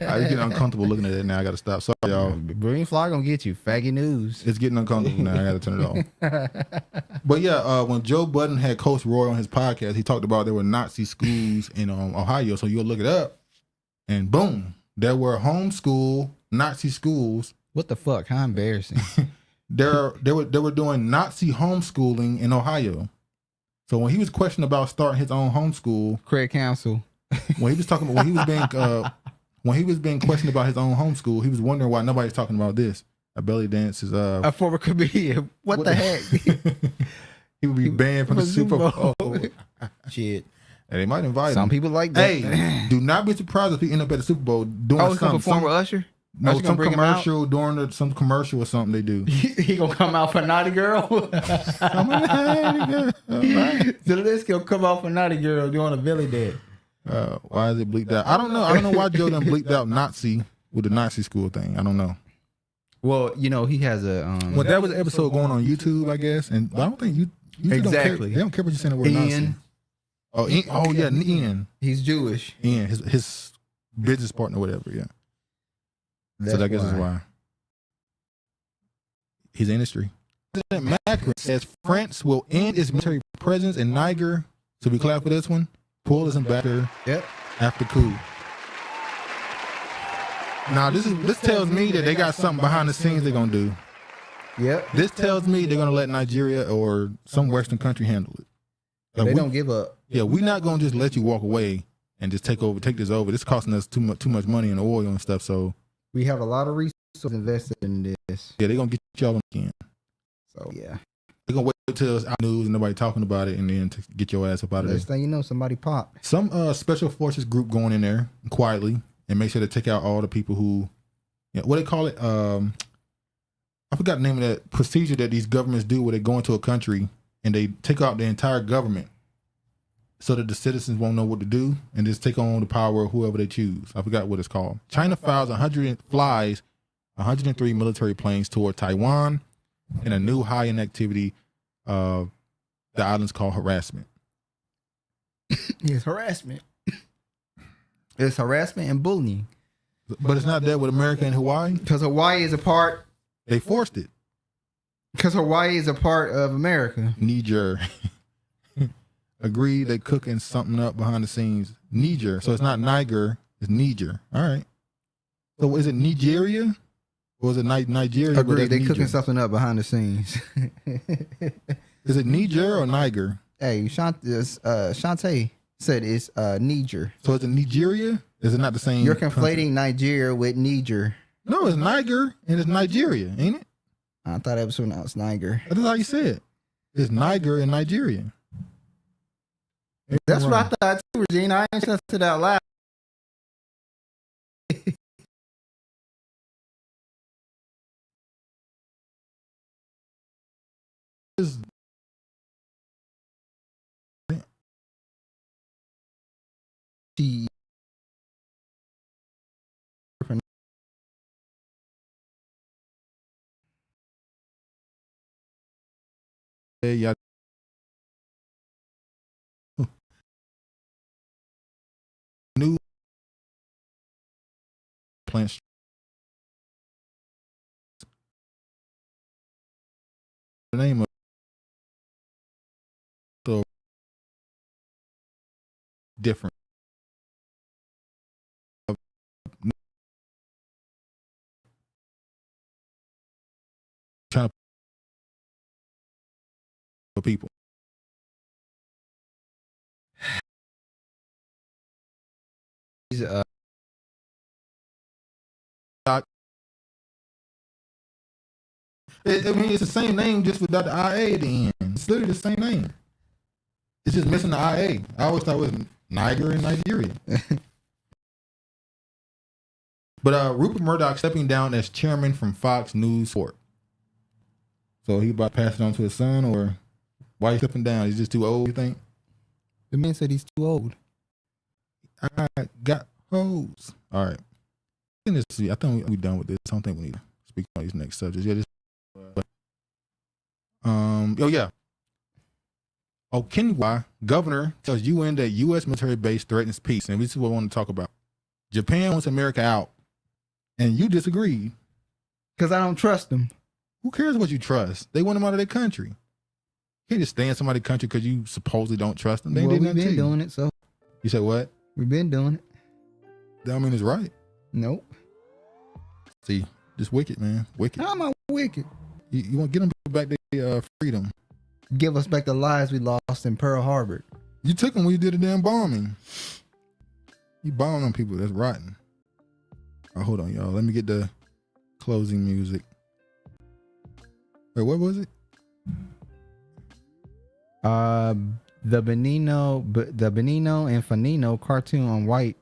I get uncomfortable looking at it now. I gotta stop. Sorry, y'all. Green fly gonna get you. Faggy news. It's getting uncomfortable now. I gotta turn it off. But yeah, when Joe Budden had Coach Roy on his podcast, he talked about there were Nazi schools in Ohio. So you'll look it up, and boom, there were homeschool Nazi schools. What the fuck? How embarrassing. They were doing Nazi homeschooling in Ohio. So when he was questioned about starting his own homeschool, Craig Council. When he was talking about when he was being questioned about his own homeschool, he was wondering why nobody's talking about this. A belly dance is a former comedian. What the heck? He would be banned from the Super Bowl. Shit. And they might invite him. Some people like that. Hey, do not be surprised if he end up at the Super Bowl doing something. Perform with Usher? No, Usher some commercial during some commercial or something they do. He gonna come out for Naughty Girl. Zelensky gonna come out for Naughty Girl doing a belly dance. Why is it bleeped out? I don't know. I don't know why Joe done bleeped out Nazi with the Nazi school thing. I don't know. Well, you know, he has a well, that was an episode going on YouTube, I guess, and I don't think you exactly. They don't care what you're saying the word Nazi. Oh, yeah, Ian. He's Jewish. Ian, his business partner, whatever. Yeah. So I guess that's why. His industry. President Macron says France will end its military presence in Niger. So we clap for this one. Pull isn't back there. Yep. After coup. Now this tells me that they got something behind the scenes they're gonna do. Yep. This tells me they're gonna let Nigeria or some Western country handle it. They don't give up. Yeah, we're not gonna just let you walk away and just take this over. This is costing us too much money in oil and stuff. So we have a lot of resources invested in this. Yeah, they're gonna get y'all on again. So yeah. They're gonna wait till it's out news and nobody talking about it and then to get your ass up out of there. Next thing you know, somebody popped. Some special forces group going in there quietly and make sure to take out all the people who, what they call it? I forgot the name of that procedure that these governments do where they go into a country and they take out the entire government so that the citizens won't know what to do and just take on the power of whoever they choose. I forgot what it's called. China flies 103 military planes toward Taiwan in a new high-end activity the islands call harassment. It's harassment. It's harassment and bullying. But it's not there with America and Hawaii? Because Hawaii is a part. They forced it. Because Hawaii is a part of America. Niger. Agreed, they cooking something up behind the scenes. Niger. So it's not Niger, it's Niger. All right. So is it Nigeria? Or is it Nigeria? Agreed, they cooking something up behind the scenes. Is it Niger or Niger? Hey, Shantae said it's Niger. So is it Nigeria? Is it not the same? You're conflating Nigeria with Niger. No, it's Niger and it's Nigeria, ain't it? I thought it was pronounced Niger. That's how you said. It's Niger and Nigeria. That's what I thought too, Regina. I ain't said it out loud. Yeah. New plants. The name of so different. Trying to for people. I mean, it's the same name just without the IA at the end. It's literally the same name. It's just missing the IA. I always thought it was Niger and Nigeria. But Rupert Murdoch stepping down as chairman from Fox News Sport. So he about to pass it on to his son, or why he stepping down? He's just too old, you think? The man said he's too old. I got hoes. All right. I think we're done with this. I don't think we need to speak on these next subjects. Yeah, Okinawa governor tells UN that U.S. military base threatens peace, and this is what I want to talk about. Japan wants America out, and you disagreed. Because I don't trust them. Who cares what you trust? They want them out of their country. You can't just stay in somebody's country because you supposedly don't trust them. We've been doing it, so. You said what? We've been doing it. That don't mean it's right. Nope. See, just wicked, man. Wicked. How am I wicked? You want to get them back their freedom. Give us back the lives we lost in Pearl Harbor. You took them when you did a damn bombing. You bombed on people. That's rotten. Oh, hold on, y'all. Let me get the closing music. Wait, what was it? The Benino and Fanino cartoon on white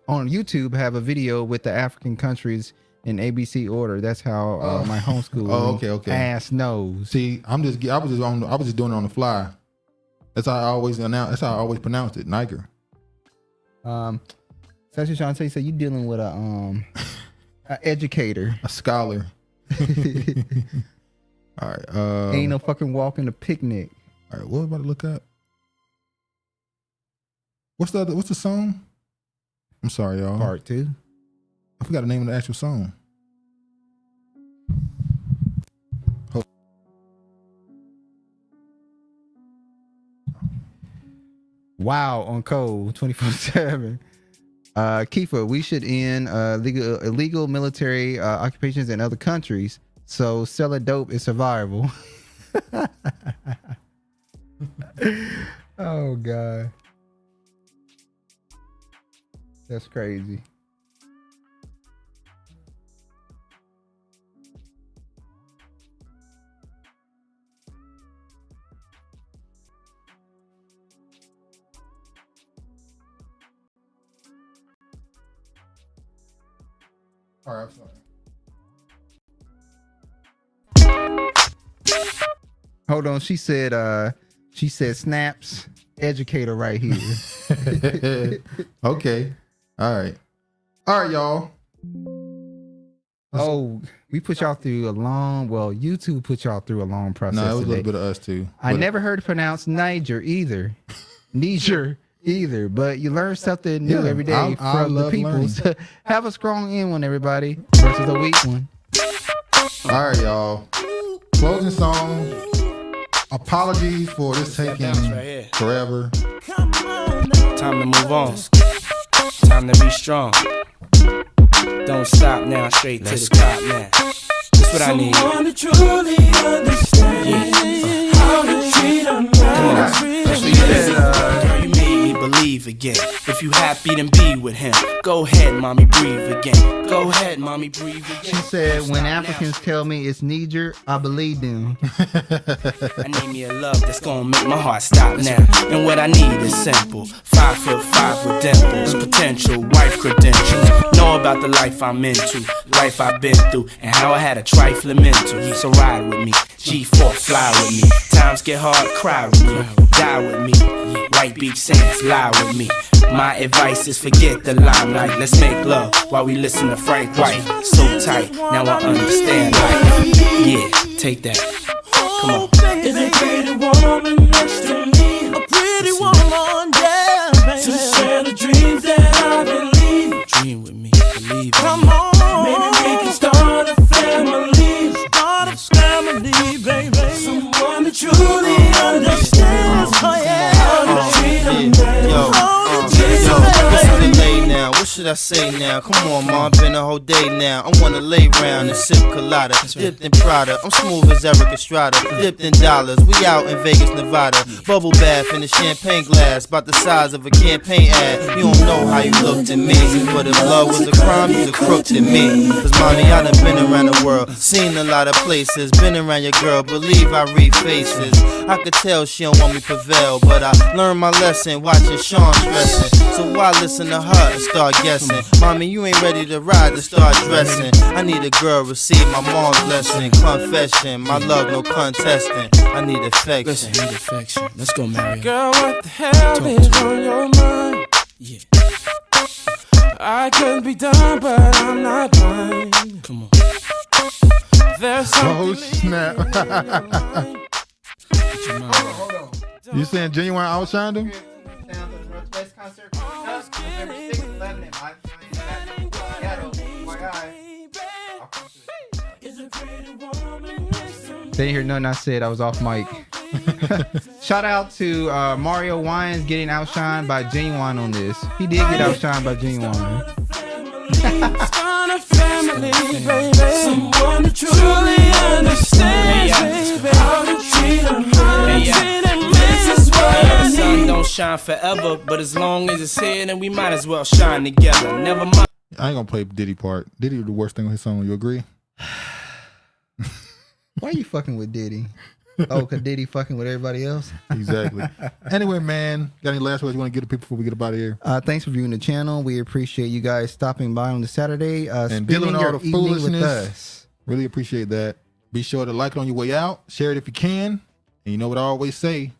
on YouTube have a video with the African countries in ABC order. That's how my homeschool okay. ass knows. See, I was just doing it on the fly. That's how I always pronounced it. Niger. Sashi Shantae said you dealing with a educator, a scholar. All right. Ain't no fucking walking a picnic. All right, what am I about to look up? What's the song? I'm sorry, y'all. Part 2. I forgot the name of the actual song. Wow, on code 24/7. Kiefer, we should end illegal military occupations in other countries. So selling dope is survival. Oh God, that's crazy. All right, I'm sorry. Hold on, she said snaps educator right here. Okay. All right, y'all. Oh, we put y'all through a long, YouTube put y'all through a long process. No, it was today. a little bit of us too. I never heard it pronounced Niger either. Niger either, but you learn something new every day from the people. So have a strong end one, everybody, versus a weak one. All right, y'all. Closing song. Apologies for this taking forever. Time to move on. Time to be strong. Don't stop now, straight to the top now. That's what I need. Someone to truly understand how to treat a man. That's what you said. Girl, you made me believe again. If you happy, then be with him. Go ahead, mommy, breathe again. Go ahead, mommy, breathe again. She said, when Africans tell me it's Niger, I believe them. I need me a love that's gonna make my heart stop now. And what I need is simple. 5'5" with dimples, potential wife credentials. Know about the life I'm into, life I've been through, and how I had a trifling mental. So ride with me, G4, fly with me. Times get hard, cry with me, die with me. White Beach Sands, lie with me. My advice is forget the limelight. Let's make love while we listen to Frank White. So tight, now I understand life. Yeah, take that. Come on. Is a pretty woman next to me? A pretty woman, yeah, baby. To share the dreams that I believe. Dream with me, believe. Come on, maybe we can start a family. Start a family, baby. Someone that truly understands. Oh yeah, how to treat a man. What's the delay now? What should I say now? Come on, ma, been a whole day now. I wanna lay round and sip colada, dipped in Prada. I'm smooth as Eric Estrada, dipped in dollars. We out in Vegas, Nevada. Bubble bath in a champagne glass, about the size of a campaign ad. You don't know how you looked at me, but if love was a crime, you's a crook to me. Cause mommy, I done been around the world, seen a lot of places, been around your girl, believe I read faces. I could tell she don't want me prevail, but I learned my lesson watching Sean stressing. So why listen to her and start guessing? Mommy, you ain't ready to ride to start dressing. I need a girl receive my mom's lesson. Confession, my love no contesting. I need affection. Listen, I need affection. Let's go, Mario. Girl, what the hell is on your mind? Yeah. I could be done, but I'm not blind. Come on. There's something. Oh snap! Hold on. You saying Genuine outshined him? They didn't hear nothing I said. I was off mic. Shout out to Mario Wines getting outshined by Genuine on this. He did get outshined by Genuine. Start a family, baby. Someone to truly understands, baby. How to treat them, how to treat them. This is what I The sun need. don't shine forever, but as long as it's here, then we might as well shine together. Never mind. I ain't gonna play Diddy part. Diddy the worst thing on his song. You agree? Why are you fucking with Diddy? Oh, cause Diddy fucking with everybody else? Exactly. Anyway, man, got any last words you want to give to people before we get up out of here? Thanks for viewing the channel. We appreciate you guys stopping by on the Saturday. And dealing with all the foolishness. With us. Really appreciate that. Be sure to like it on your way out. Share it if you can. And you know what I always say.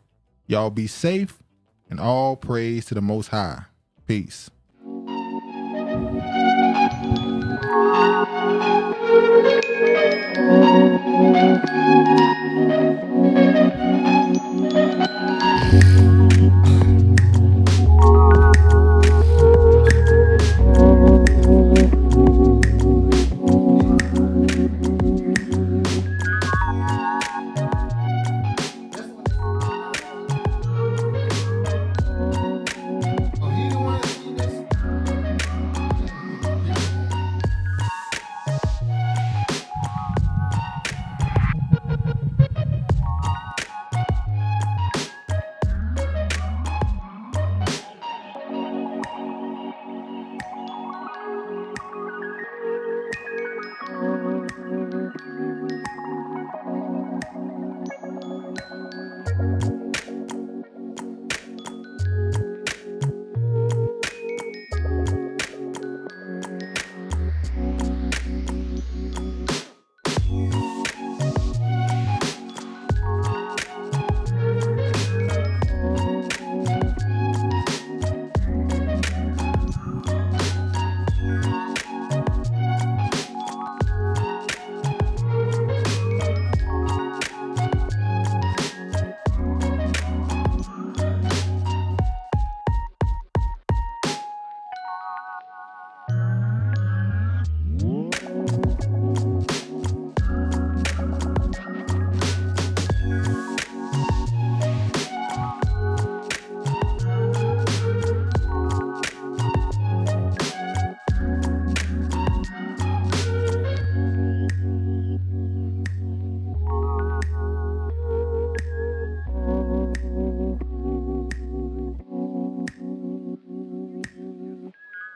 Y'all be safe and all praise to the Most High. Peace.